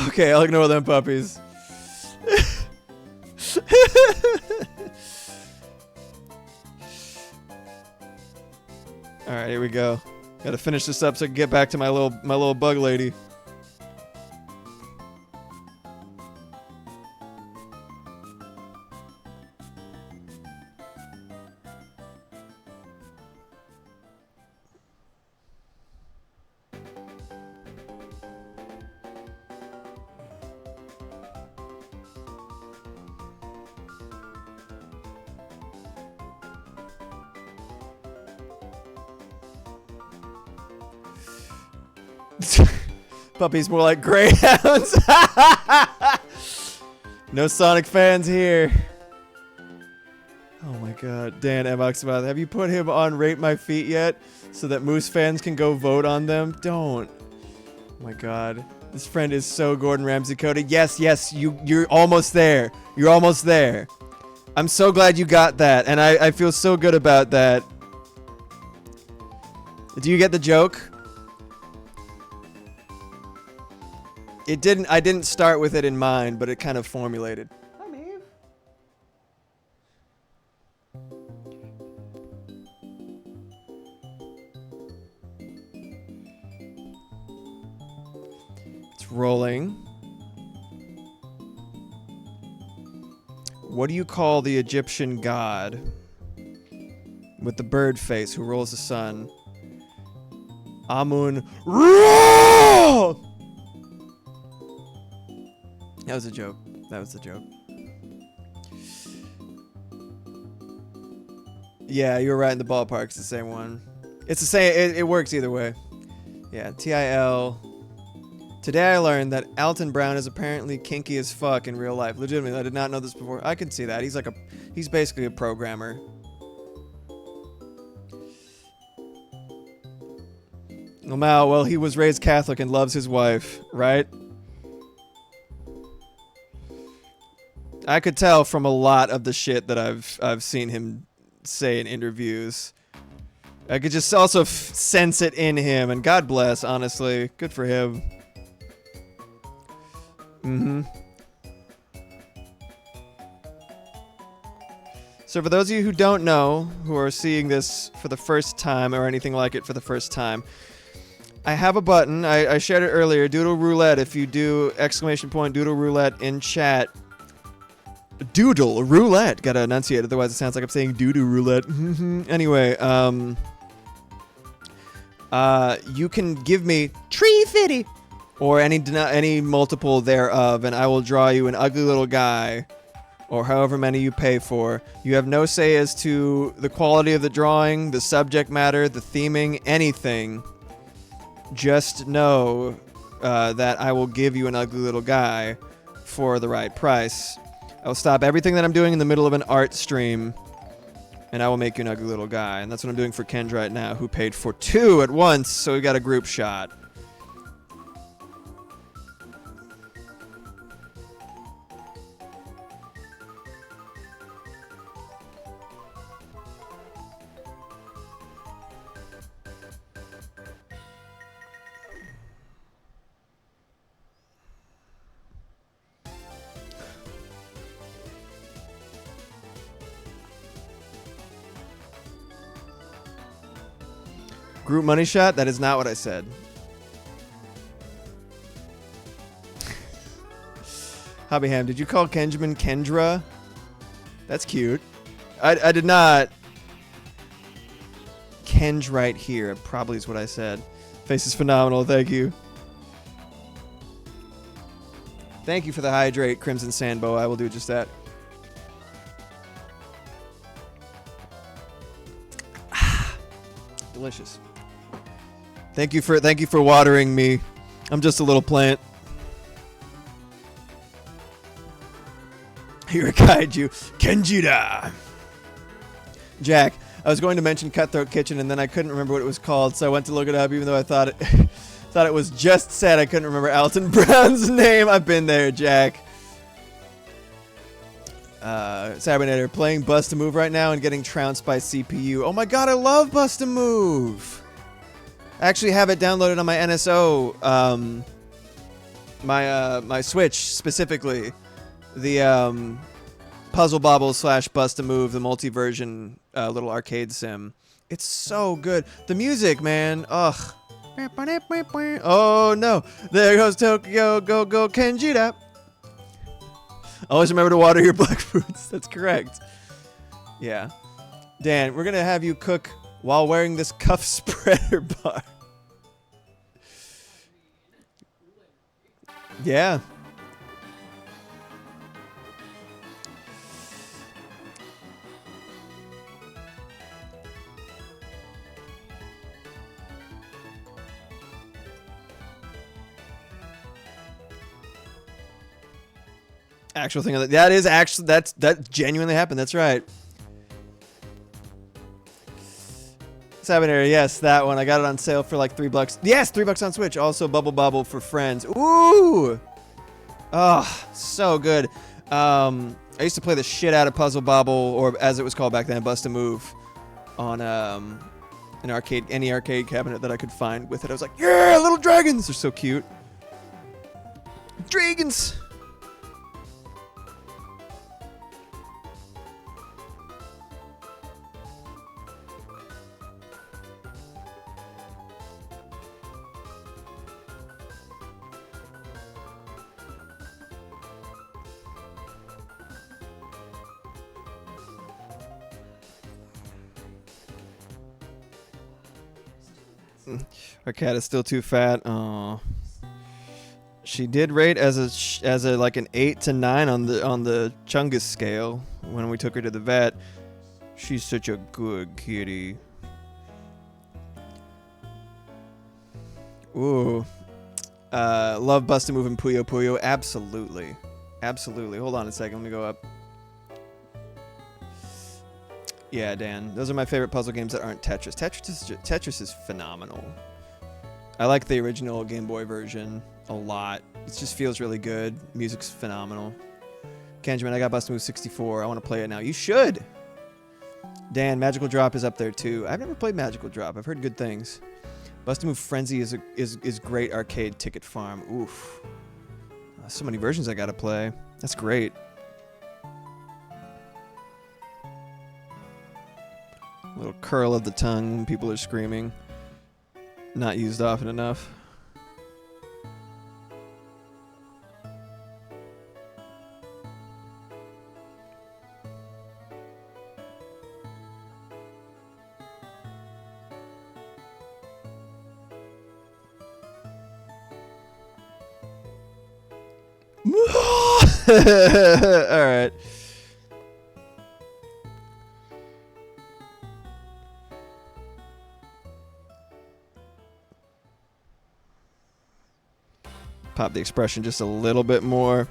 Okay, I'll ignore them puppies. All right, here we go. Got to finish this up so I can get back to my little bug lady. Puppies more like greyhounds. No Sonic fans here. Oh my god. Dan Emoxaboth, have you put him on Rate My Feet yet? So that Moose fans can go vote on them? Don't. Oh my god. This friend is so Gordon Ramsay coded. Yes, yes, you're almost there. You're almost there. I'm so glad you got that, and I feel so good about that. Do you get the joke? I didn't start with it in mind, but it kind of formulated. Hi, Maeve. It's rolling. What do you call the Egyptian god with the bird face who rolls the sun? Amun Ra! That was a joke. That was the joke. Yeah, you were right in the ballpark. It's the same one. It's the same. It works either way. Yeah, TIL. Today I learned that Alton Brown is apparently kinky as fuck in real life. Legitimately, I did not know this before. I can see that. He's basically a programmer. Well, he was raised Catholic and loves his wife, right? I could tell from a lot of the shit that I've seen him say in interviews. I could just also sense it in him, and God bless, honestly. Good for him. So for those of you who don't know, who are seeing this for the first time or anything like it for the first time, I have a button. I shared it earlier. Doodle Roulette. If you do ! Doodle Roulette in chat. Doodle Roulette. Gotta enunciate, otherwise it sounds like I'm saying doo-doo roulette. Anyway, you can give me Tree Fitty or any multiple thereof, and I will draw you an ugly little guy, or however many you pay for. You have no say as to the quality of the drawing, the subject matter, the theming, anything. Just know that I will give you an ugly little guy for the right price. I will stop everything that I'm doing in the middle of an art stream, and I will make you an ugly little guy. And that's what I'm doing for Kenj right now, who paid for 2 at once, so we got a group shot. Group money shot? That is not what I said. Hobbyham, did you call Kenjamin Kendra? That's cute. I did not. Kenj right here. Probably is what I said. Face is phenomenal. Thank you. Thank you for the hydrate, Crimson Sandbow. I will do just that. Delicious. Thank you for watering me. I'm just a little plant. Here, kaiju Kenjira. Jack, I was going to mention Cutthroat Kitchen, and then I couldn't remember what it was called, so I went to look it up, even though I thought it was just said. I couldn't remember Alton Brown's name. I've been there, Jack. Cybernator, playing Bust a Move right now and getting trounced by CPU. Oh my god, I love Bust a Move! I actually have it downloaded on my NSO, my Switch specifically. The Puzzle Bobble / Bust a Move, the multi-version little arcade sim. It's so good. The music, man, ugh. Oh no, there goes Tokyo, go Kenjira. Always remember to water your black fruits. That's correct. Yeah. Dan, we're going to have you cook while wearing this cuff spreader bar. Yeah. Actual thing. That is actually, that genuinely happened. That's right. Sabinator, yes, that one. I got it on sale for like $3. Yes, $3 on Switch. Also, Bubble Bobble for friends. Ooh! Oh, so good. I used to play the shit out of Puzzle Bobble, or as it was called back then, Bust a Move, on an arcade, any arcade cabinet that I could find with it. I was like, yeah, little dragons! They're so cute. Dragons! Our cat is still too fat. Oh, she did rate as a like an 8 to 9 on the Chungus scale when we took her to the vet. She's such a good kitty. Ooh, love Bust a Move and Puyo Puyo. Absolutely, absolutely. Hold on a second. Let me go up. Yeah, Dan. Those are my favorite puzzle games that aren't Tetris. Tetris is phenomenal. I like the original Game Boy version a lot. It just feels really good. Music's phenomenal. Kenjamin, I got Bust a Move 64. I want to play it now. You should! Dan, Magical Drop is up there too. I've never played Magical Drop. I've heard good things. Bust a Move Frenzy is great arcade ticket farm. Oof. So many versions I gotta play. That's great. Little curl of the tongue when people are screaming. Not used often enough. All right. Pop the expression just a little bit more.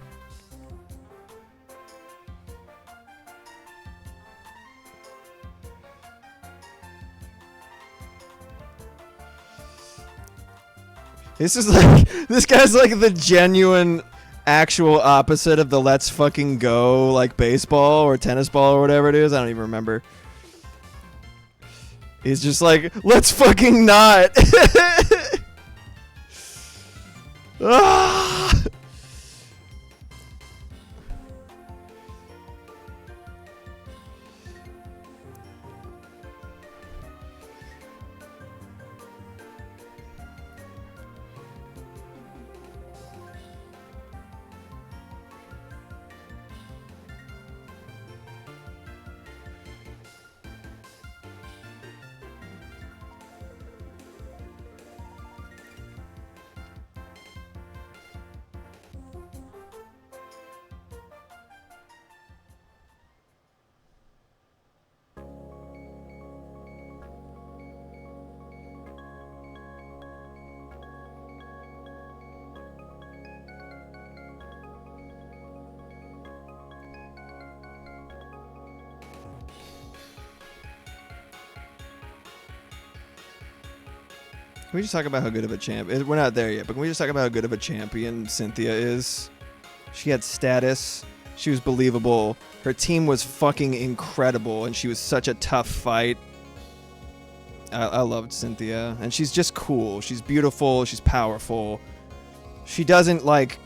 This is like, this guy's like the genuine actual opposite of the let's fucking go like baseball or tennis ball or whatever it is. I don't even remember. He's just like, let's fucking not. Ah! Can we just talk about how good of a champ? We're not there yet, but can we just talk about how good of a champion Cynthia is? She had status. She was believable. Her team was fucking incredible, and she was such a tough fight. I loved Cynthia, and she's just cool. She's beautiful. She's powerful. She doesn't like.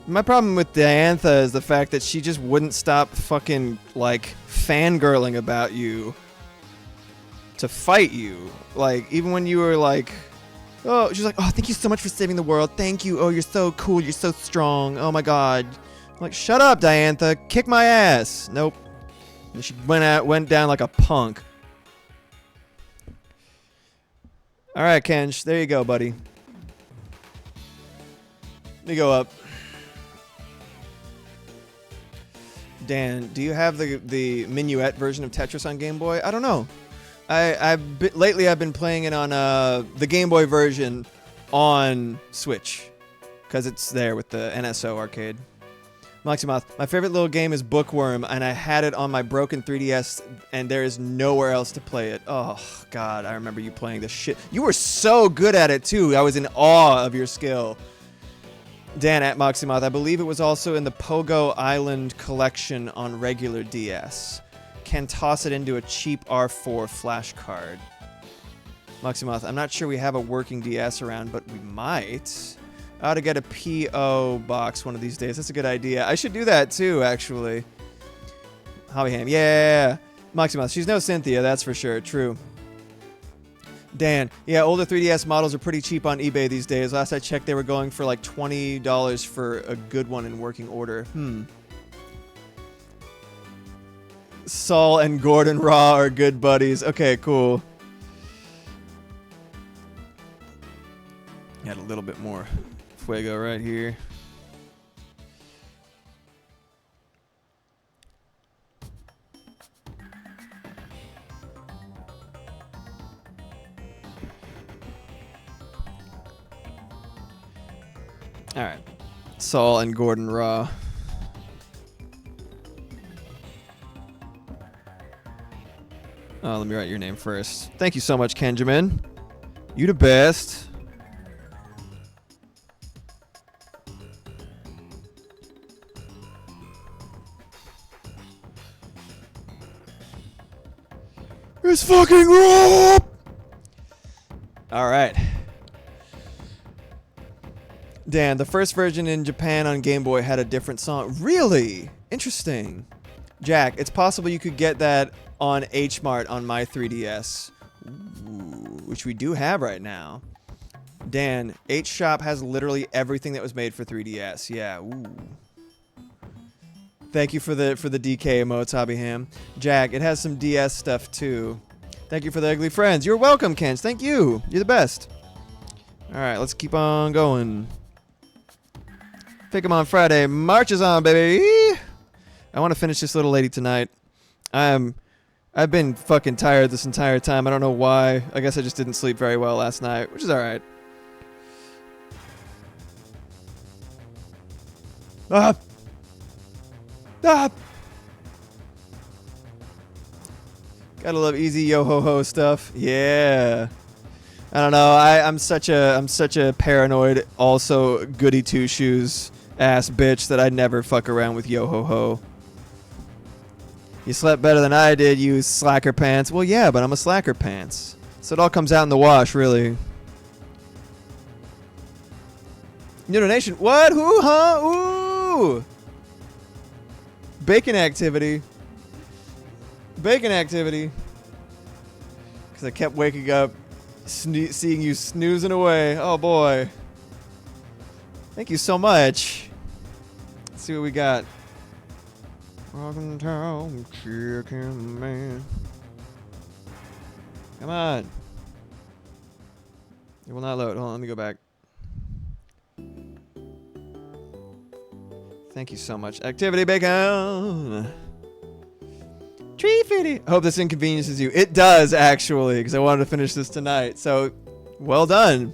My problem with Diantha is the fact that she just wouldn't stop fucking like fangirling about you. To fight you, like even when you were like, oh, she's like, oh, thank you so much for saving the world, thank you, oh, you're so cool, you're so strong, oh my god. I'm like, shut up, Diantha, kick my ass. Nope. And she went down like a punk. All right, Kenj, there you go, buddy. Let me go up. Dan, do you have the minuet version of Tetris on Game Boy? I don't know. Lately I've been playing it on the Game Boy version on Switch because it's there with the NSO arcade. Moxiemoth, my favorite little game is Bookworm, and I had it on my broken 3DS, and there is nowhere else to play it. Oh, God, I remember you playing this shit. You were so good at it, too. I was in awe of your skill. Dan at Moxiemoth, I believe it was also in the Pogo Island collection on regular DS. Can toss it into a cheap R4 flash card. Moxiemoth, I'm not sure we have a working DS around, but we might. I ought to get a PO box one of these days. That's a good idea. I should do that too, actually. Hobbyham, yeah. Moxiemoth, she's no Cynthia, that's for sure. True. Dan, yeah, older 3DS models are pretty cheap on eBay these days. Last I checked, they were going for like $20 for a good one in working order. Saul and Gordon Raw are good buddies. Okay, cool. Got a little bit more fuego right here. All right. Saul and Gordon Raw. Oh, let me write your name first. Thank you so much, Kenjamin. You the best. It's fucking Rob! Alright. Dan, the first version in Japan on Game Boy had a different song. Really? Interesting. Jack, it's possible you could get that on H-Mart on my 3DS. Ooh, which we do have right now. Dan, H-Shop has literally everything that was made for 3DS. Yeah, ooh. Thank you for the DK emotes, Hobbyham. Jack, it has some DS stuff too. Thank you for the ugly friends. You're welcome, Kens. Thank you. You're the best. All right, let's keep on going. FAKEMON Friday marches on, baby. I want to finish this little lady tonight. I've been fucking tired this entire time. I don't know why. I guess I just didn't sleep very well last night, which is all right. Ah. Ah. Gotta love easy yo ho ho stuff. Yeah. I don't know. I'm such a paranoid, also goody two shoes ass bitch that I never fuck around with yo ho ho. You slept better than I did, you slacker pants. Well, yeah, but I'm a slacker pants, so it all comes out in the wash, really. New donation. What? Who? Huh? Ooh. Bacon activity. Bacon activity. Because I kept waking up, seeing you snoozing away. Oh boy. Thank you so much. Let's see what we got. Rockin' town, chicken man. Come on. It will not load. Hold on, let me go back. Thank you so much. Activity bacon. Tree fitty. Hope this inconveniences you. It does, actually, because I wanted to finish this tonight. So, well done.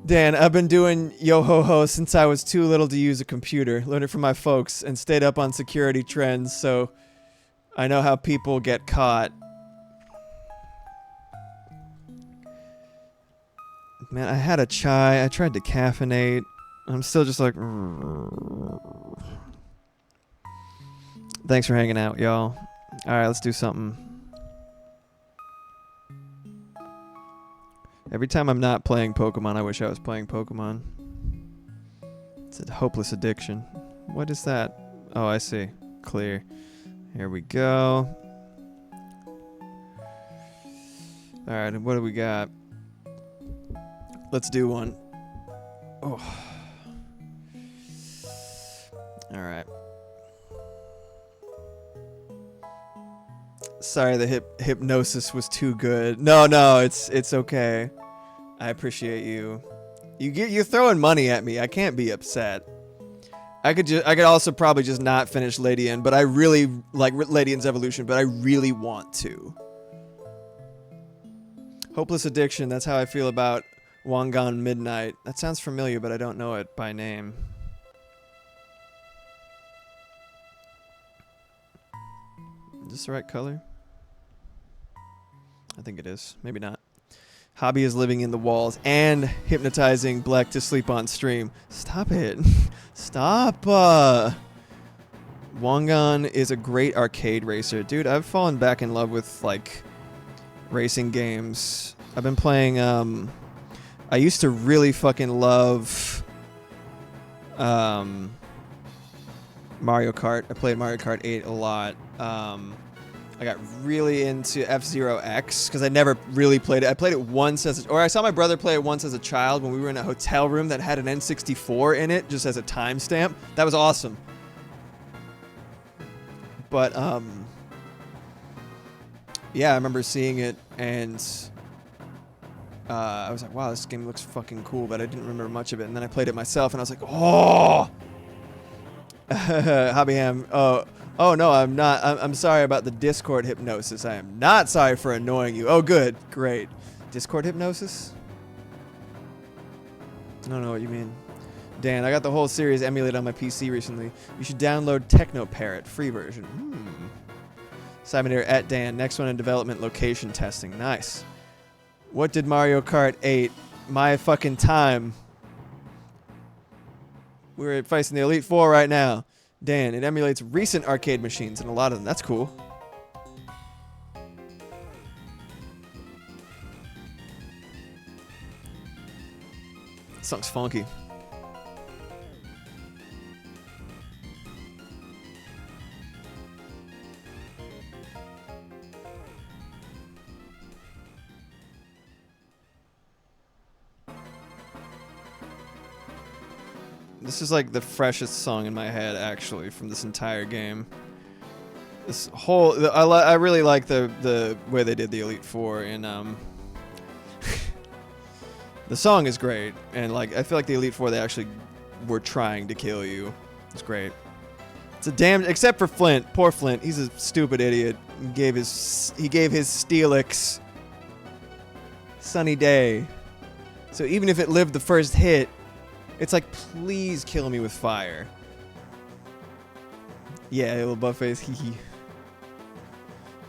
Dan, I've been doing yo-ho-ho since I was too little to use a computer. Learned it from my folks and stayed up on security trends, so I know how people get caught. Man, I had a chai. I tried to caffeinate. I'm still just like... Thanks for hanging out, y'all. Alright, let's do something. Every time I'm not playing Pokemon, I wish I was playing Pokemon. It's a hopeless addiction. What is that? Oh, I see. Clear. Here we go. Alright, what do we got? Let's do one. Oh. Alright. Sorry, the hypnosis was too good. No, it's okay. I appreciate you. You're throwing money at me. I can't be upset. I could also probably just not finish Ladian, but I really like Ladian's evolution, but I really want to. Hopeless addiction. That's how I feel about Wangan Midnight. That sounds familiar, but I don't know it by name. this the right color? I think it is. Maybe not. Hobby is living in the walls and hypnotizing Black to sleep on stream. Stop it. Stop. Wangan is a great arcade racer. Dude, I've fallen back in love with, like, racing games. I've been playing, I used to really fucking love, Mario Kart. I played Mario Kart 8 a lot. I got really into F-Zero X because I never really played it. I played it once or I saw my brother play it once as a child when we were in a hotel room that had an N64 in it, just as a timestamp. That was awesome. But, yeah, I remember seeing it and I was like, wow, this game looks fucking cool, but I didn't remember much of it. And then I played it myself and I was like, oh! Hobbyham, oh no, I'm not. I'm sorry about the Discord hypnosis. I am not sorry for annoying you. Oh, good. Great. Discord hypnosis? I don't know what you mean. Dan, I got the whole series emulated on my PC recently. You should download Techno Parrot, free version. Simon here at Dan. Next one in development, location testing. Nice. What did Mario Kart 8? My fucking time. We're facing the Elite Four right now. Dan, it emulates recent arcade machines and a lot of them. That's cool. This song's funky. This is like the freshest song in my head, actually, from this entire game. This whole, I really like the way they did the Elite Four, and the song is great, and like I feel like the Elite Four, they actually were trying to kill you. It's great. It's a damn, except for Flint. Poor Flint. He's a stupid idiot. He gave his Steelix Sunny Day. So even if it lived the first hit, it's like, please kill me with fire. Yeah, little buttface, hee hee.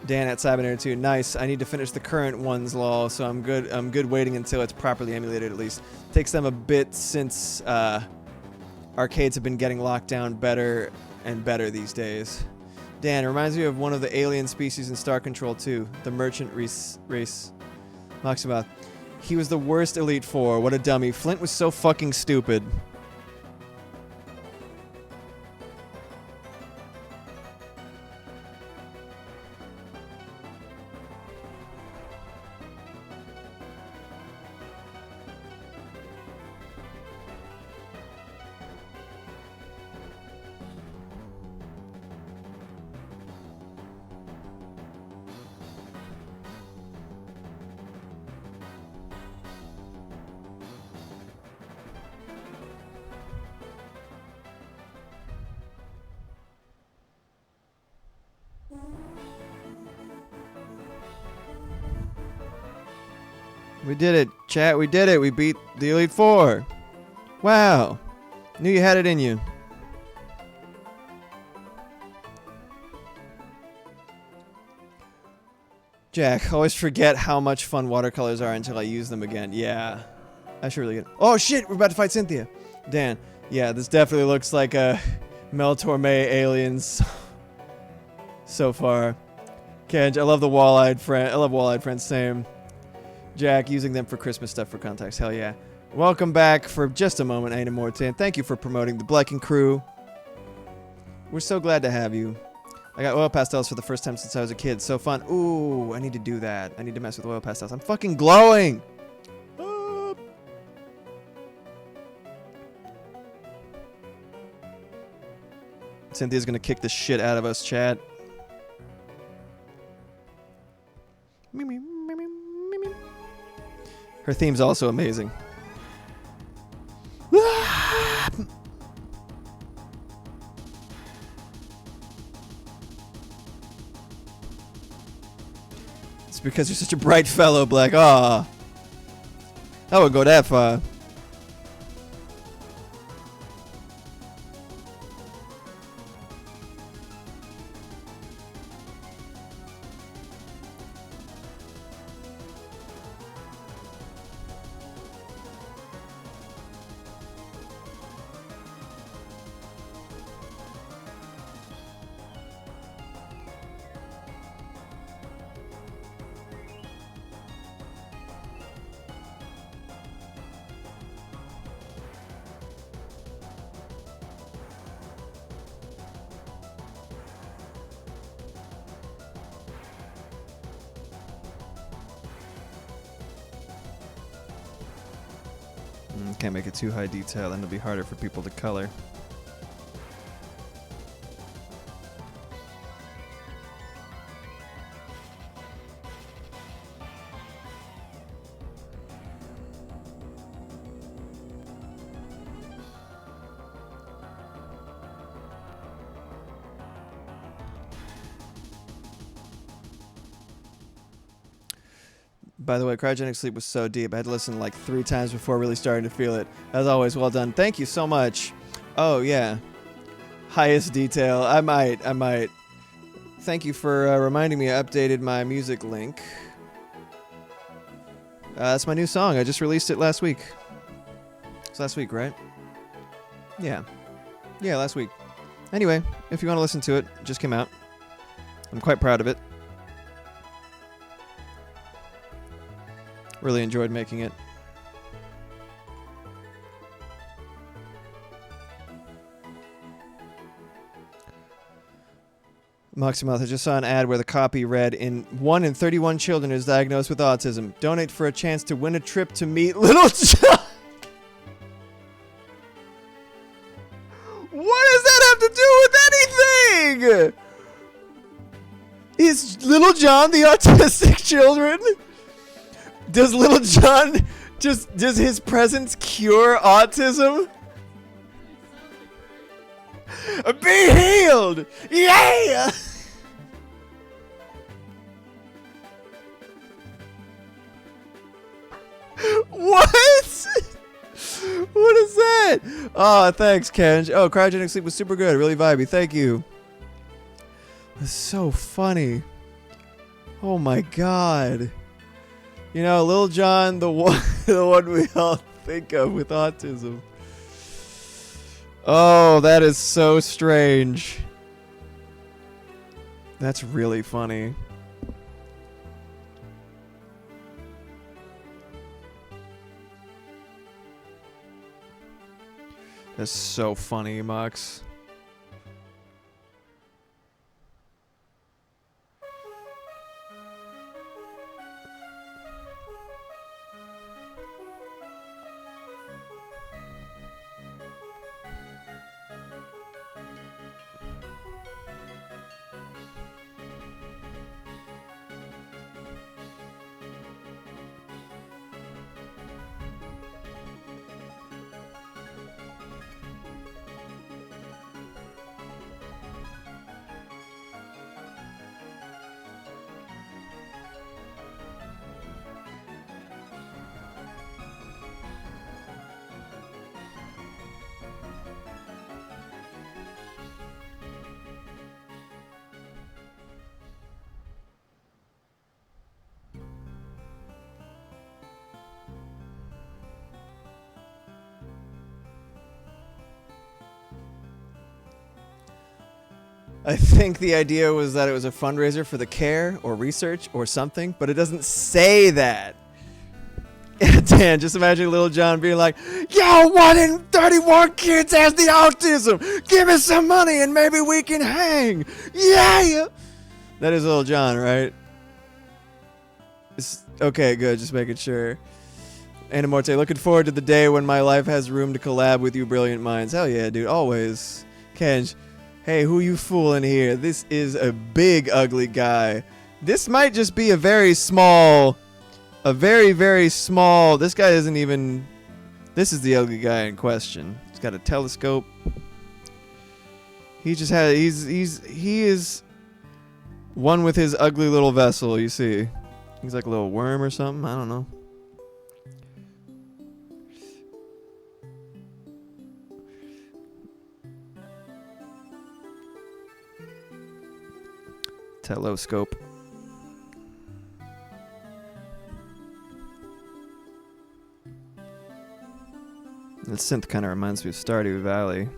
Dan at Cybernair 2. Nice. I need to finish the current ones, lol, so I'm good waiting until it's properly emulated at least. Takes them a bit since arcades have been getting locked down better and better these days. Dan, it reminds me of one of the alien species in Star Control 2, the merchant race. Maxima. He was the worst Elite Four. What a dummy. Flint was so fucking stupid. We did it, chat. We did it. We beat the Elite Four. Wow. Knew you had it in you. Jack, always forget how much fun watercolors are until I use them again. Yeah. I should really get... Oh, shit! We're about to fight Cynthia. Dan. Yeah, this definitely looks like a Mel Torme aliens so far. Kenj, I love the wall-eyed friend. I love wall-eyed friends. Same. Jack, using them for Christmas stuff for context. Hell yeah. Welcome back for just a moment, Aina Mortan. Thank you for promoting the Blecken crew. We're so glad to have you. I got oil pastels for the first time since I was a kid. So fun. Ooh, I need to do that. I need to mess with oil pastels. I'm fucking glowing! Cynthia's gonna kick the shit out of us, chat. Her theme's also amazing. It's because you're such a bright fellow, Black. Ah, I would go that far. Can't make it too high detail, then it'll be harder for people to color. By the way, Cryogenic Sleep was so deep. I had to listen like 3 times before really starting to feel it. As always, well done. Thank you so much. Oh, yeah. Highest detail. I might. Thank you for reminding me I updated my music link. That's my new song. I just released it last week. It's last week, right? Yeah. Yeah, last week. Anyway, if you want to listen to it, it just came out. I'm quite proud of it. Really enjoyed making it. Moxiemoth, I just saw an ad where the copy read, "1 in 31 children is diagnosed with autism. Donate for a chance to win a trip to meet Little John." What does that have to do with anything? Is Little John the autistic children? Does Little John does his presence cure autism? Be healed! Yeah! What? What is that? Oh, thanks, Kenj. Oh, Cryogenic Sleep was super good. Really vibey. Thank you. That's so funny. Oh my god. You know, Lil Jon, the one we all think of with autism. Oh, that is so strange. That's really funny. That's so funny, Mox. I think the idea was that it was a fundraiser for the care or research or something, but it doesn't say that. Dan, just imagine Lil Jon being like, "Yo, 1 in 31 kids has the autism. Give us some money and maybe we can hang." Yeah! That is Lil Jon, right? Okay, good. Just making sure. Anamorte, looking forward to the day when my life has room to collab with you brilliant minds. Hell yeah, dude. Always. Kenj. Hey, who you fooling here? This is a big, ugly guy. This might just be a very, very small... This guy isn't even... This is the ugly guy in question. He's got a telescope. He just had... He is one with his ugly little vessel, you see. He's like a little worm or something. I don't know. Telescope. The synth kind of reminds me of Stardew Valley.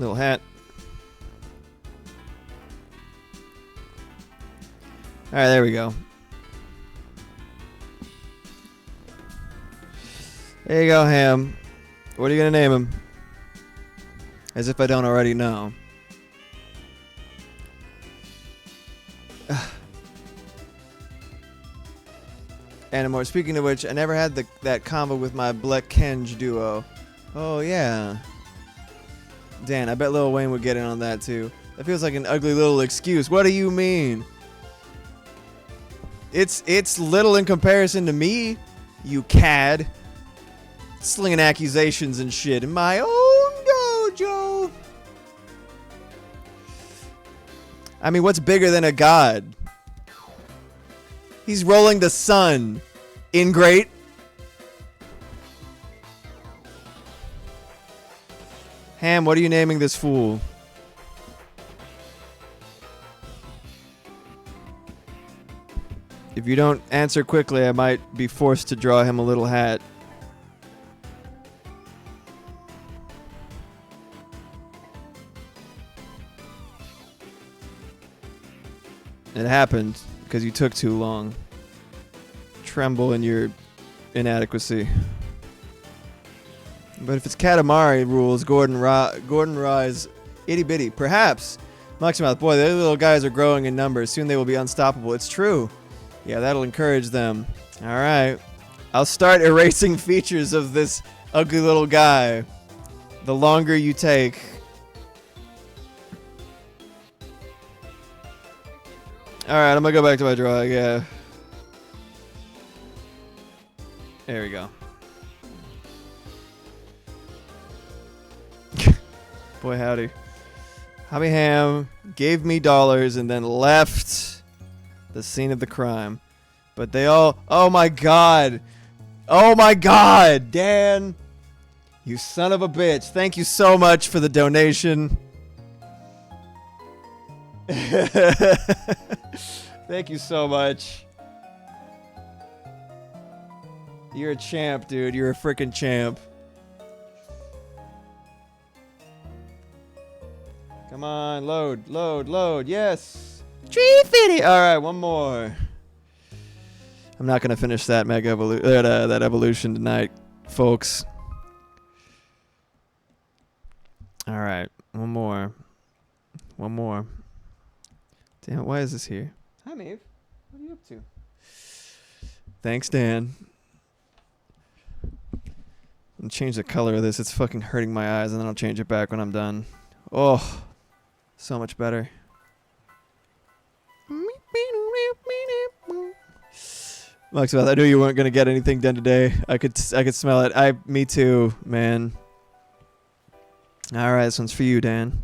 Little hat. Alright, there we go. There you go, Ham. What are you gonna name him? As if I don't already know. Animore, speaking of which, I never had that combo with my Black Kenj duo. Oh, yeah. Dan, I bet Lil Wayne would get in on that, too. That feels like an ugly little excuse. What do you mean? It's little in comparison to me, you cad. Slinging accusations and shit in my own dojo. I mean, what's bigger than a god? He's rolling the sun. Ingrate. Ham, what are you naming this fool? If you don't answer quickly, I might be forced to draw him a little hat. It happened because you took too long. Tremble in your inadequacy. But if it's Katamari rules, Gordon Rye's itty bitty. Perhaps. Muxmouth, boy, the little guys are growing in numbers. Soon they will be unstoppable. It's true. Yeah, that'll encourage them. Alright. I'll start erasing features of this ugly little guy. The longer you take. Alright, I'm gonna go back to my drawing, yeah. There we go. Boy, howdy. Hobby Ham gave me dollars and then left the scene of the crime. But they all... Oh my god! Oh my god! Dan! You son of a bitch. Thank you so much for the donation. Thank you so much. You're a champ, dude. You're a freaking champ. Come on, load, load, load. Yes. 350. All right, one more. I'm not gonna finish that that evolution tonight, folks. All right, one more. One more. Damn it, why is this here? Hi, Maeve. What are you up to? Thanks, Dan. I'll change the color of this. It's fucking hurting my eyes, and then I'll change it back when I'm done. Oh, so much better. Muxmouth, I knew you weren't gonna get anything done today. I could smell it. Me too, man. All right, this one's for you, Dan.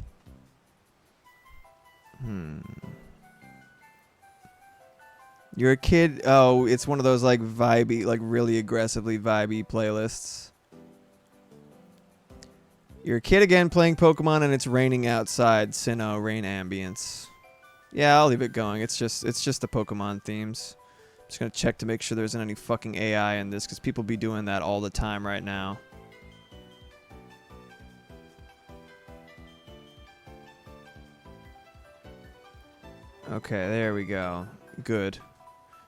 You're a kid. Oh, it's one of those like vibey, like really aggressively vibey playlists. You're a kid again playing Pokemon and it's raining outside. Sinnoh, rain ambience. Yeah, I'll leave it going. It's just the Pokemon themes. I'm just gonna check to make sure there isn't any fucking AI in this because people be doing that all the time right now. Okay, there we go. Good.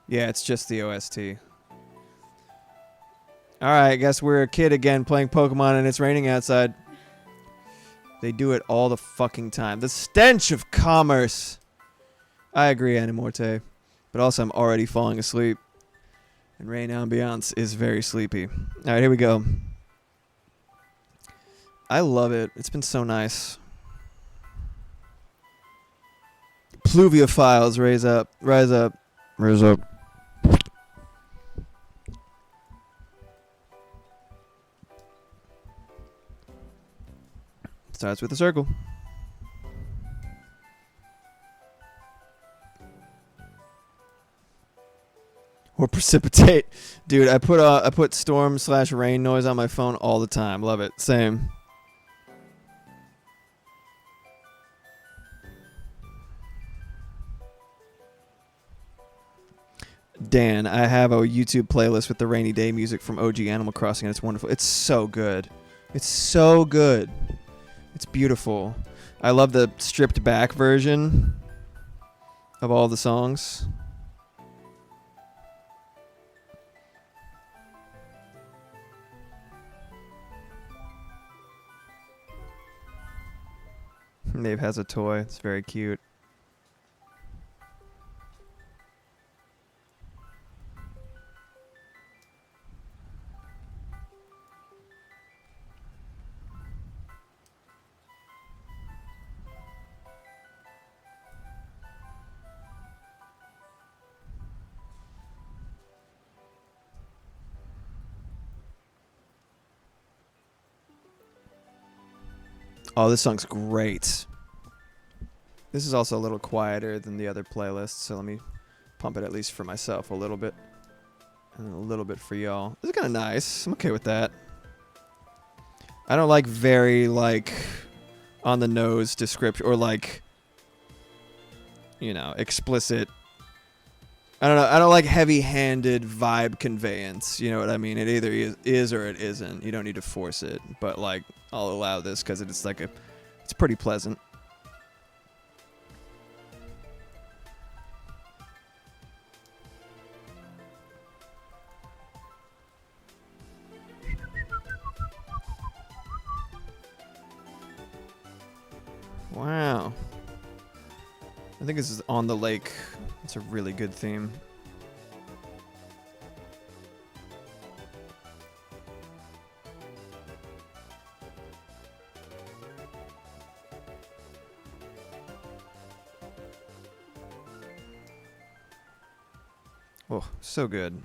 Yeah, it's just the OST. Alright, I guess we're a kid again playing Pokemon and it's raining outside. They do it all the fucking time. The stench of commerce. I agree, Animorte. But also I'm already falling asleep. And rain ambiance is very sleepy. Alright, here we go. I love it. It's been so nice. Pluvia-philes, raise up. Rise up. Rise up. Starts with a circle. Or precipitate. Dude, I put storm/rain noise on my phone all the time. Love it. Same. Dan, I have a YouTube playlist with the rainy day music from OG Animal Crossing and it's wonderful. It's so good. It's so good. It's beautiful. I love the stripped back version of all the songs. Maeve has a toy. It's very cute. Oh, this song's great. This is also a little quieter than the other playlists, so let me pump it at least for myself a little bit. And a little bit for y'all. This is kind of nice. I'm okay with that. I don't like very, like, on-the-nose description, or, like, you know, explicit. I don't know. I don't like heavy-handed vibe conveyance. You know what I mean? It either is or it isn't. You don't need to force it. But, like, I'll allow this because it's like it's pretty pleasant. Wow. I think this is On the Lake. It's a really good theme. Oh, so good.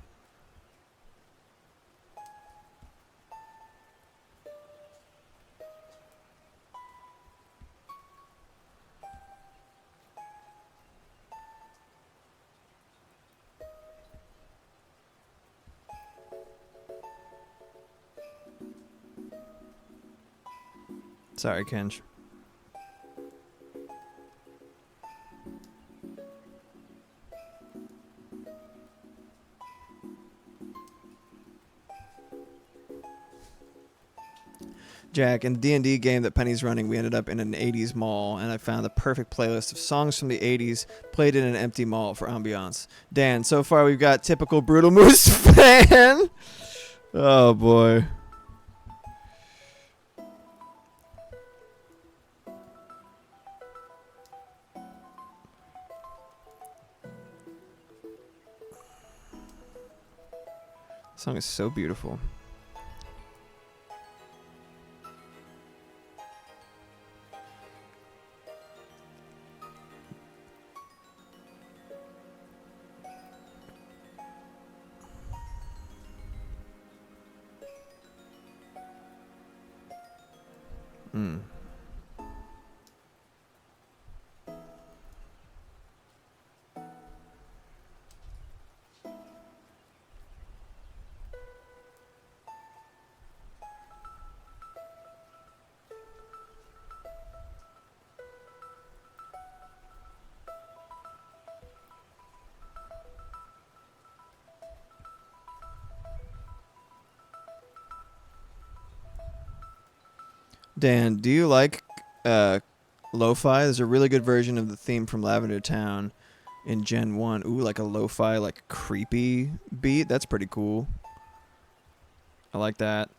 Sorry, Kenj. Jack, in the D&D game that Penny's running, we ended up in an 80s mall, and I found the perfect playlist of songs from the 80s played in an empty mall for ambiance. Dan, so far we've got typical Brutal Moose fan. Oh, boy. The song is so beautiful. Mm. Dan, do you like lo-fi? There's a really good version of the theme from Lavender Town in Gen 1. Ooh, like a lo-fi, like creepy beat. That's pretty cool. I like that.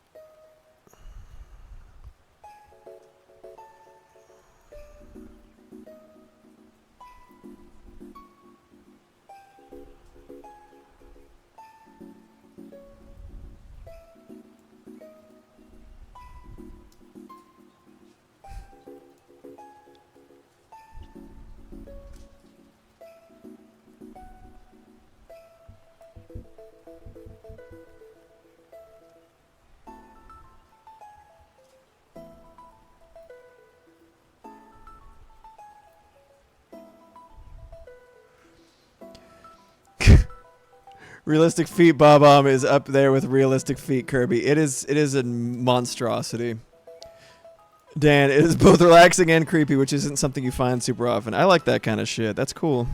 Realistic Feet Bob-omb is up there with Realistic Feet Kirby. It is a monstrosity. Dan, it is both relaxing and creepy, which isn't something you find super often. I like that kind of shit. That's cool.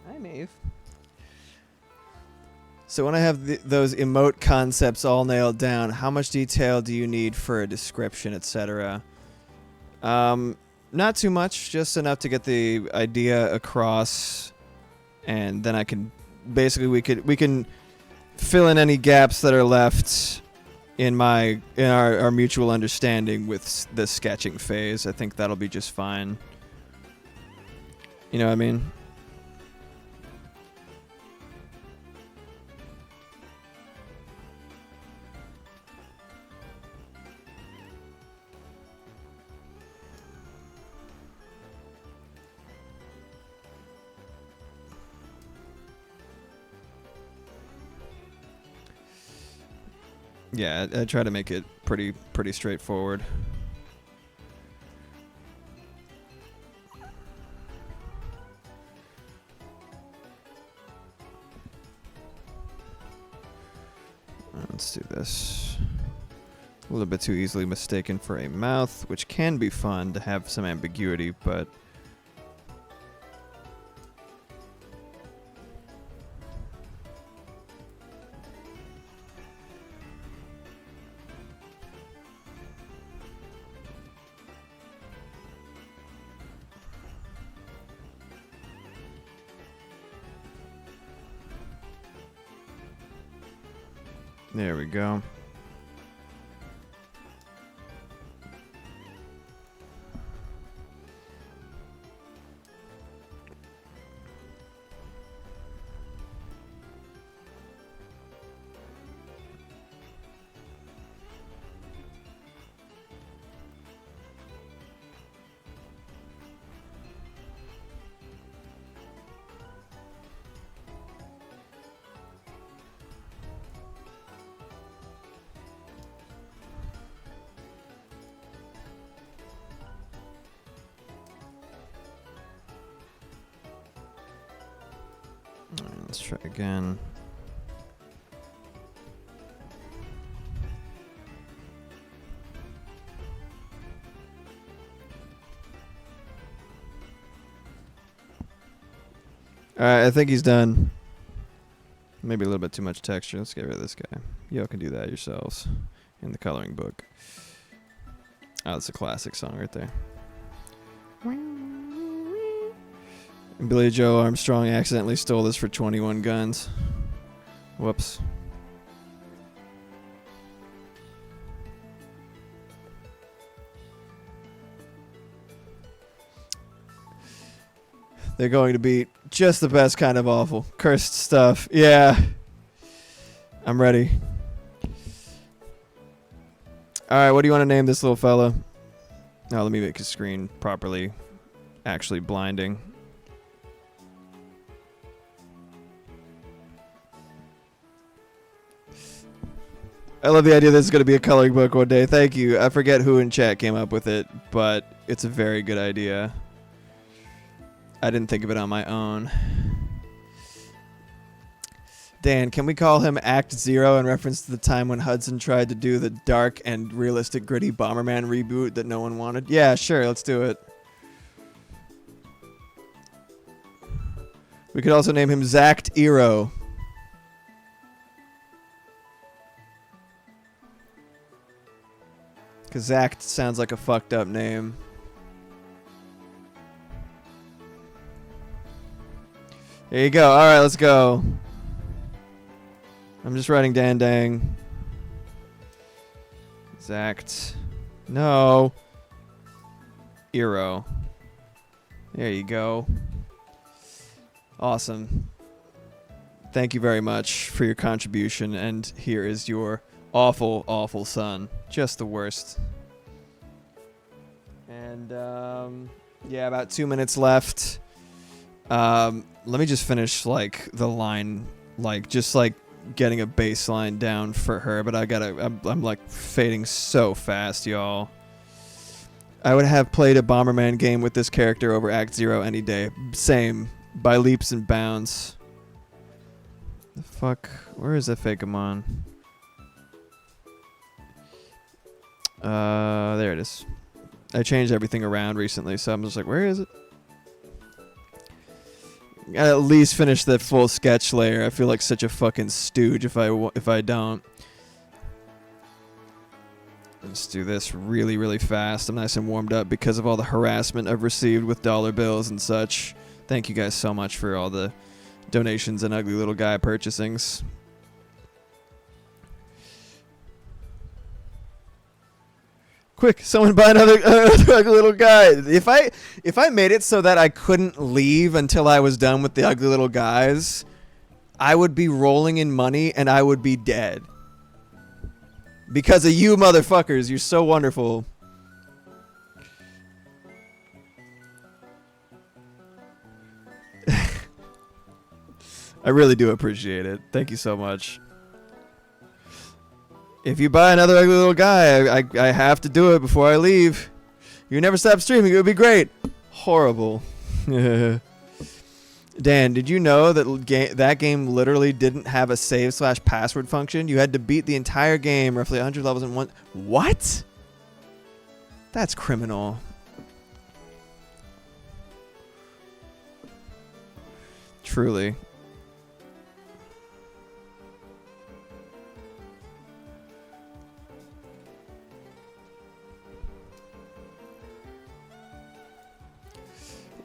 Hi, Maeve. So when I have those emote concepts all nailed down, how much detail do you need for a description, etc.? Not too much, just enough to get the idea across, and then I can basically we can fill in any gaps that are left in our mutual understanding with the sketching phase. I think that'll be just fine. You know what I mean? Yeah, I try to make it pretty straightforward. Let's do this. A little bit too easily mistaken for a mouth, which can be fun to have some ambiguity, but there we go. Alright, let's try again. Alright, I think he's done. Maybe a little bit too much texture. Let's get rid of this guy. Y'all can do that yourselves in the coloring book. Oh, that's a classic song right there. Billy Joe Armstrong accidentally stole this for 21 guns. Whoops. They're going to be just the best kind of awful. Cursed stuff. Yeah. I'm ready. Alright, what do you want to name this little fella? Now let me make his screen properly. Actually blinding. I love the idea this is going to be a coloring book one day. Thank you. I forget who in chat came up with it, but it's a very good idea. I didn't think of it on my own. Dan, can we call him Act Zero in reference to the time when Hudson tried to do the dark and realistic gritty Bomberman reboot that no one wanted? Yeah, sure. Let's do it. We could also name him Zact Eero. Because Zact sounds like a fucked up name. There you go. Alright, let's go. I'm just writing Dan Dang. Zact. No. Eero. There you go. Awesome. Thank you very much for your contribution, and here is your awful, awful son. Just the worst. And, yeah, about 2 minutes left. Let me just finish, like, the line, like, just, like, getting a baseline down for her, but I'm like, fading so fast, y'all. I would have played a Bomberman game with this character over Act Zero any day. Same. By leaps and bounds. The fuck? Where is the FAKEMON? There it is. I changed everything around recently, so I'm just like, where is it? Gotta at least finish the full sketch layer. I feel like such a fucking stooge if I don't. Let's do this really, really fast. I'm nice and warmed up because of all the harassment I've received with dollar bills and such. Thank you guys so much for all the donations and ugly little guy purchasings. Quick, someone buy another ugly little guy. If I made it so that I couldn't leave until I was done with the ugly little guys, I would be rolling in money and I would be dead. Because of you motherfuckers. You're so wonderful. I really do appreciate it. Thank you so much. If you buy another ugly little guy, I have to do it before I leave. You never stop streaming. It would be great. Horrible. Dan, did you know that that game literally didn't have a save/password function? You had to beat the entire game, roughly 100 levels in one. What? That's criminal. Truly.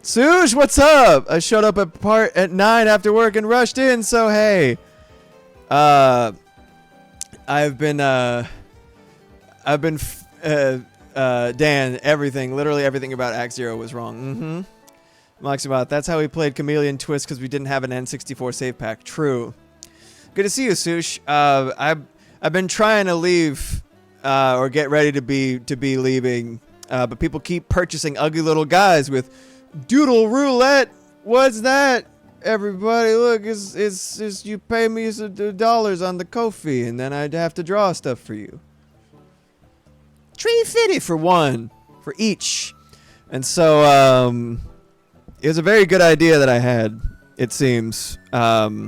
Sush, what's up? I showed up at 9 after work and rushed in, so hey. Dan, literally everything about Act Zero was wrong. Maxibot, that's how we played Chameleon Twist because we didn't have an N64 save pack. True. Good to see you, Sush. I've been trying to leave, or get ready to be leaving, but people keep purchasing ugly little guys with Doodle Roulette. What's that? Everybody, look, is you pay me $dollars on the Ko-fi, and then I'd have to draw stuff for you. $3.50 for one, for each. And so, it was a very good idea that I had, it seems. But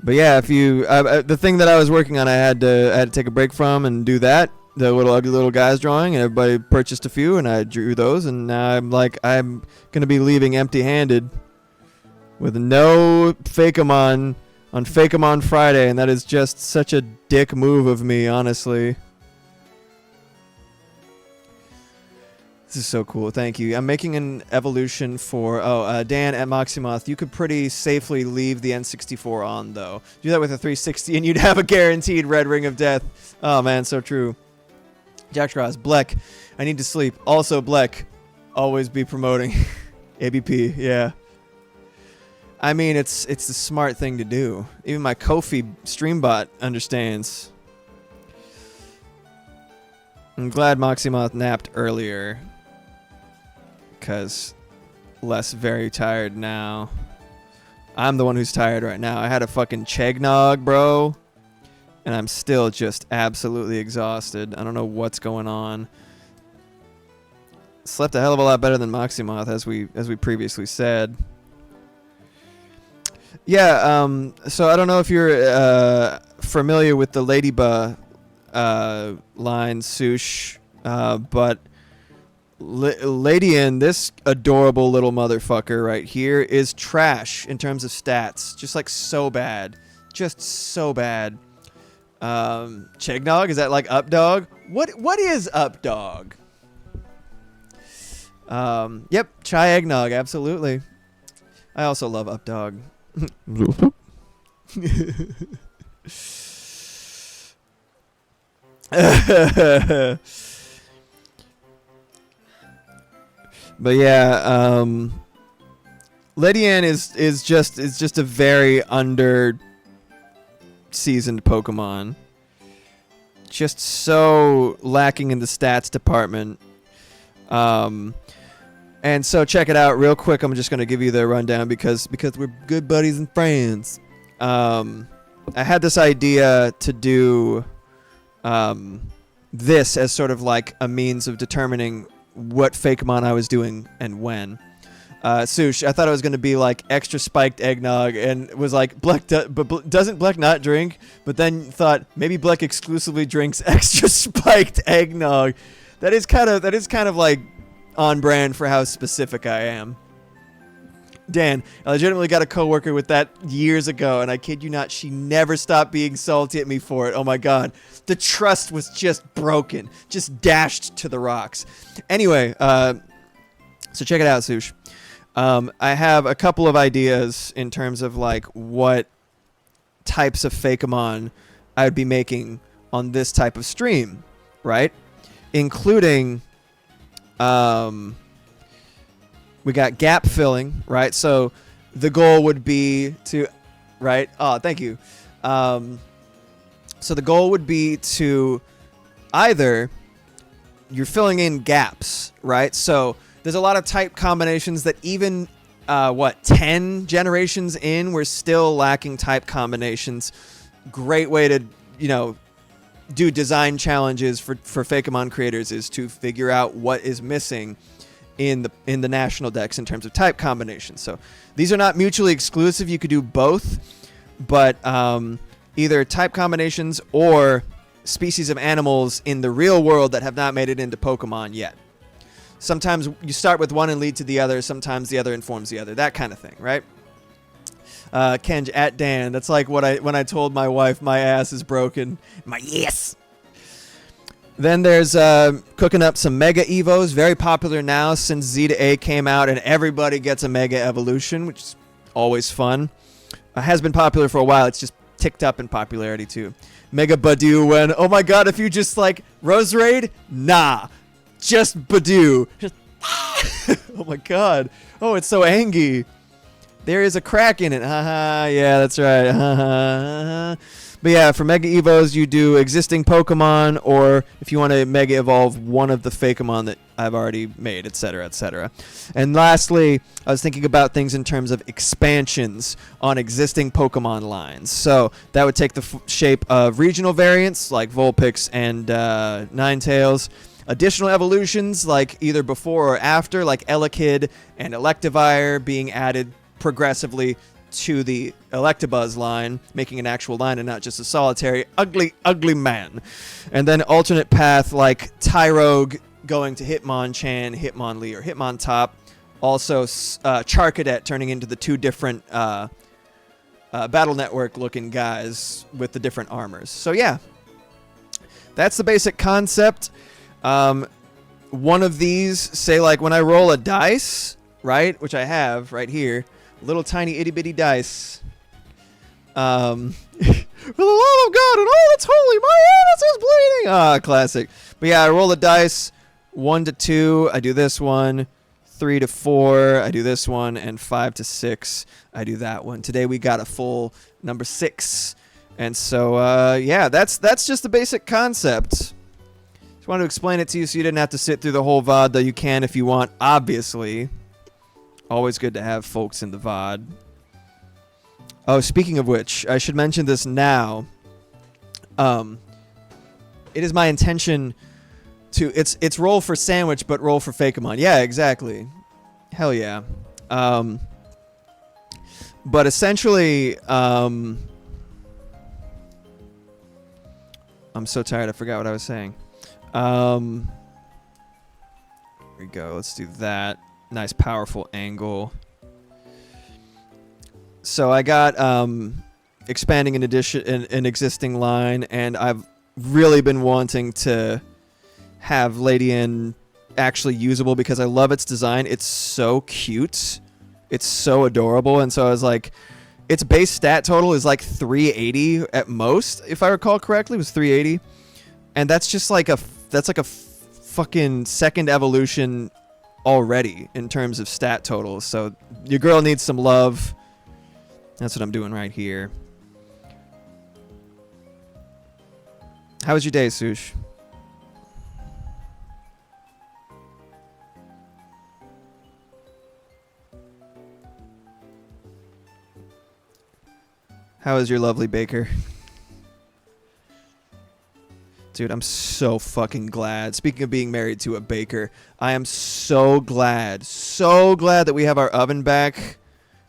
yeah, if you, the thing that I was working on, I had to take a break from and do that. The little ugly little guys drawing, and everybody purchased a few, and I drew those, and now I'm gonna be leaving empty-handed with no FAKEMON on FAKEMON Friday, and that is just such a dick move of me, honestly. This is so cool. Thank you. I'm making an evolution for Dan at Moximoth. You could pretty safely leave the N64 on though. Do that with a 360, and you'd have a guaranteed red ring of death. Oh man, so true. Jack Ross, Bleck, I need to sleep. Also, Bleck, always be promoting ABP. Yeah. I mean, it's the smart thing to do. Even my Ko-fi streambot understands. I'm glad Moximoth napped earlier, because Les very tired now. I'm the one who's tired right now. I had a fucking Chegnog, bro. And I'm still just absolutely exhausted. I don't know what's going on. Slept a hell of a lot better than Moximoth, as we previously said. Yeah, so I don't know if you're familiar with the Ladybug line, Sush, but Ladian, this adorable little motherfucker right here, is trash in terms of stats. Just like so bad. Just so bad. Chegnog, is that like Updog? What is Updog? Yep, chai eggnog, absolutely. I also love Updog. But yeah, Lydian is just a very under seasoned Pokemon. Just so lacking in the stats department. And so check it out real quick. I'm just going to give you the rundown because we're good buddies and friends. I had this idea to do this as sort of like a means of determining what FAKEMON I was doing and when. Sush, I thought it was going to be like extra spiked eggnog, and was like, doesn't Bleck not drink? But then thought maybe Bleck exclusively drinks extra spiked eggnog. That is kind of like on brand for how specific I am. Dan, I legitimately got a coworker with that years ago, and I kid you not, she never stopped being salty at me for it. Oh my god. The trust was just broken. Just dashed to the rocks. Anyway, so check it out, Sush. I have a couple of ideas in terms of like what types of FAKEMON I would be making on this type of stream, right? Including, we got gap filling, right? So the goal would be to, right? Oh, thank you. So the goal would be to either you're filling in gaps, right? So there's a lot of type combinations that even, 10 generations in, we're still lacking type combinations. Great way to, do design challenges for FAKEMON creators is to figure out what is missing in the national decks in terms of type combinations. So these are not mutually exclusive. You could do both, but either type combinations or species of animals in the real world that have not made it into Pokemon yet. Sometimes you start with one and lead to the other. Sometimes the other informs the other. That kind of thing, right? Kenj at Dan. That's like when I told my wife my ass is broken. My yes. Then there's cooking up some Mega Evos. Very popular now since Z to A came out, and everybody gets a Mega Evolution, which is always fun. Has been popular for a while. It's just ticked up in popularity too. Mega Badoo when, oh my god, if you just like Rose Raid, nah. Just Badoo. Just, oh my god. Oh, it's so angry. There is a crack in it. Haha, yeah, that's right. Haha. But yeah, for Mega Evos, you do existing Pokemon, or if you want to Mega Evolve one of the FAKEMON that I've already made, etc., etc. And lastly, I was thinking about things in terms of expansions on existing Pokemon lines. So that would take the shape of regional variants like Vulpix and Ninetales. Additional evolutions like either before or after, like Elekid and Electivire being added progressively to the Electabuzz line, making an actual line and not just a solitary ugly man. And then alternate path like Tyrogue going to Hitmonchan, Hitmonlee, or Hitmontop. Also Charcadet turning into the two different Battle Network looking guys with the different armors. So yeah, that's the basic concept. One of these, say like when I roll a dice, right, which I have right here, little tiny itty bitty dice. For the love of God and all that's holy, my anus is bleeding. Ah, classic. But yeah, I roll the dice 1 to 2. I do this one. 3 to 4. I do this one, and 5 to 6. I do that one. Today we got a full number 6, and so yeah, that's just the basic concept. Just wanted to explain it to you so you didn't have to sit through the whole VOD, though you can if you want, obviously. Always good to have folks in the VOD. Oh, speaking of which, I should mention this now. It is my intention to... It's roll for sandwich, but roll for FAKEMON. Yeah, exactly. Hell yeah. But essentially... I'm so tired, I forgot what I was saying. Here we go. Let's do that. Nice, powerful angle. So I got expanding an existing line, and I've really been wanting to have Ladian actually usable because I love its design. It's so cute. It's so adorable, and so I was like, its base stat total is like 380 at most, if I recall correctly. It was 380, and that's just like a fucking second evolution already in terms of stat totals. So your girl needs some love. That's what I'm doing right here. How was your day, Sush? How is your lovely baker? Dude, I'm so fucking glad. Speaking of being married to a baker, I am so glad that we have our oven back.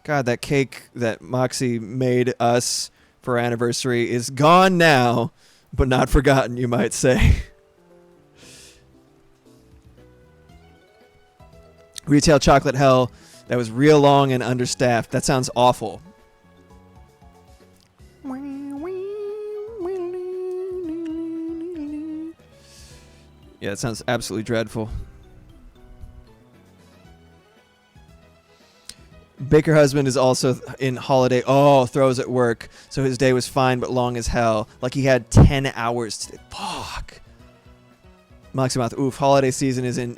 God, that cake that Moxie made us for our anniversary is gone now, but not forgotten, you might say. Retail chocolate hell that was real long and understaffed. That sounds awful. Yeah, it sounds absolutely dreadful. Baker husband is also in holiday. Oh, throws at work. So his day was fine but long as hell. Like he had 10 hours today. Fuck. Moxie oof, holiday season is in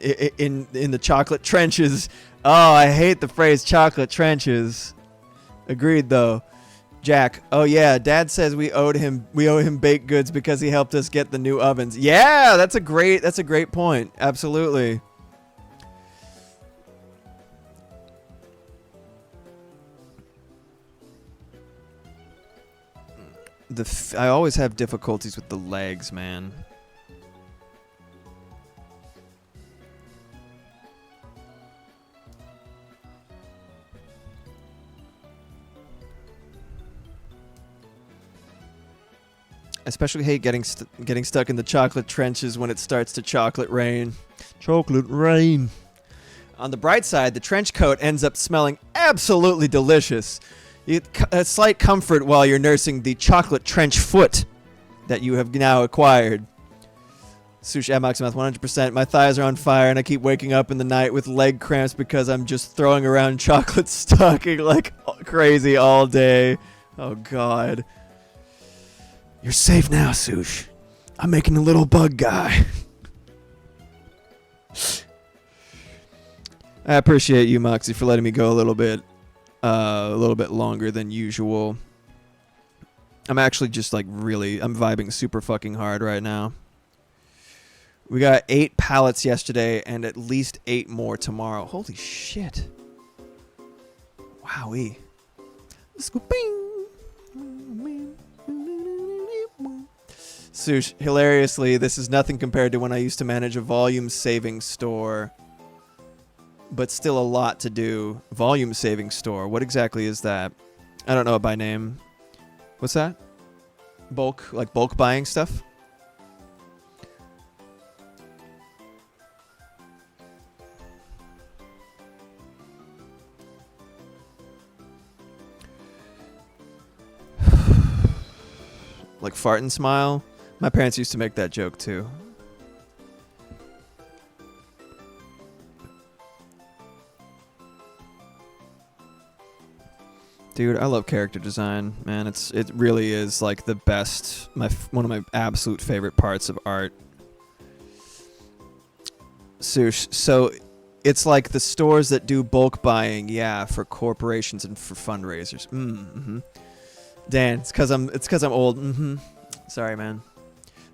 the chocolate trenches. Oh, I hate the phrase chocolate trenches. Agreed though. Jack, oh yeah, Dad says we owe him baked goods because he helped us get the new ovens. Yeah, that's a great point. Absolutely. I always have difficulties with the legs, man. I especially hate getting stuck in the chocolate trenches when it starts to chocolate rain. Chocolate rain. On the bright side, the trench coat ends up smelling absolutely delicious. A slight comfort while you're nursing the chocolate trench foot that you have now acquired. Sushi at Maximuth 100%. My thighs are on fire and I keep waking up in the night with leg cramps because I'm just throwing around chocolate stocking like crazy all day. Oh, God. You're safe now, Sush. I'm making a little bug guy. I appreciate you, Moxie, for letting me go a little bit longer than usual. I'm actually just like I'm vibing super fucking hard right now. We got 8 pallets yesterday and at least 8 more tomorrow. Holy shit. Wowee. Let's go bing. Sush, hilariously, this is nothing compared to when I used to manage a volume saving store. But still a lot to do. Volume saving store. What exactly is that? I don't know it by name. What's that? Bulk buying stuff? Like fart and smile? My parents used to make that joke too. Dude, I love character design, man. It really is like the best, one of my absolute favorite parts of art. So it's like the stores that do bulk buying, yeah, for corporations and for fundraisers. Mm-hmm. Dan, it's cause I'm old. Mm-hmm. Sorry, man.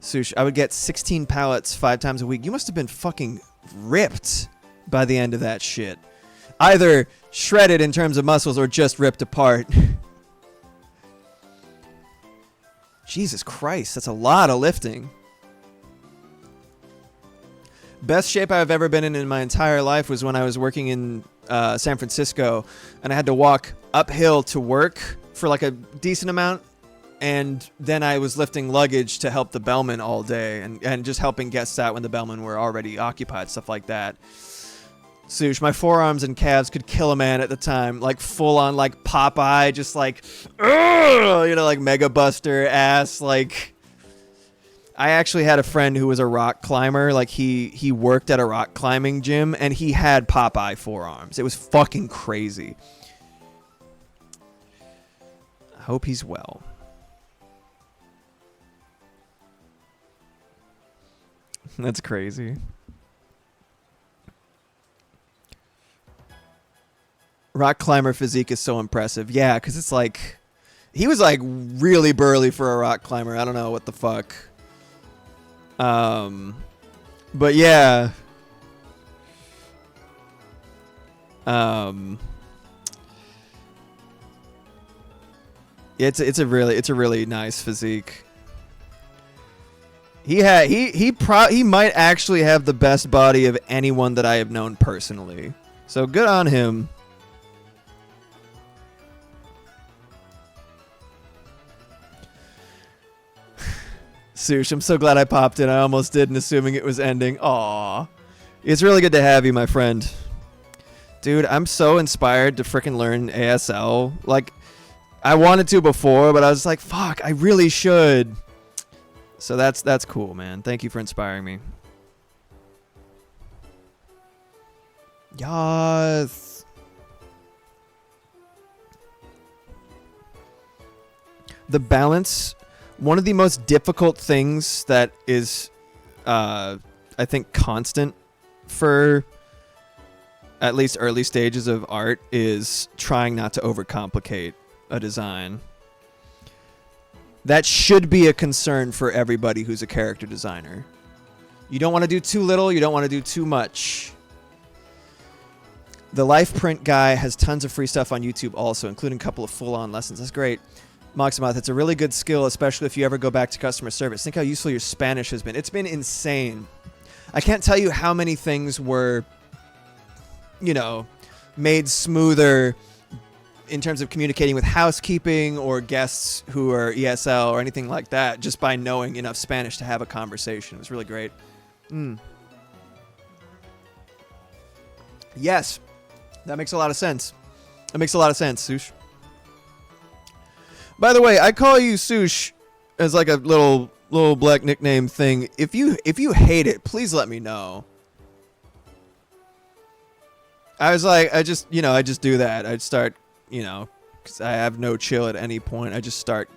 Sush, I would get 16 pallets 5 times a week. You must have been fucking ripped by the end of that shit. Either shredded in terms of muscles or just ripped apart. Jesus Christ, that's a lot of lifting. Best shape I've ever been in my entire life was when I was working in San Francisco and I had to walk uphill to work for like a decent amount. And then I was lifting luggage to help the bellman all day and just helping guests out when the bellmen were already occupied, stuff like that. Sush, my forearms and calves could kill a man at the time, like full on like Popeye, just like, like Mega Buster ass. Like, I actually had a friend who was a rock climber. Like he worked at a rock climbing gym and he had Popeye forearms. It was fucking crazy. I hope he's well. That's crazy. Rock climber physique is so impressive. Yeah, because it's like... He was like really burly for a rock climber. I don't know what the fuck. But yeah. It's a really nice physique. He might actually have the best body of anyone that I have known personally. So good on him. Sush, I'm so glad I popped in. I almost didn't, assuming it was ending. Aw. It's really good to have you, my friend. Dude, I'm so inspired to freaking learn ASL. Like, I wanted to before, but I was like, fuck, I really should. So that's cool, man. Thank you for inspiring me. Yes. The balance, one of the most difficult things that is, I think, constant for at least early stages of art is trying not to overcomplicate a design. That should be a concern for everybody who's a character designer. You don't want to do too little, you don't want to do too much. The Life Print guy has tons of free stuff on YouTube also, including a couple of full-on lessons. That's great. Moximoth, it's a really good skill, especially if you ever go back to customer service. Think how useful your Spanish has been. It's been insane. I can't tell you how many things were, you know, made smoother in terms of communicating with housekeeping or guests who are ESL or anything like that, just by knowing enough Spanish to have a conversation. It was really great. Yes, that makes a lot of sense. That makes a lot of sense, Sush. By the way, I call you Sush as like a little black nickname thing. If you hate it, please let me know. I was like, I just do that. I'd start, because I have no chill at any point. I just start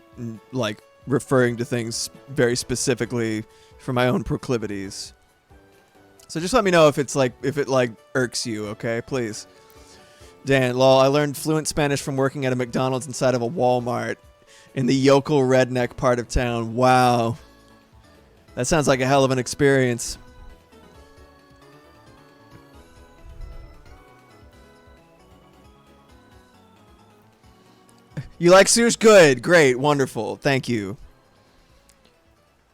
like referring to things very specifically for my own proclivities. So just let me know if it irks you, okay? Please. Dan, lol, I learned fluent Spanish from working at a McDonald's inside of a Walmart in the yokel redneck part of town. Wow. That sounds like a hell of an experience. You like Sush? Good, great, wonderful. Thank you.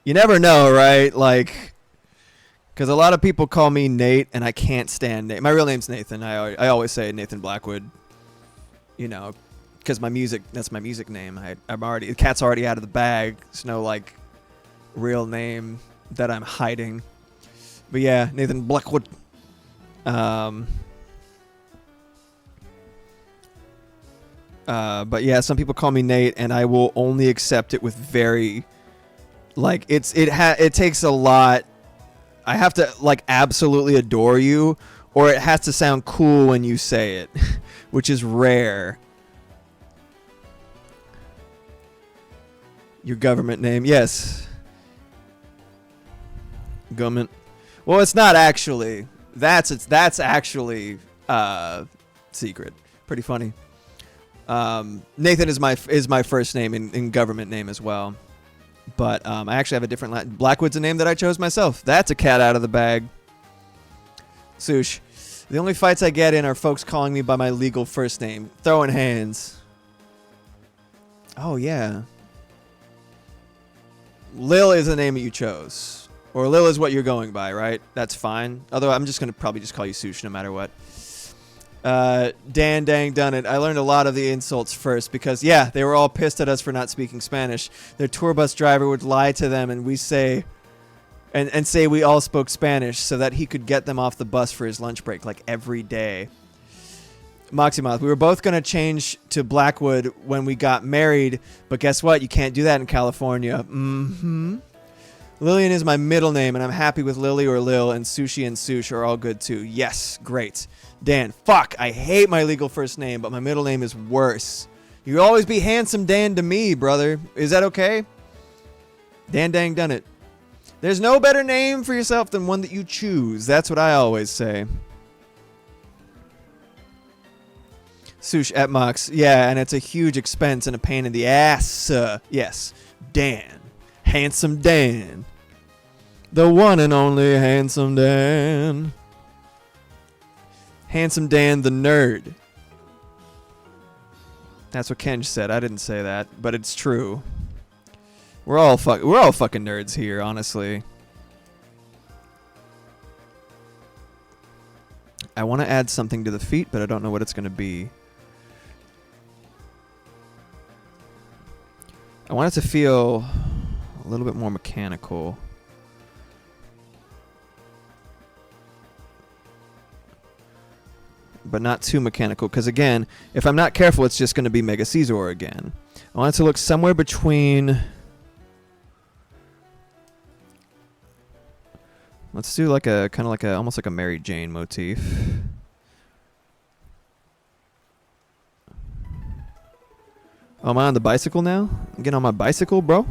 You never know, right? Like, because a lot of people call me Nate, and I can't stand Nate. My real name's Nathan. I always say Nathan Blackwood. Because that's my music name. The cat's already out of the bag. There's no like real name that I'm hiding. But yeah, Nathan Blackwood. But yeah, some people call me Nate, and I will only accept it with very, like, it takes a lot. I have to like absolutely adore you, or it has to sound cool when you say it, which is rare. Your government name, yes. Government. Well, it's not actually. That's actually secret. Pretty funny. Nathan is my first name in government name as well, but I actually have a different Blackwood's a name that I chose myself. That's a cat out of the bag. Sush, the only fights I get in are folks calling me by my legal first name, throwing hands. Oh yeah. Lil is the name that you chose, or Lil is what you're going by, right? That's fine. Although I'm just gonna probably just call you Sush no matter what. Dan dang done it. I learned a lot of the insults first because, yeah, they were all pissed at us for not speaking Spanish. Their tour bus driver would lie to them and say we all spoke Spanish so that he could get them off the bus for his lunch break, like every day. Moximoth, we were both going to change to Blackwood when we got married, but guess what? You can't do that in California. Lillian is my middle name, and I'm happy with Lily or Lil, and Sushi and Sush are all good too. Yes, great. Dan, fuck, I hate my legal first name, but my middle name is worse. You'll always be Handsome Dan to me, brother. Is that okay? Dan dang done it. There's no better name for yourself than one that you choose. That's what I always say. Sush at Mox. Yeah, and it's a huge expense and a pain in the ass. Yes, Dan. Handsome Dan. The one and only Handsome Dan. Handsome Dan the nerd. That's what Ken said. I didn't say that, but it's true. We're all fucking nerds here, honestly. I want to add something to the feet, but I don't know what it's going to be. I want it to feel a little bit more mechanical. But not too mechanical, because again, if I'm not careful, it's just going to be Mega Caesar again. I want it to look somewhere between... Let's do like a kind of like a almost like a Mary Jane motif. Oh, am I on the bicycle now? I'm getting on my bicycle, bro.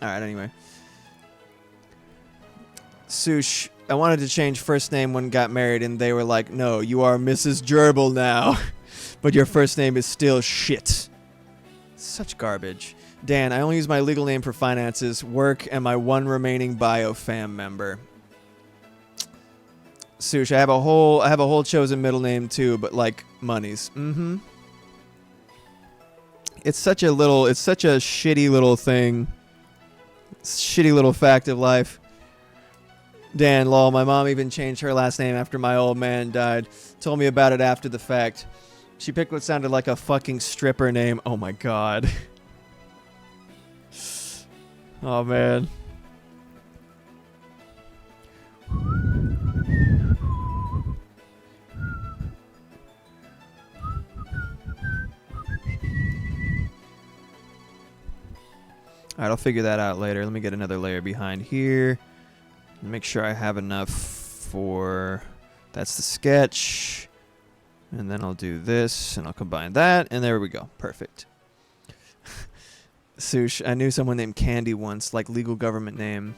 Alright, anyway. Sush, I wanted to change first name when got married, and they were like, no, you are Mrs. Gerbil now. But your first name is still shit. Such garbage. Dan, I only use my legal name for finances, work, and my one remaining bio fam member. Sush, I have a whole chosen middle name too, but like monies. Mm-hmm. It's such a shitty little thing. Shitty little fact of life. Dan, lol, my mom even changed her last name after my old man died. Told me about it after the fact. She picked what sounded like a fucking stripper name. Oh my god. Oh man. Alright, I'll figure that out later. Let me get another layer behind here. Make sure I have enough for... That's the sketch. And then I'll do this, and I'll combine that, and there we go. Perfect. Sush, I knew someone named Candy once, like legal government name.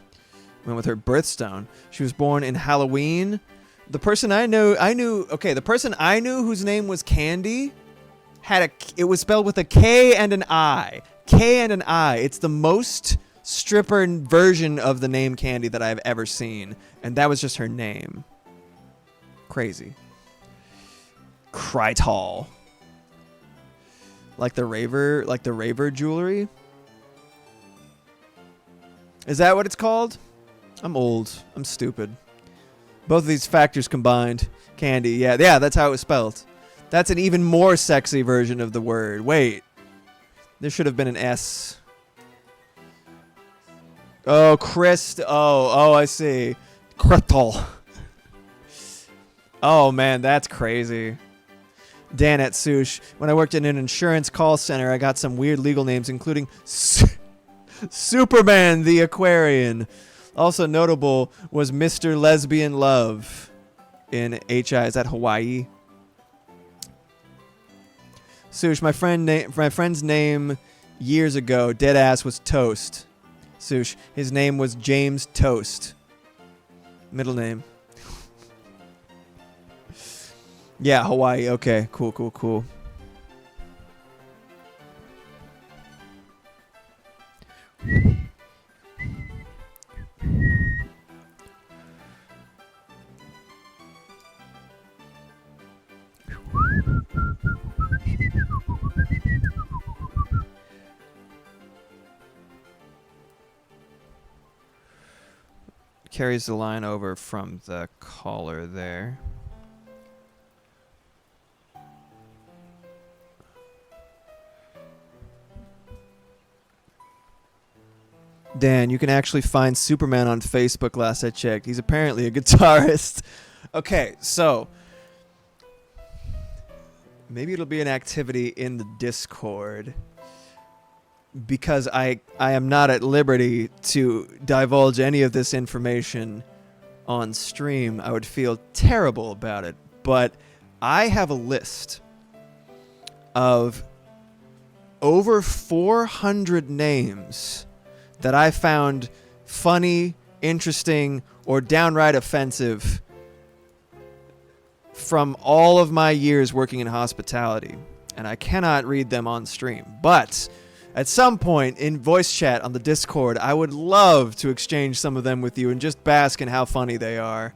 Went with her birthstone. She was born in Halloween. The person the person I knew whose name was Candy it was spelled with a K and an I. K and an I. It's the most stripper version of the name Candy that I've ever seen. And that was just her name. Crazy. Krytol. Like the raver jewelry? Is that what it's called? I'm old. I'm stupid. Both of these factors combined. Candy. Yeah, that's how it was spelled. That's an even more sexy version of the word. Wait. There should have been an S. Oh, Oh, I see. Krytol. Oh, man, that's crazy. Dan at Sush. When I worked in an insurance call center, I got some weird legal names, including Superman the Aquarian. Also notable was Mr. Lesbian Love in HI. Is that Hawaii? Sush, my friend's name years ago, deadass, was Toast. Sush, his name was James Toast. Middle name. Yeah, Hawaii. Okay, cool. Carries the line over from the collar there. Dan, you can actually find Superman on Facebook last I checked. He's apparently a guitarist. Okay, so maybe it'll be an activity in the Discord, because I am not at liberty to divulge any of this information on stream. I would feel terrible about it. But I have a list of over 400 names that I found funny, interesting, or downright offensive from all of my years working in hospitality. And I cannot read them on stream. But At some point in voice chat on the Discord, I would love to exchange some of them with you and just bask in how funny they are.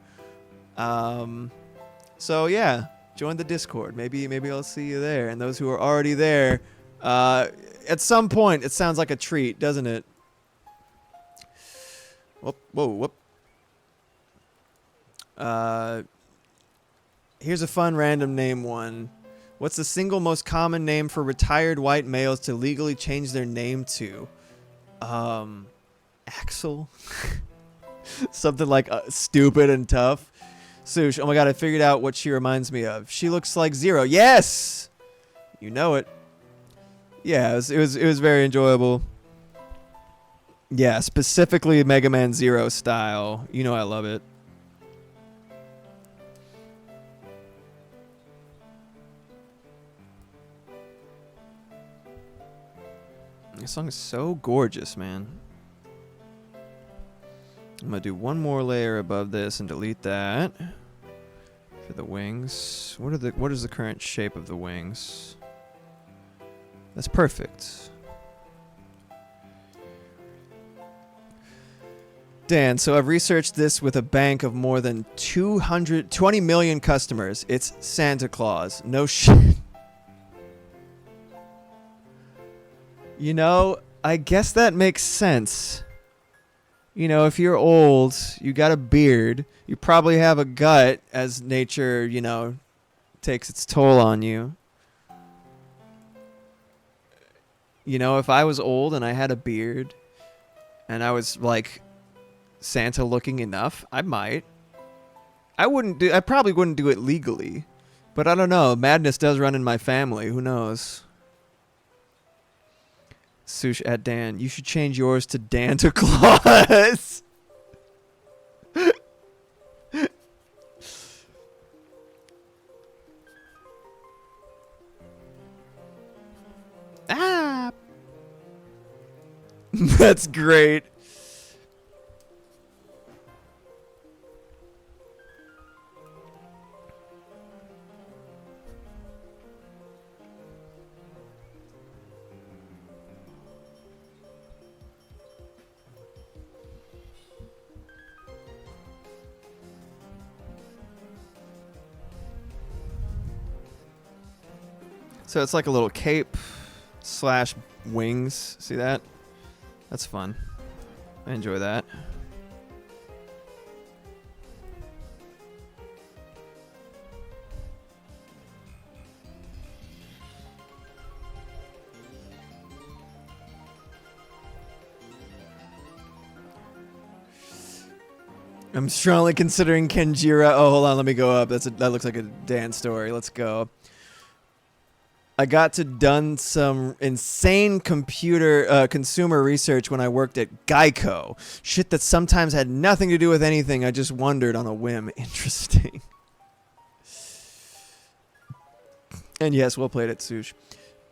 So yeah, join the Discord. Maybe I'll see you there. And those who are already there, at some point, it sounds like a treat, doesn't it? Whoop, whoa, whoop. Here's a fun random name one. What's the single most common name for retired white males to legally change their name to? Axel? Something like stupid and tough. Sush, oh my god, I figured out what she reminds me of. She looks like Zero. Yes! You know it. Yeah, it was very enjoyable. Yeah, specifically Mega Man Zero style. You know I love it. This song is so gorgeous, man. I'm gonna do one more layer above this and delete that for the wings. What is the current shape of the wings? That's perfect. Dan, so I've researched this with a bank of more than 20 million customers. It's Santa Claus. No shit. You know, I guess that makes sense. You know, if you're old, you got a beard, you probably have a gut as nature, you know, takes its toll on you. You know, if I was old and I had a beard and I was like Santa looking enough, I might. I probably wouldn't do it legally. But I don't know, madness does run in my family, who knows? Sush at Dan. You should change yours to Danta Claus. Ah. That's great. So it's like a little cape slash wings. See that? That's fun. I enjoy that. I'm strongly considering Kenjira. Oh, hold on. Let me go up. That looks like a Dan story. Let's go. I got to done some insane consumer research when I worked at Geico. Shit that sometimes had nothing to do with anything. I just wondered on a whim. Interesting. And yes, well played at Sush.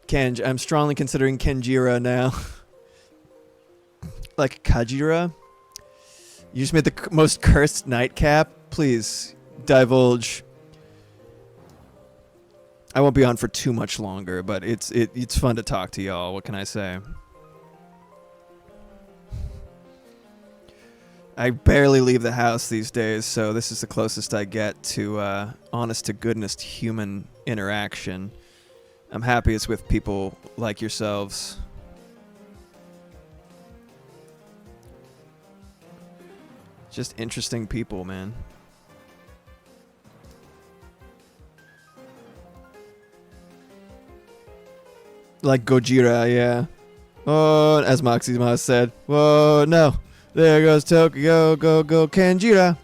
Kenj, I'm strongly considering Kenjira now. Like Kajira? You just made the most cursed nightcap? Please, divulge. I won't be on for too much longer, but it's fun to talk to y'all. What can I say? I barely leave the house these days, so this is the closest I get to honest-to-goodness human interaction. I'm happy it's with people like yourselves. Just interesting people, man. Like Gojira, yeah. Oh, as Moxie's Mouse said. Whoa, no. There goes Tokyo, go, Kenjira.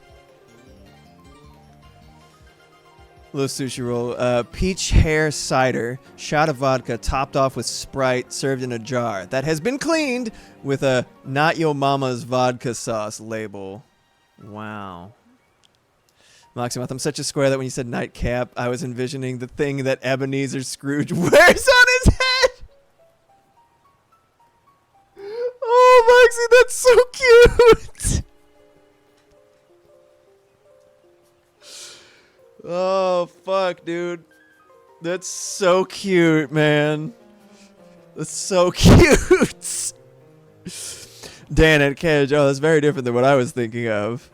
Little sushi roll. Peach hair cider, shot of vodka, topped off with Sprite, served in a jar. That has been cleaned with a not your mama's vodka sauce label. Wow. Moxie, I'm such a square that when you said nightcap, I was envisioning the thing that Ebenezer Scrooge wears on his head. Oh, Moxie, that's so cute. Oh, fuck, dude. That's so cute, man. That's so cute. Dan and Kedge. Oh, that's very different than what I was thinking of.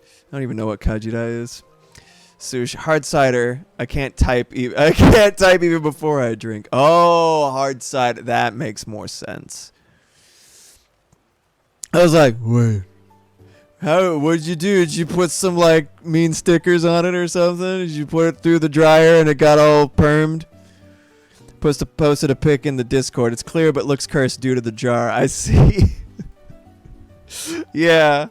I don't even know what Kajira is. Sush, hard cider. I can't type even before I drink. Oh, hard cider. That makes more sense. I was like, wait. What'd you do? Did you put some like mean stickers on it or something? Did you put it through the dryer and it got all permed? Posted a pic in the Discord. It's clear but looks cursed due to the jar. I see. Yeah.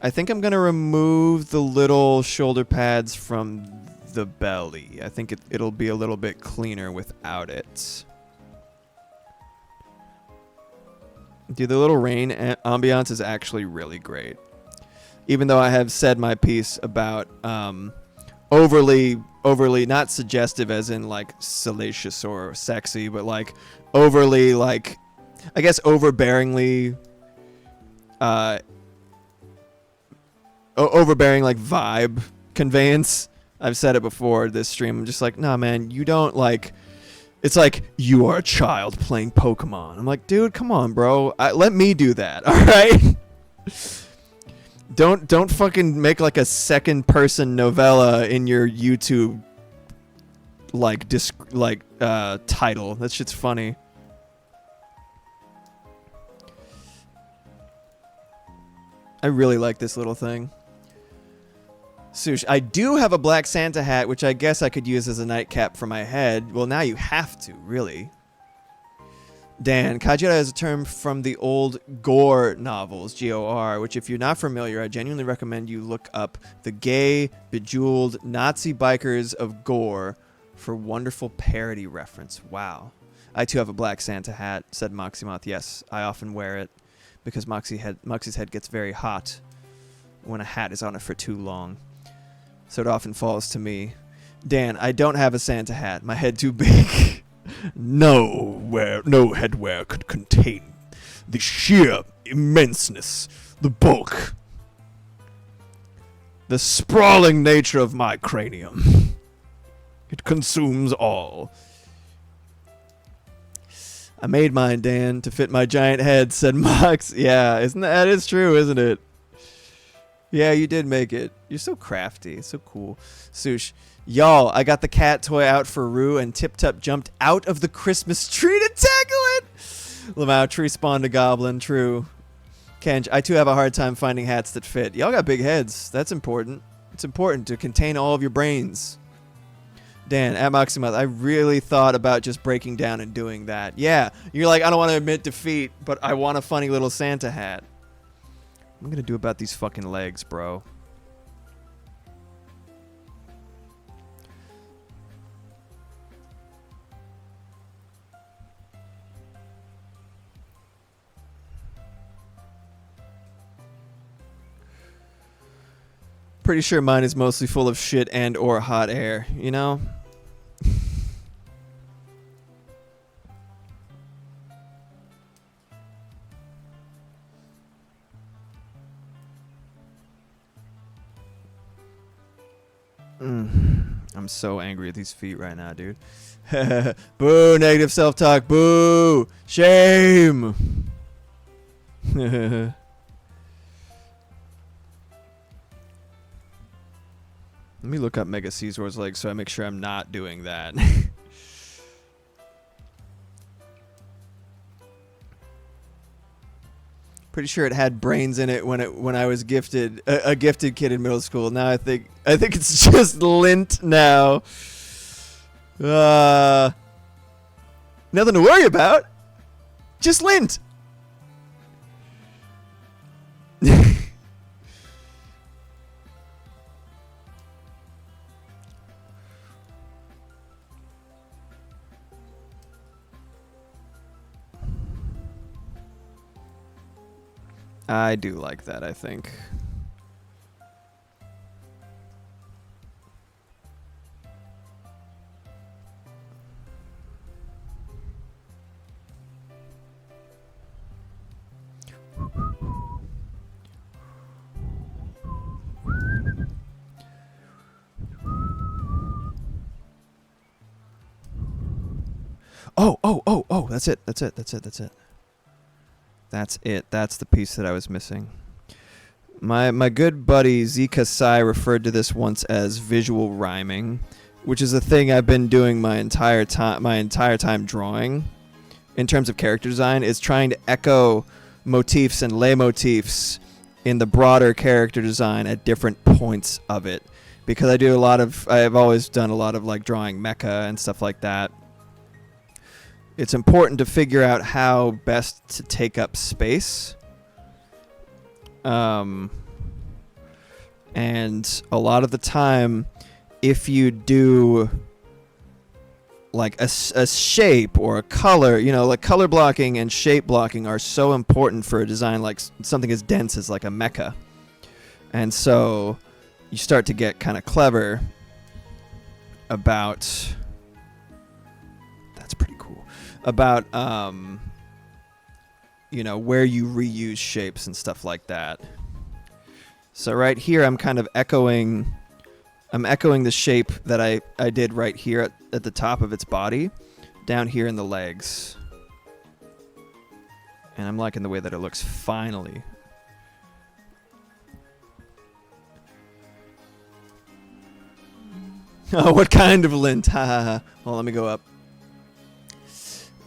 I think I'm gonna remove the little shoulder pads from the belly. I think it'll be a little bit cleaner without it. Dude, the little rain ambiance is actually really great. Even though I have said my piece about overly not suggestive as in like salacious or sexy, but like overly like I guess overbearingly overbearing like vibe conveyance. I've said it before this stream. I'm just like, nah man, you don't like it's like you are a child playing Pokemon. I'm like, dude, come on, bro. Let me do that. All right. Don't fucking make like a second person novella in your YouTube like title. That shit's funny. I really like this little thing. Sush, I do have a black Santa hat, which I guess I could use as a nightcap for my head. Well, now you have to, really. Dan, Kajira is a term from the old Gore novels, G-O-R, which if you're not familiar, I genuinely recommend you look up the gay, bejeweled Nazi bikers of Gore for wonderful parody reference. Wow. I too have a black Santa hat, said Moxiemoth. Yes, I often wear it because Moxie's head gets very hot when a hat is on it for too long. So it often falls to me. Dan, I don't have a Santa hat. My head too big. No headwear could contain the sheer immenseness, the bulk, the sprawling nature of my cranium. It consumes all. I made mine, Dan, to fit my giant head, said Mox. Yeah, that is true, isn't it? Yeah, you did make it. You're so crafty. It's so cool. Sush, y'all, I got the cat toy out for Rue, and Tip Tup jumped out of the Christmas tree to tackle it. Lamau, tree spawned a goblin. True. Kenj, I too have a hard time finding hats that fit. Y'all got big heads. That's important. It's important to contain all of your brains. Dan, at Moxiemoth, I really thought about just breaking down and doing that. Yeah, you're like, I don't want to admit defeat, but I want a funny little Santa hat. What am I gonna do about these fucking legs, bro? Pretty sure mine is mostly full of shit and or hot air, you know? I'm so angry at these feet right now, dude. Boo, negative self-talk. Boo. Shame. Let me look up Mega Caesar's legs so I make sure I'm not doing that. Pretty sure it had brains in it when I was gifted a gifted kid in middle school. Now I think it's just lint now. Nothing to worry about. Just lint. I do like that, I think. Oh, that's it. That's it. That's the piece that I was missing. My good buddy Zika Sai referred to this once as visual rhyming, which is a thing I've been doing my entire time drawing. In terms of character design, is trying to echo motifs and lay motifs in the broader character design at different points of it. Because I've always done a lot of like drawing mecha and stuff like that. It's important to figure out how best to take up space. And a lot of the time, if you do like a shape or a color, like color blocking and shape blocking are so important for a design like something as dense as like a mecha. And so you start to get kind of clever about, that's pretty cool, about, where you reuse shapes and stuff like that. So right here, I'm kind of echoing the shape that I did right here at the top of its body, down here in the legs. And I'm liking the way that it looks finally. Oh, what kind of lint? Ha ha ha. Well, let me go up.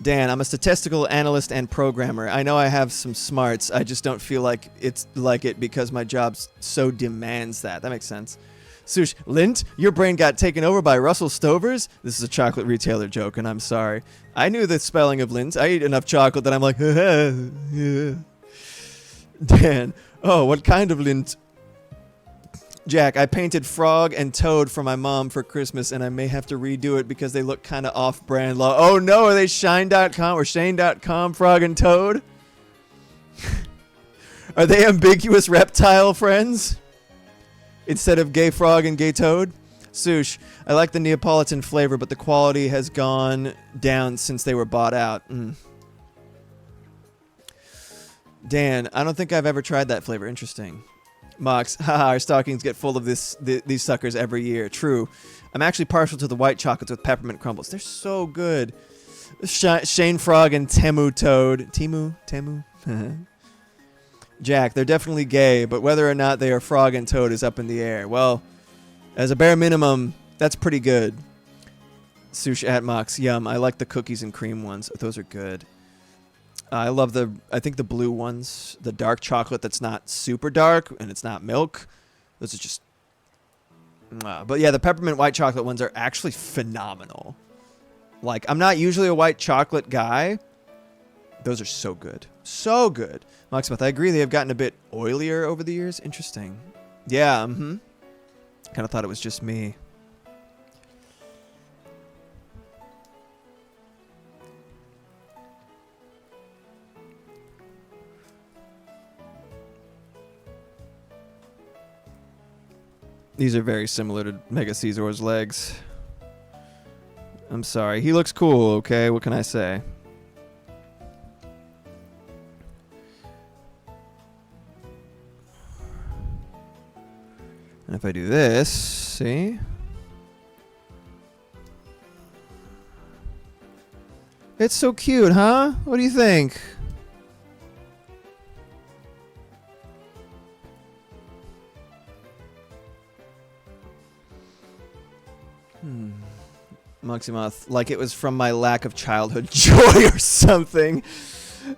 Dan, I'm a statistical analyst and programmer. I know I have some smarts. I just don't feel like it's like it because my job so demands that. That makes sense. Sush, lint? Your brain got taken over by Russell Stover's? This is a chocolate retailer joke, and I'm sorry. I knew the spelling of lint. I eat enough chocolate that I'm like, yeah. Dan, oh, what kind of lint? Jack, I painted Frog and Toad for my mom for Christmas, and I may have to redo it because they look kind of off-brand. Oh no, are they Shine.com or Shane.com Frog and Toad? Are they ambiguous reptile friends? Instead of gay frog and gay toad? Sush, I like the Neapolitan flavor, but the quality has gone down since they were bought out. Dan, I don't think I've ever tried that flavor. Interesting. Mox, haha, our stockings get full of these suckers every year. True. I'm actually partial to the white chocolates with peppermint crumbles. They're so good. Shane Frog and Temu Toad. Temu? Jack, they're definitely gay, but whether or not they are Frog and Toad is up in the air. Well, as a bare minimum, that's pretty good. Sush at Mox, yum. I like the cookies and cream ones. Those are good. I love I think the blue ones, the dark chocolate that's not super dark and it's not milk. Those are just, but yeah, the peppermint white chocolate ones are actually phenomenal. Like, I'm not usually a white chocolate guy. Those are so good. So good. Moxmouth, I agree they have gotten a bit oilier over the years. Interesting. Yeah, Kind of thought it was just me. These are very similar to Mega Caesar's legs. I'm sorry. He looks cool, okay? What can I say? And if I do this, see? It's so cute, huh? What do you think? Moximoth, like it was from my lack of childhood joy or something.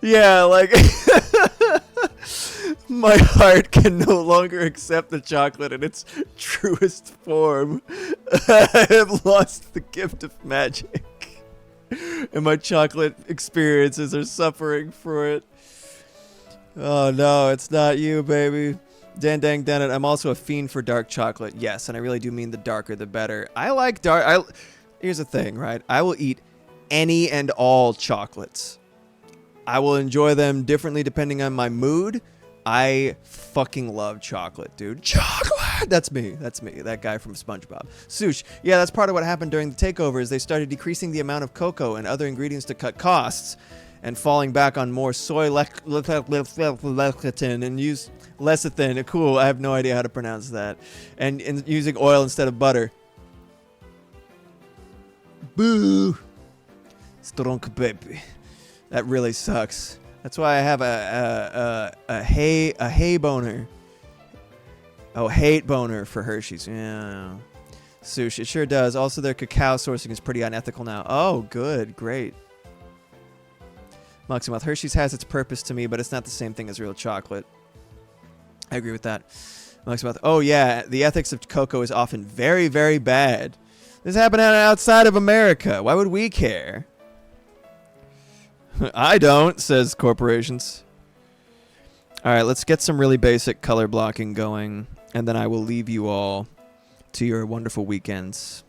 Yeah, like my heart can no longer accept the chocolate in its truest form. I have lost the gift of magic. And my chocolate experiences are suffering for it. Oh no, it's not you, baby. Dan dang dang it. I'm also a fiend for dark chocolate. Yes, and I really do mean the darker the better. I like dark. Here's the thing, right? I will eat any and all chocolates. I will enjoy them differently depending on my mood. I fucking love chocolate, dude. Chocolate! That's me. That's me. That guy from SpongeBob. Sush. Yeah, that's part of what happened during the takeover is they started decreasing the amount of cocoa and other ingredients to cut costs and falling back on more soy lecithin and use lecithin. Cool. I have no idea how to pronounce that. And using oil instead of butter. Boo. Strunk baby. That really sucks. That's why I have a hay boner. Oh, hate boner for Hershey's. Yeah. Sush, it sure does. Also, their cacao sourcing is pretty unethical now. Oh, good. Great. Moximoth, Hershey's has its purpose to me, but it's not the same thing as real chocolate. I agree with that. Moximoth, oh yeah, the ethics of cocoa is often very, very bad. This happened outside of America. Why would we care? I don't, says corporations. All right, let's get some really basic color blocking going, and then I will leave you all to your wonderful weekends.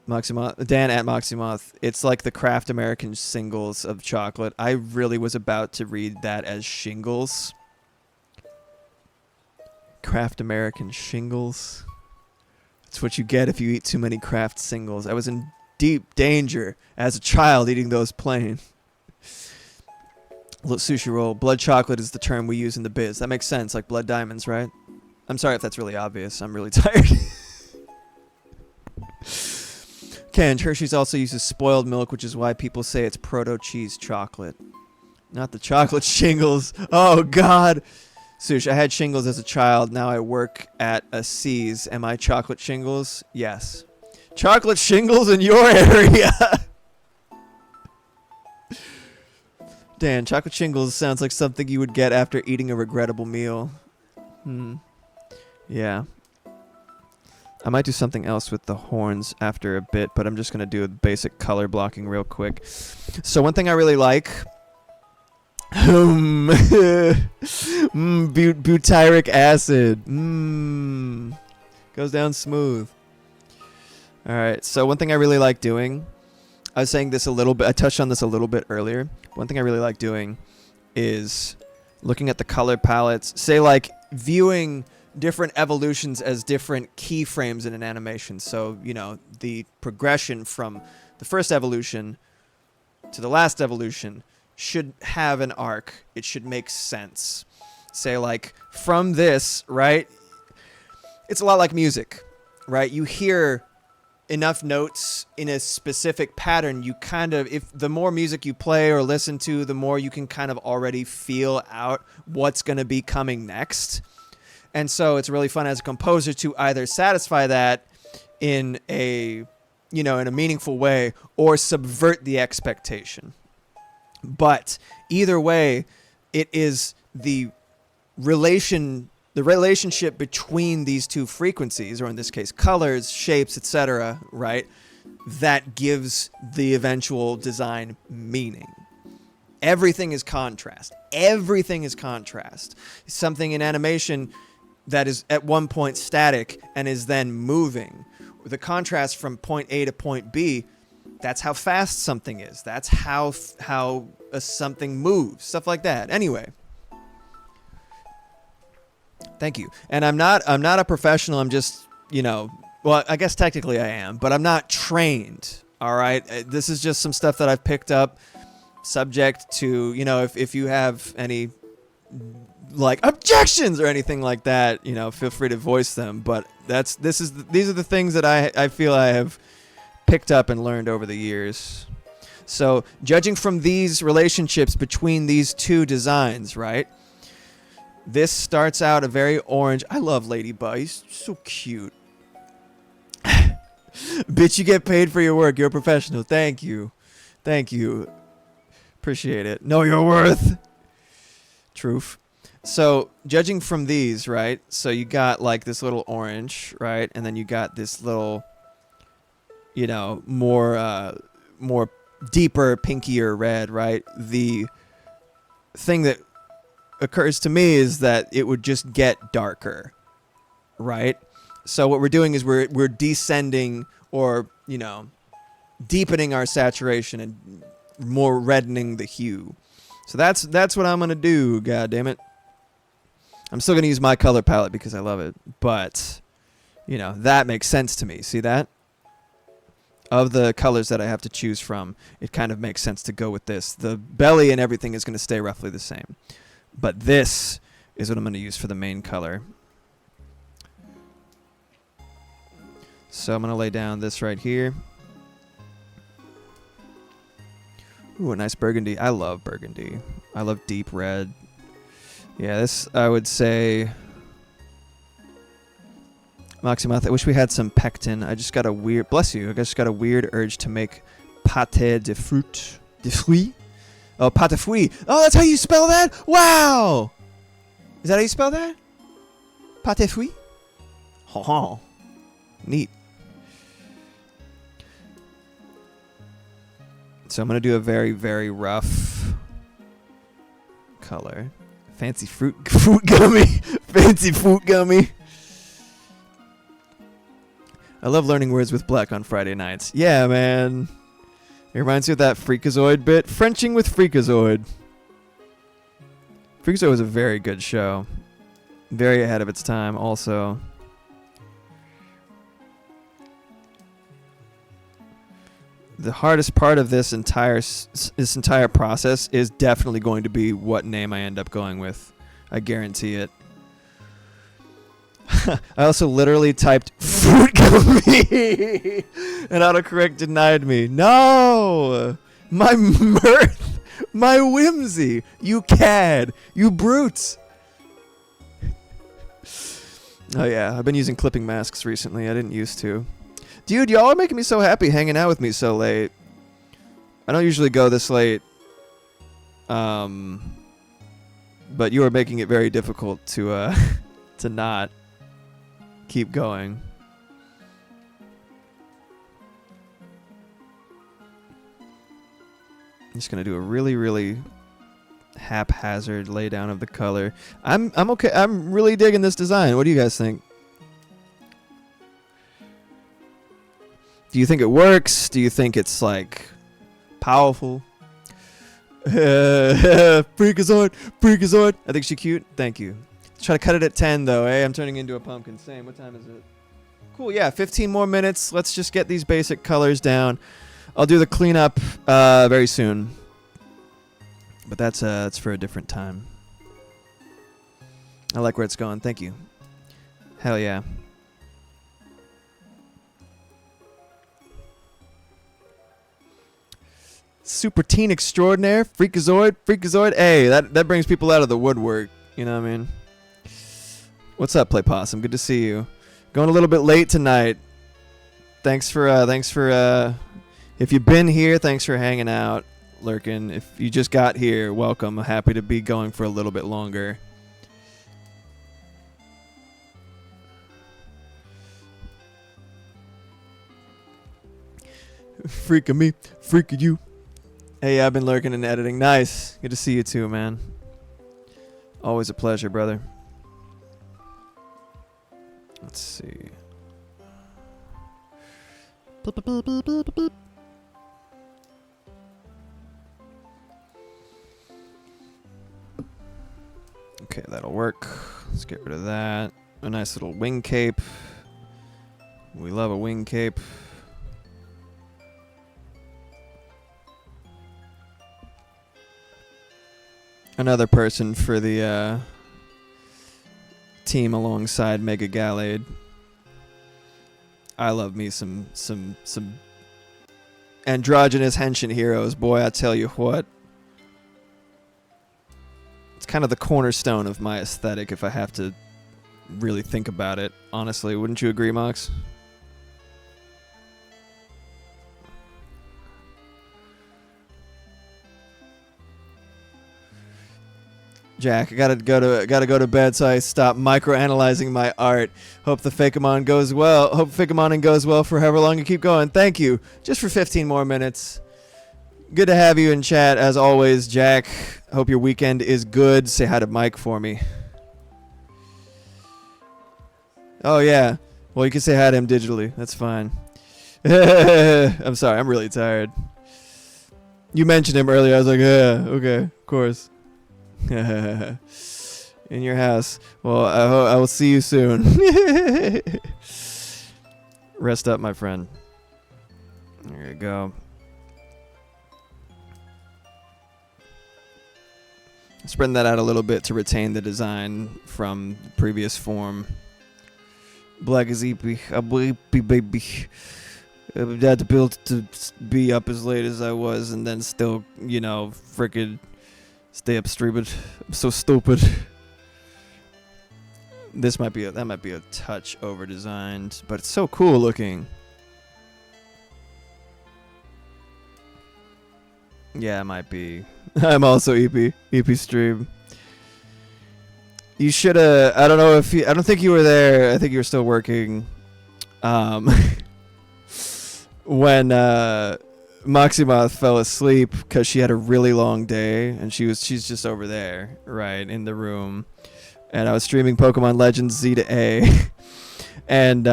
Moximoth, Dan at Moximoth, it's like the Kraft American singles of chocolate. I really was about to read that as shingles. Kraft American shingles. That's what you get if you eat too many Kraft singles. I was in deep danger as a child eating those plain. Sushi roll. Blood chocolate is the term we use in the biz. That makes sense, like blood diamonds, right? I'm sorry if that's really obvious. I'm really tired. Ken, Hershey's also uses spoiled milk, which is why people say it's proto-cheese chocolate. Not the chocolate shingles. Oh, God. Sush, I had shingles as a child. Now I work at a C's. Am I chocolate shingles? Yes. Chocolate shingles in your area. Dan, chocolate shingles sounds like something you would get after eating a regrettable meal. Yeah. I might do something else with the horns after a bit, but I'm just going to do a basic color blocking real quick. So one thing I really like... butyric acid. Goes down smooth. Alright, so one thing I really like doing... I was saying this a little bit... I touched on this a little bit earlier. One thing I really like doing is looking at the color palettes. Say, like, viewing... different evolutions as different keyframes in an animation. So, you know, the progression from the first evolution to the last evolution should have an arc. It should make sense. Say, like, from this, right? It's a lot like music, right? You hear enough notes in a specific pattern, you kind of, if the more music you play or listen to, the more you can kind of already feel out what's going to be coming next. And so it's really fun as a composer to either satisfy that in a, you know, in a meaningful way or subvert the expectation. But either way, it is the relationship between these two frequencies, or in this case, colors, shapes, etc., right, that gives the eventual design meaning. Everything is contrast. Everything is contrast. Something in animation that is at one point static and is then moving. The contrast from point A to point B, that's how fast something is. That's how something moves. Stuff like that. Anyway. Thank you. And I'm not a professional. I'm just, you know, well, I guess technically I am, but I'm not trained. All right. This is just some stuff that I've picked up subject to, you know, if you have any like objections or anything like that, you know, feel free to voice them. But these are the things that I feel I have picked up and learned over the years. So judging from these relationships between these two designs, right? This starts out a very orange. I love Ladybug. He's so cute. Bitch, you get paid for your work. You're a professional. Thank you. Thank you. Appreciate it. Know your worth. Truth. So, judging from these, right? So you got like this little orange, right? And then you got this little, you know, more deeper, pinkier red, right? The thing that occurs to me is that it would just get darker, right? So what we're doing is we're descending, or, you know, deepening our saturation and more reddening the hue. So that's what I'm gonna do. God damn it! I'm still gonna use my color palette because I love it, but you know that makes sense to me. See that? Of the colors that I have to choose from, it kind of makes sense to go with this. The belly and everything is gonna stay roughly the same, but this is what I'm gonna use for the main color. So I'm gonna lay down this right here. Ooh, a nice burgundy. I love burgundy. I love deep red. Yeah, this, I would say... Maximath, I wish we had some pectin. I just got a weird... Bless you. I just got a weird urge to make pâté de fruit. De fruits? Oh, pâté fruit. Oh, that's how you spell that? Wow! Is that how you spell that? Pâté fruit? Ha. Neat. So I'm going to do a very, very rough color. Fancy fruit gummy. Fancy fruit gummy. I love learning words with Black on Friday nights. Yeah, man. It reminds me of that Freakazoid bit. Frenching with Freakazoid. Freakazoid was a very good show. Very ahead of its time also. The hardest part of this entire process is definitely going to be what name I end up going with. I guarantee it. I also literally typed fruit gummy and autocorrect denied me. No! My mirth! My whimsy! You cad! You brutes! Oh yeah, I've been using clipping masks recently. I didn't used to. Dude, y'all are making me so happy hanging out with me so late. I don't usually go this late. But you are making it very difficult to to not keep going. I'm just gonna do a really, really haphazard laydown of the color. I'm okay. I'm really digging this design. What do you guys think? Do you think it works? Do you think it's like powerful? Freakazoid, Freakazoid. I think she's cute. Thank you. Let's try to cut it at 10 though, eh? I'm turning into a pumpkin. Same. What time is it? Cool. Yeah, 15 more minutes. Let's just get these basic colors down. I'll do the cleanup very soon. But that's for a different time. I like where it's going. Thank you. Hell yeah. Super teen extraordinaire, Freakazoid, Freakazoid. Hey, that brings people out of the woodwork. You know what I mean? What's up, Play Possum? Good to see you. Going a little bit late tonight. Thanks for if you've been here, thanks for hanging out, lurking. If you just got here, welcome. I'm happy to be going for a little bit longer. Freaking me, freaking you. Hey, I've been lurking and editing. Nice. Good to see you too, man. Always a pleasure, brother. Let's see. Bloop, bloop, bloop, bloop, bloop, bloop. Okay, that'll work. Let's get rid of that. A nice little wing cape. We love a wing cape. Another person for the team alongside Mega Gallade. I love me some androgynous henshin heroes, boy, I tell you what. It's kind of the cornerstone of my aesthetic if I have to really think about it, honestly. Wouldn't you agree, Mox? Jack, I gotta go to bed, so I stop microanalyzing my art. Hope the FAKEMON goes well. Hope FAKEMON goes well for however long you keep going. Thank you. Just for 15 more minutes. Good to have you in chat as always, Jack. Hope your weekend is good. Say hi to Mike for me. Oh yeah. Well, you can say hi to him digitally. That's fine. I'm sorry. I'm really tired. You mentioned him earlier. I was like, yeah, okay, of course. In your house. Well, I will see you soon. Rest up, my friend. There you go. Spreading that out a little bit to retain the design from the previous form. Black is eepy. A bleepy baby. I had to build to be up as late as I was and then still, frickin' stay up streaming. I'm so stupid. That might be a touch over designed, but it's so cool looking. Yeah, it might be. I'm also EP stream. You should have. I don't know if I don't think you were there. I think you were still working. When Maximoth fell asleep because she had a really long day, and she's just over there, right in the room. And I was streaming Pokemon Legends Z to A, and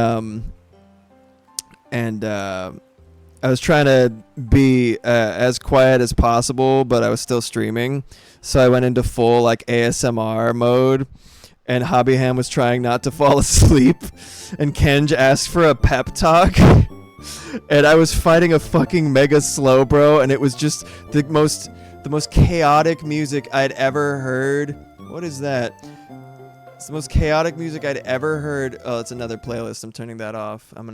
I was trying to be as quiet as possible, but I was still streaming. So I went into full ASMR mode, and Hobbyham was trying not to fall asleep, and Kenj asked for a pep talk, and I was fighting a fucking mega slow bro, and it was just the most chaotic music I'd ever heard. What is that? It's the most chaotic music I'd ever heard. Oh, it's another playlist. I'm turning that off. But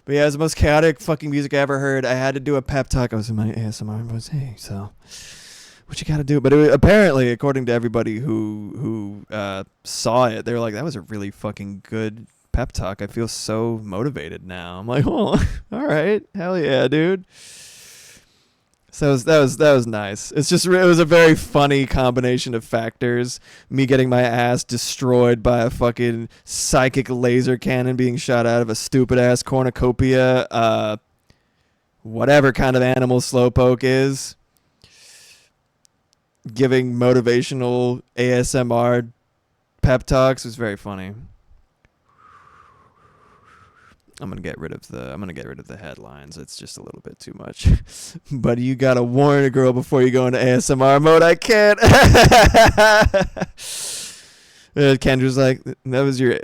yeah, it's the most chaotic fucking music I ever heard. I had to do a pep talk. I was in my ASMR. I was, hey, so what you gotta do? But apparently, according to everybody who saw it, they were like, that was a really fucking good pep talk. I feel so motivated now. I'm like, oh, all right, hell yeah, dude. So that was nice. It was a very funny combination of factors. Me getting my ass destroyed by a fucking psychic laser cannon being shot out of a stupid ass cornucopia, whatever kind of animal Slowpoke is. Giving motivational ASMR pep talks was very funny. I'm gonna get rid of the headlines. It's just a little bit too much. But you gotta warn a girl before you go into ASMR mode. I can't. Kendra's like, that was your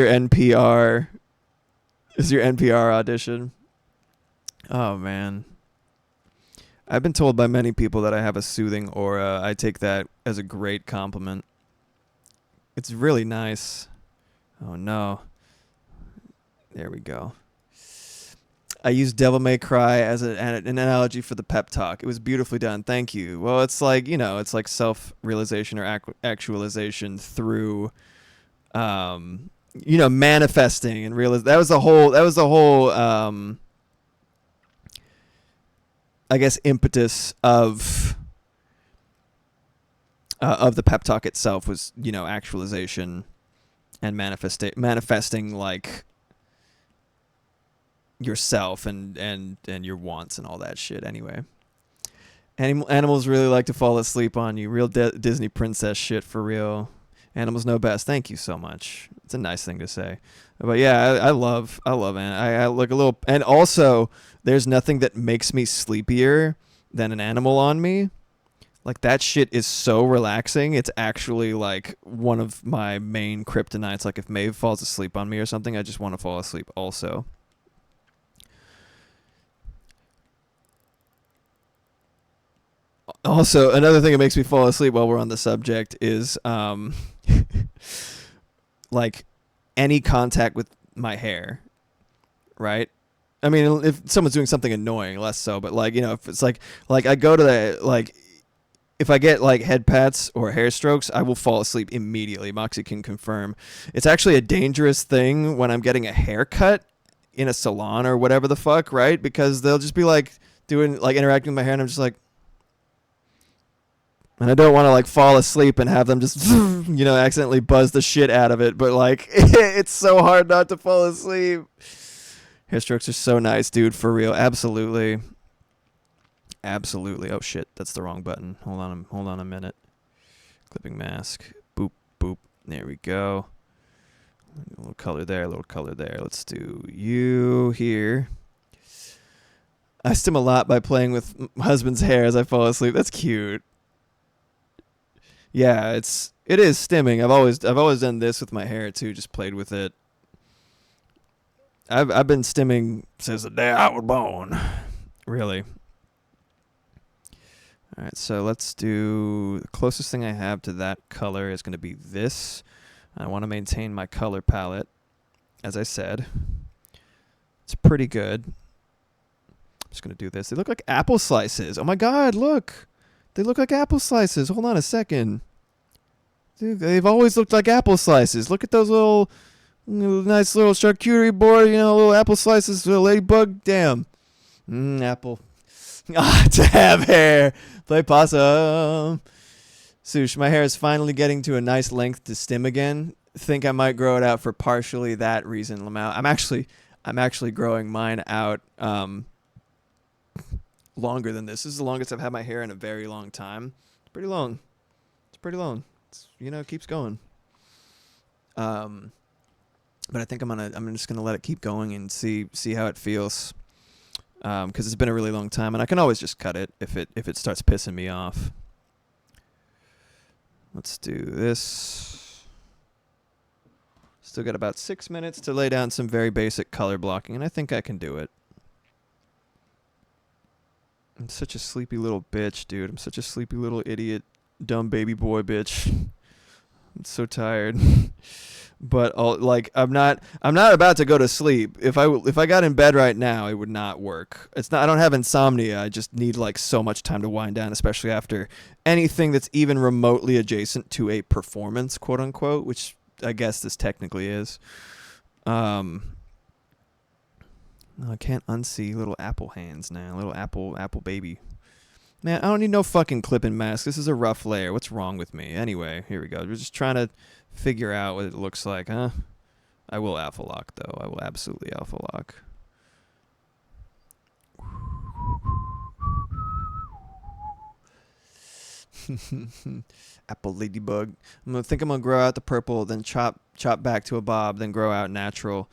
NPR. Is your NPR audition? Oh man. I've been told by many people that I have a soothing aura. I take that as a great compliment. It's really nice. Oh no. There we go. I used Devil May Cry as an analogy for the pep talk. It was beautifully done. Thank you. Well, it's like, it's like self-realization or actualization through, manifesting and realize that was the whole, I guess, impetus of the pep talk itself was, actualization and manifesting like yourself and your wants and all that shit. Anyway, animals really like to fall asleep on you. Real Disney princess shit for real. Animals know best. Thank you so much. It's a nice thing to say. But yeah, I love I look a little, and also there's nothing that makes me sleepier than an animal on me. Like, that shit is so relaxing. It's actually like one of my main kryptonites. Like, if Maeve falls asleep on me or something, I just want to fall asleep also. Also, another thing that makes me fall asleep while we're on the subject is like any contact with my hair, right? I mean, if someone's doing something annoying, less so, but if it's like I go to the, if I get head pats or hair strokes, I will fall asleep immediately. Moxie can confirm. It's actually a dangerous thing when I'm getting a haircut in a salon or whatever the fuck, right? Because they'll just be doing interacting with my hair, and I'm just like, and I don't want to fall asleep and have them just, accidentally buzz the shit out of it. But it's so hard not to fall asleep. Hair strokes are so nice, dude. For real. Absolutely. Absolutely. Oh shit. That's the wrong button. Hold on a minute. Clipping mask. Boop, boop. There we go. A little color there, a little color there. Let's do you here. I stim a lot by playing with my husband's hair as I fall asleep. That's cute. Yeah, it is stimming. I've always done this with my hair too. Just played with it. I've been stimming since the day I was born. Really. All right, so let's do the closest thing I have to that color is going to be this. I want to maintain my color palette, as I said. It's pretty good. just going to do this. They look like apple slices. Oh my God, look. They look like apple slices. Hold on a second. Dude, they've always looked like apple slices. Look at those little nice little charcuterie board, little apple slices, little ladybug. Damn. Apple. To have hair. Play possum. Sush, my hair is finally getting to a nice length to stem again. Think I might grow it out for partially that reason, Lamau. I'm actually growing mine out longer than this. This is the longest I've had my hair in a very long time. It's pretty long. It's, it keeps going. But I think I'm just gonna let it keep going and see how it feels. Because it's been a really long time, and I can always just cut it if it starts pissing me off. Let's do this. Still got about 6 minutes to lay down some very basic color blocking, and I think I can do it. I'm such a sleepy little bitch, dude. I'm such a sleepy little idiot, dumb baby boy bitch. I'm so tired. But I'm not about to go to sleep. If I got in bed right now, it would not work. I don't have insomnia. I just need so much time to wind down, especially after anything that's even remotely adjacent to a performance, quote unquote, which I guess this technically is. No, I can't unsee little apple hands now. Little apple baby. Man, I don't need no fucking clipping mask. This is a rough layer. What's wrong with me? Anyway, here we go. We're just trying to figure out what it looks like, huh? I will alpha lock, though. I will absolutely alpha lock. Apple ladybug. I'm gonna grow out the purple, then chop back to a bob, then grow out natural.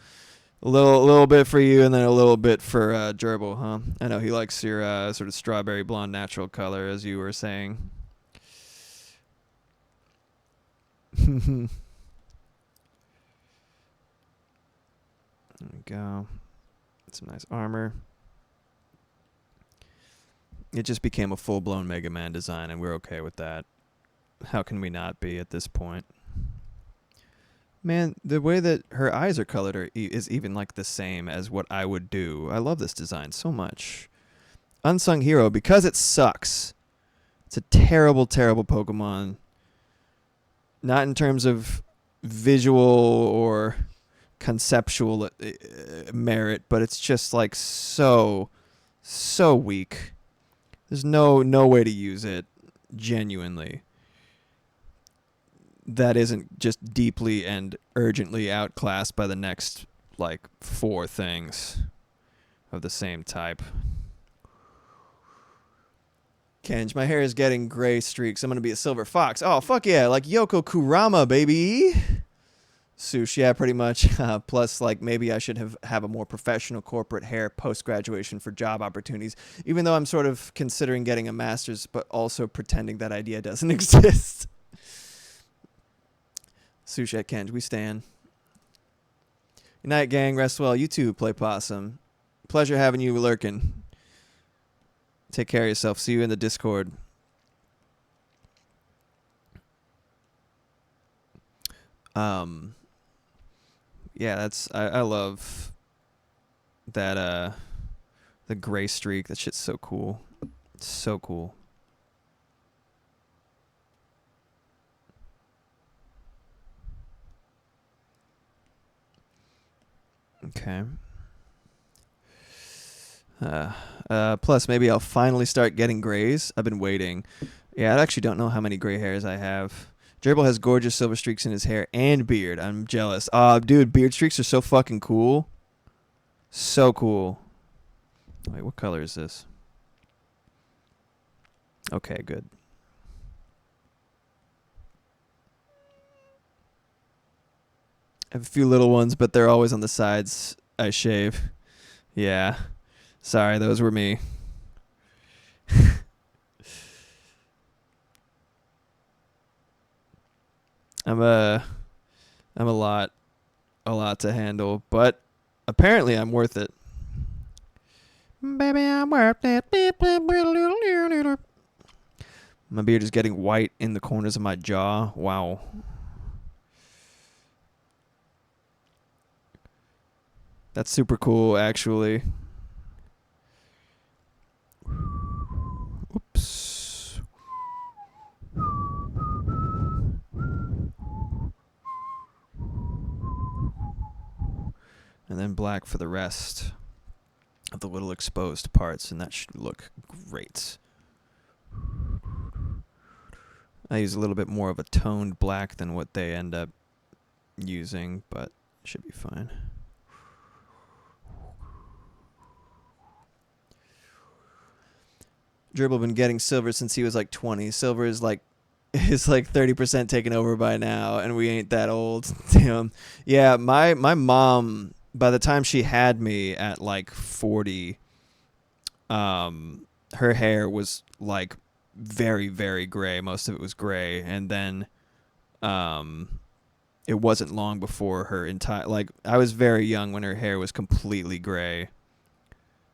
A little bit for you, and then a little bit for Gerbil, huh? I know he likes your sort of strawberry blonde natural color, as you were saying. There we go. Some nice armor. It just became a full-blown Mega Man design, and we're okay with that. How can we not be at this point? Man, the way that her eyes are colored is even the same as what I would do. I love this design so much. Unsung Hero, because it sucks. It's a terrible, terrible Pokemon. Not in terms of visual or conceptual merit, but it's just so weak. There's no way to use it genuinely that isn't just deeply and urgently outclassed by the next 4 things of the same type. Kenj, my hair is getting gray streaks. I'm gonna be a silver fox. Oh fuck yeah, like Yoko Kurama, baby. Sush, yeah, pretty much. Plus, maybe I should have a more professional corporate hair post-graduation for job opportunities, even though I'm sort of considering getting a master's, but also pretending that idea doesn't exist. Sush at Kenj, we stand. Good night, gang. Rest well. You too, Play Possum. Pleasure having you lurking. Take care of yourself. See you in the Discord. Yeah, I love that the gray streak. That shit's so cool. It's so cool. Okay. Plus, maybe I'll finally start getting grays. I've been waiting. Yeah, I actually don't know how many gray hairs I have. Gerbil has gorgeous silver streaks in his hair and beard. I'm jealous. Dude, beard streaks are so fucking cool. So cool. Wait, what color is this? Okay, good. I have a few little ones, but they're always on the sides. I shave. Yeah. Sorry, those were me. I'm a lot to handle, but apparently I'm worth it. Baby, I'm worth it. My beard is getting white in the corners of my jaw. Wow. That's super cool, actually. and then black for the rest of the little exposed parts, and that should look great. I use a little bit more of a toned black than what they end up using, but it should be fine. Dribble been getting silver since he was like 20. Silver is like 30% taken over by now, and we ain't that old. Damn. Yeah, my mom, by the time she had me at like 40, her hair was like very, very gray. Most of it was gray, and then it wasn't long before her entire, like, I was very young when her hair was completely gray.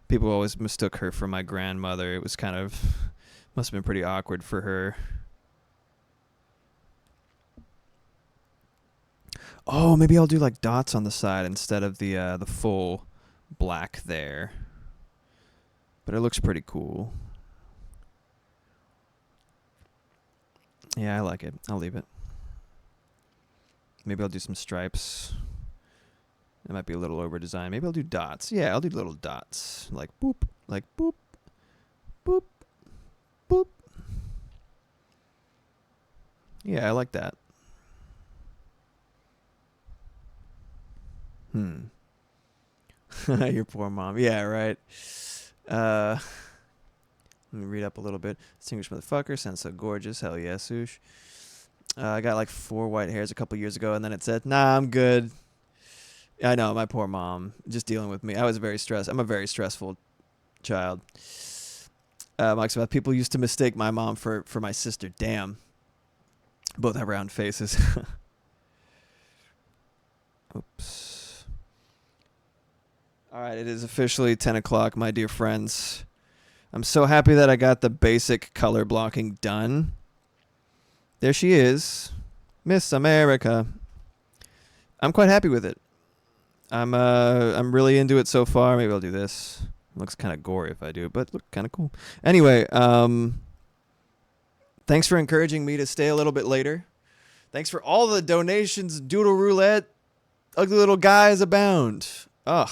People always mistook her for my grandmother. It was kind of, must have been pretty awkward for her. Oh, maybe I'll do like dots on the side instead of the full black there. But it looks pretty cool. Yeah, I like it. I'll leave it. Maybe I'll do some stripes. It might be a little over designed. Maybe I'll do dots. Yeah, I'll do little dots. Like boop, boop, boop. Yeah, I like that. Your poor mom. Yeah, right. Let me read up a little bit. Distinguished motherfucker, sounds so gorgeous. Hell yeah, Sush. I got like 4 white hairs a couple years ago, and then it said, nah, I'm good. I know, my poor mom. Just dealing with me. I was very stressed. I'm a very stressful child. Mike Smith, people used to mistake my mom for my sister. Damn. Both have round faces. Oops. All right, it is officially 10 o'clock, my dear friends. I'm so happy that I got the basic color blocking done. There she is, Miss America. I'm quite happy with it. I'm really into it so far. Maybe I'll do this. It looks kind of gory if I do it, but look kind of cool. Anyway, thanks for encouraging me to stay a little bit later. Thanks for all the donations. Doodle roulette. Ugly little guys abound. Ugh.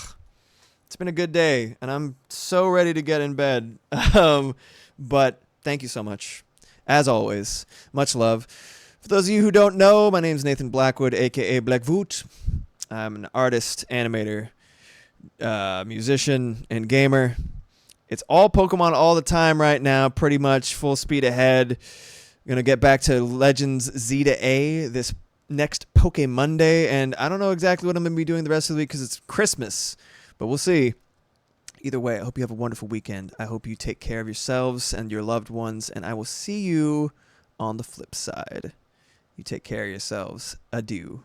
It's been a good day, and I'm so ready to get in bed. But thank you so much. As always, much love. For those of you who don't know, my name's Nathan Blackwood, a.k.a. Blackvoot. I'm an artist, animator, musician, and gamer. It's all Pokemon all the time right now, pretty much full speed ahead. Going to get back to Legends Z to A this next Pokemonday, and I don't know exactly what I'm going to be doing the rest of the week because it's Christmas. But we'll see. Either way, I hope you have a wonderful weekend. I hope you take care of yourselves and your loved ones, and I will see you on the flip side. You take care of yourselves. Adieu.